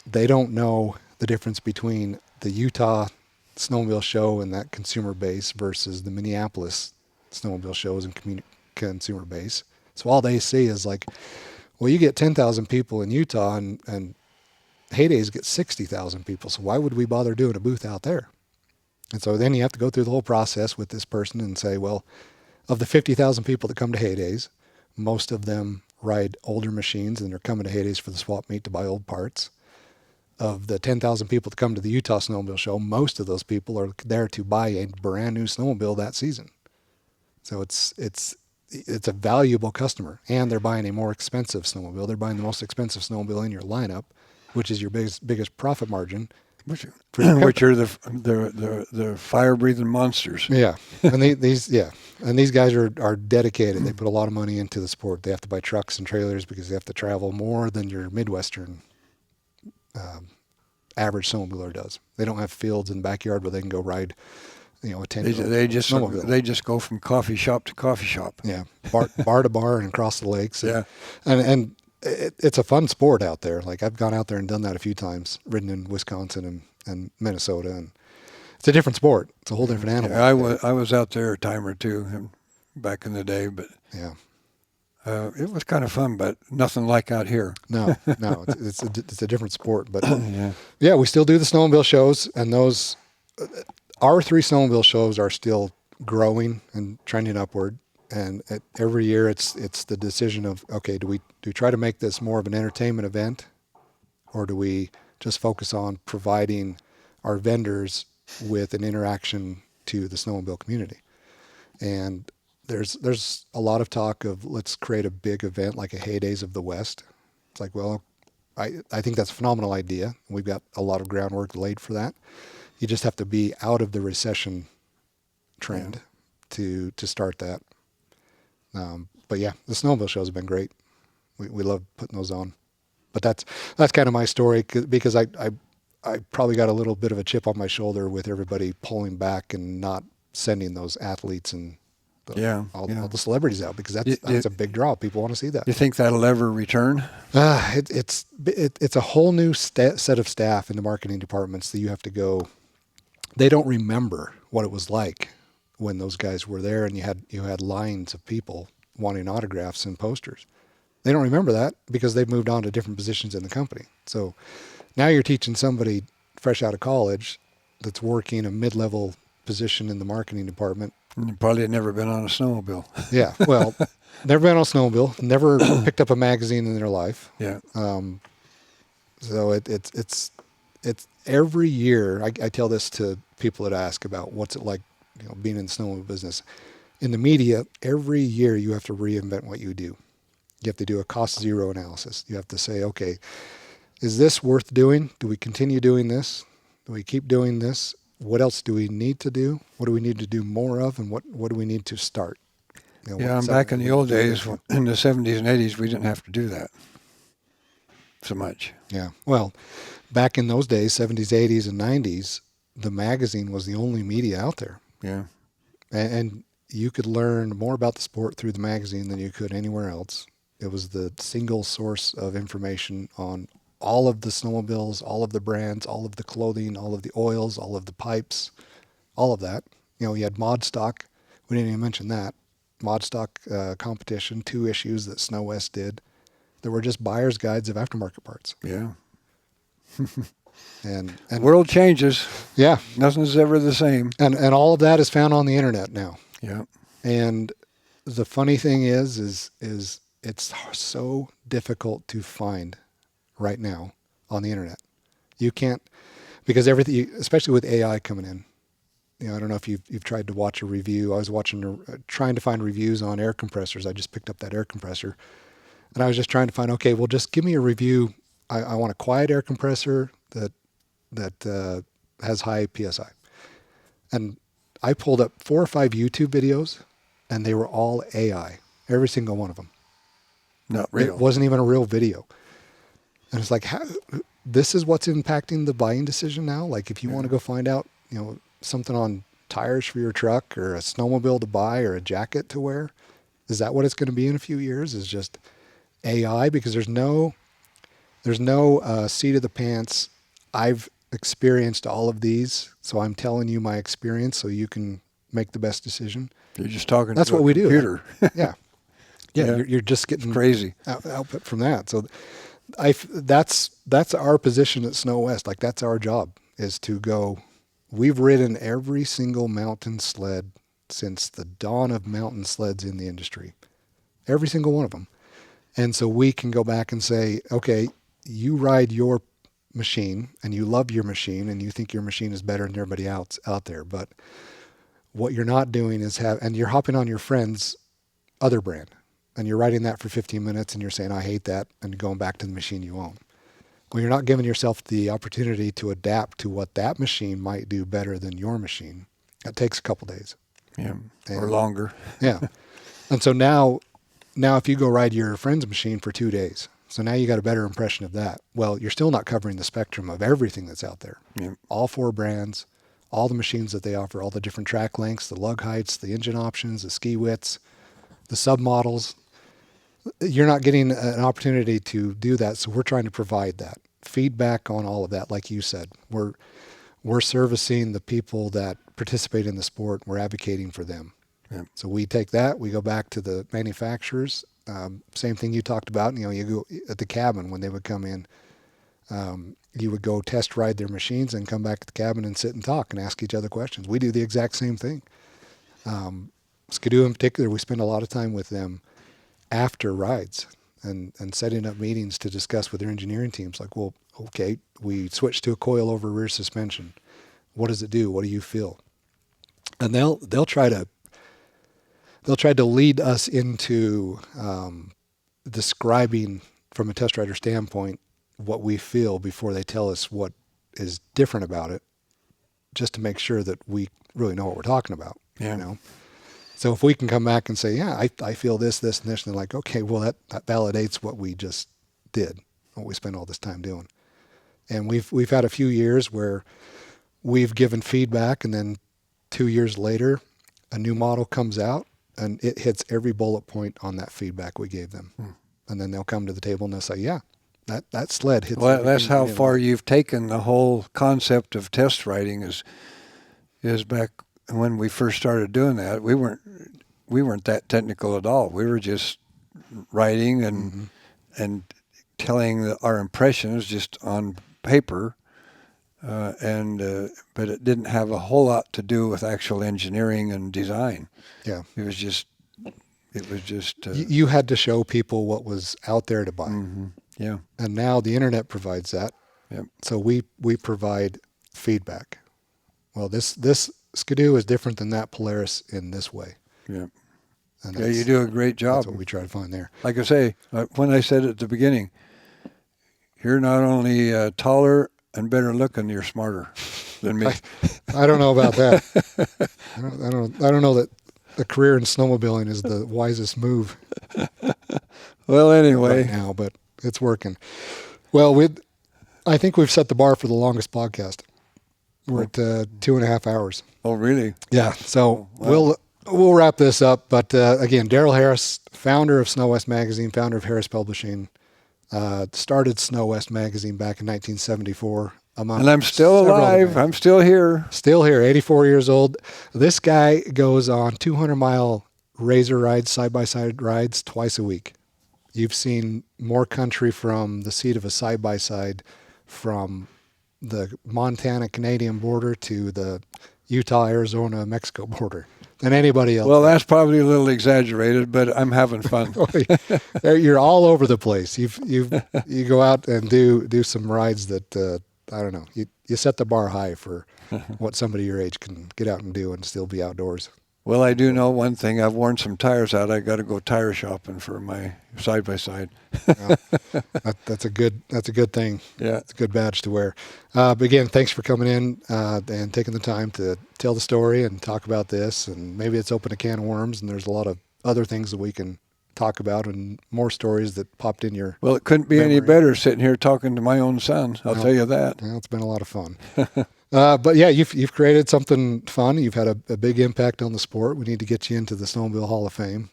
they don't know the difference between the Utah Snowmobile Show and that consumer base versus the Minneapolis Snowmobile Shows and consumer base. So all they see is like, well, you get 10,000 people in Utah and Heydays get 60,000 people. So why would we bother doing a booth out there? And so then you have to go through the whole process with this person and say, well, of the 50,000 people that come to Heydays, most of them ride older machines and they're coming to Heydays for the swap meet to buy old parts. Of the 10,000 people that come to the Utah Snowmobile Show, most of those people are there to buy a brand new snowmobile that season. So it's a valuable customer, and they're buying a more expensive snowmobile. They're buying the most expensive snowmobile in your lineup, which is your biggest profit margin. Which are the fire-breathing monsters. Yeah, and these guys are dedicated. They put a lot of money into the sport. They have to buy trucks and trailers because they have to travel more than your Midwestern average snowmobiler does. They don't have fields in the backyard where they can go ride, a 10-year-old snowmobile. They just go from coffee shop to coffee shop. Yeah, bar to bar and across the lakes. Yeah, and it's a fun sport out there. Like I've gone out there and done that a few times, ridden in Wisconsin and Minnesota, and it's a different sport. It's a whole different animal. Yeah, I was out there a time or two back in the day, but yeah, it was kind of fun, but nothing like out here. No, it's a different sport. But yeah, we still do the snowmobile shows, and our 3 snowmobile shows are still growing and trending upward. And every year it's the decision of, okay, do we try to make this more of an entertainment event, or do we just focus on providing our vendors with an interaction to the snowmobile community? And there's a lot of talk of let's create a big event like a Heydays of the West. It's like, well, I think that's a phenomenal idea. We've got a lot of groundwork laid for that. You just have to be out of the recession trend to start that. But yeah, the snowmobile shows have been great. We love putting those on. But that's kind of my story, because I probably got a little bit of a chip on my shoulder with everybody pulling back and not sending those athletes and all the celebrities out, because that's a big draw. People want to see that. You think that'll ever return? It's a whole new set of staff in the marketing departments that you have to go. They don't remember what it was like when those guys were there and you had lines of people wanting autographs and posters. They don't remember that because they've moved on to different positions in the company. So now you're teaching somebody fresh out of college that's working a mid-level position in the marketing department. And you probably had never been on a snowmobile. Yeah, well, never been on a snowmobile, never picked up a magazine in their life. Yeah. So it's every year. I tell this to people that ask about what's it like, being in the snowmobile business. In the media, every year you have to reinvent what you do. You have to do a cost zero analysis. You have to say, okay, is this worth doing? Do we continue doing this? Do we keep doing this? what else do we need to do? What do we need to do more of? And what do we need to start? Yeah, and back in the old days, in the 70s and 80s, we didn't have to do that so much. Yeah. Well, back in those days, 70s, 80s, and 90s, the magazine was the only media out there. Yeah. And you could learn more about the sport through the magazine than you could anywhere else. It was the single source of information on all of the snowmobiles, all of the brands, all of the clothing, all of the oils, all of the pipes, all of that. You know, you had Mod Stock. We didn't even mention that. Mod Stock competition, 2 issues that SnoWest did. There were just buyer's guides of aftermarket parts. Yeah. And The world changes. yeah. Nothing's ever the same. And all of that is found on the internet now. Yeah. And the funny thing is it's so difficult to find right now on the internet. You can't, because everything, especially with AI coming in. You know, I don't know if you've tried to watch a review. I was trying to find reviews on air compressors. I just picked up that air compressor, and I was just trying to find, okay, well, just give me a review. I want a quiet air compressor that has high PSI. And I pulled up 4 or 5 YouTube videos, and they were all AI, every single one of them. Not real. It wasn't even a real video. And it's like, this is what's impacting the buying decision now? Like, if you want to go find out, you know, something on tires for your truck or a snowmobile to buy or a jacket to wear, is that what it's going to be in a few years? Is just AI? Because there's no seat of the pants. I've experienced all of these, so I'm telling you my experience so you can make the best decision. You're just talking That's to what a we computer. do. Yeah. Yeah. You're just getting crazy output from that. So that's our position at SnoWest. Like, that's our job, is to go. We've ridden every single mountain sled since the dawn of mountain sleds in the industry. Every single one of them. And so we can go back and say, okay, you ride your machine and you love your machine and you think your machine is better than everybody else out there. But what you're not doing is and you're hopping on your friend's other brand and you're riding that for 15 minutes and you're saying, I hate that, and going back to the machine you own. Well, you're not giving yourself the opportunity to adapt to what that machine might do better than your machine. It takes a couple days. Yeah. Or longer. Yeah. And so now if you go ride your friend's machine for 2 days, so now you got a better impression of that. Well, you're still not covering the spectrum of everything that's out there. Yeah. All 4 brands, all the machines that they offer, all the different track lengths, the lug heights, the engine options, the ski widths, the submodels. You're not getting an opportunity to do that, so we're trying to provide that feedback on all of that. Like you said, we're servicing the people that participate in the sport. We're advocating for them. Yeah. So we take that, we go back to the manufacturers. Same thing you talked about. You know, you go at the cabin when they would come in. You would go test ride their machines and come back to the cabin and sit and talk and ask each other questions. We do the exact same thing. Skidoo in particular, we spend a lot of time with them after rides and setting up meetings to discuss with their engineering teams. Like, well, okay, we switched to a coil over rear suspension. What does it do? What do you feel? And they'll try to lead us into describing from a test rider standpoint what we feel before they tell us what is different about it, just to make sure that we really know what we're talking about. Yeah. You know? So if we can come back and say, yeah, I feel this, and this, and they're like, okay, well, that validates what we just did, what we spent all this time doing. And we've had a few years where we've given feedback, and then 2 years later, a new model comes out, and it hits every bullet point on that feedback we gave them. And then they'll come to the table and they'll say, yeah, that sled hits. Well, that's how everything. far you've taken the whole concept of test riding is back when we first started doing that. We weren't that technical at all. We were just writing and telling our impressions just on paper, but it didn't have a whole lot to do with actual engineering and design. Yeah, it was just. You had to show people what was out there to buy. Mm-hmm. Yeah, and now the internet provides that. Yep. So we provide feedback. Well, this Skidoo is different than that Polaris in this way. Yeah. And yeah, you do a great job. That's what we try to find there. Like I say, when I said at the beginning, you're not only taller and better looking, you're smarter. than me. I don't know about that. I don't know that a career in snowmobiling is the wisest move Well, anyway. right now, but it's working. Well, I think we've set the bar for the longest podcast. We're at 2.5 hours. Oh, really? Yeah. So Wow. we'll wrap this up. But again, Darryl Harris, founder of SnoWest Magazine, founder of Harris Publishing, started SnoWest Magazine back in 1974. And I'm still several other alive. magazines. I'm still here. Still here, 84 years old. This guy goes on 200-mile razor rides, side-by-side rides twice a week. You've seen more country from the seat of a side-by-side from the Montana-Canadian border to the Utah-Arizona-Mexico border than anybody else. Well, that's probably a little exaggerated, but I'm having fun. You're all over the place. You go out and do some rides that I don't know. You set the bar high for what somebody your age can get out and do and still be outdoors. Well, I do know one thing. I've worn some tires out. I got to go tire shopping for my side-by-side. That's a good thing. Yeah. It's a good badge to wear. But again, thanks for coming in and taking the time to tell the story and talk about this. And maybe it's opened a can of worms, and there's a lot of other things that we can talk about and more stories that popped in your Well, it couldn't be any memory. better sitting here talking to my own son. I'll tell you that. Well, it's been a lot of fun. But yeah, you've created something fun. You've had a big impact on the sport. We need to get you into the Snowmobile Hall of Fame.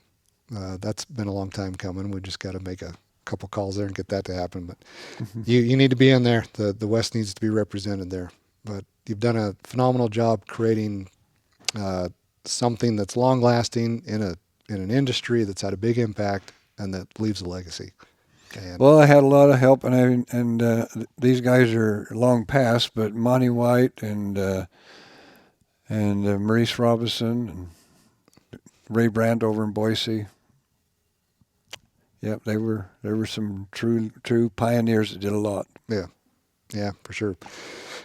That's been a long time coming. We just got to make a couple calls there and get that to happen. But you need to be in there. The West needs to be represented there. But you've done a phenomenal job creating something that's long lasting in an industry that's had a big impact and that leaves a legacy. And Well, I had a lot of help, and these guys are long past, but Monty White and Maurice Robinson and Ray Brandt over in Boise. Yep, they were some true pioneers that did a lot. Yeah, for sure.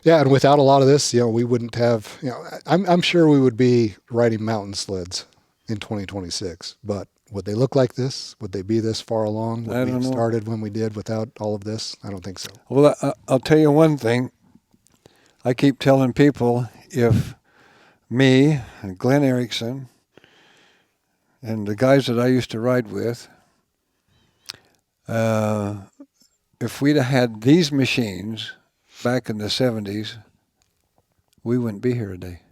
Yeah, and without a lot of this, we wouldn't have. I'm sure we would be riding mountain sleds in 2026. But would they look like this? Would they be this far along? Would I we don't have know. started when we did without all of this? I don't think so. Well, I'll tell you one thing. I keep telling people, if me and Glenn Erickson and the guys that I used to ride with, if we'd have had these machines back in the 70s, we wouldn't be here today.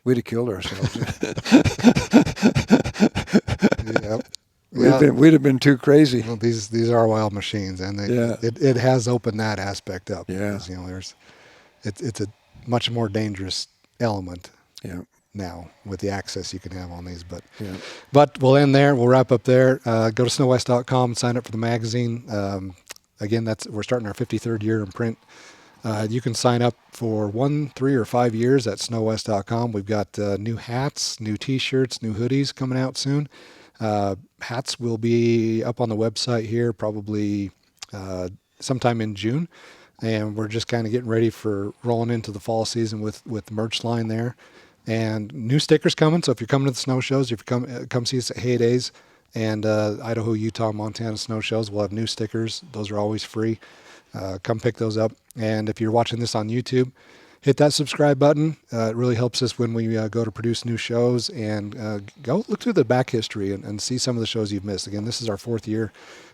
We'd have killed ourselves. Yep. We'd have been too crazy. Well, these are wild machines, and Yeah. it has opened that aspect up. Yeah. Because, it's a much more dangerous element Yeah. now with the access you can have on these. Yeah. But we'll end there. We'll wrap up there. Go to snowwest.com and sign up for the magazine. Again, we're starting our 53rd year in print. You can sign up for 1, 3, or 5 years at snowwest.com. We've got new hats, new T-shirts, new hoodies coming out soon. Hats will be up on the website here probably sometime in June. And we're just kind of getting ready for rolling into the fall season with the merch line there. And new stickers coming. So if you're coming to the snow shows, if you come see us at Heydays and Idaho, Utah, Montana snow shows, we'll have new stickers. Those are always free. Come pick those up. And if you're watching this on YouTube, hit that subscribe button. It really helps us when we go to produce new shows, and go look through the back history and see some of the shows you've missed. Again, this is our 4th year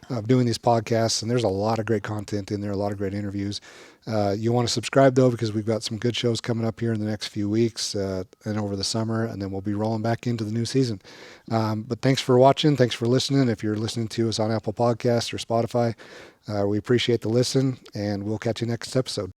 of doing these podcasts, and there's a lot of great content in there, a lot of great interviews. You want to subscribe, though, because we've got some good shows coming up here in the next few weeks and over the summer, and then we'll be rolling back into the new season. But thanks for watching. Thanks for listening. If you're listening to us on Apple Podcasts or Spotify, we appreciate the listen, and we'll catch you next episode.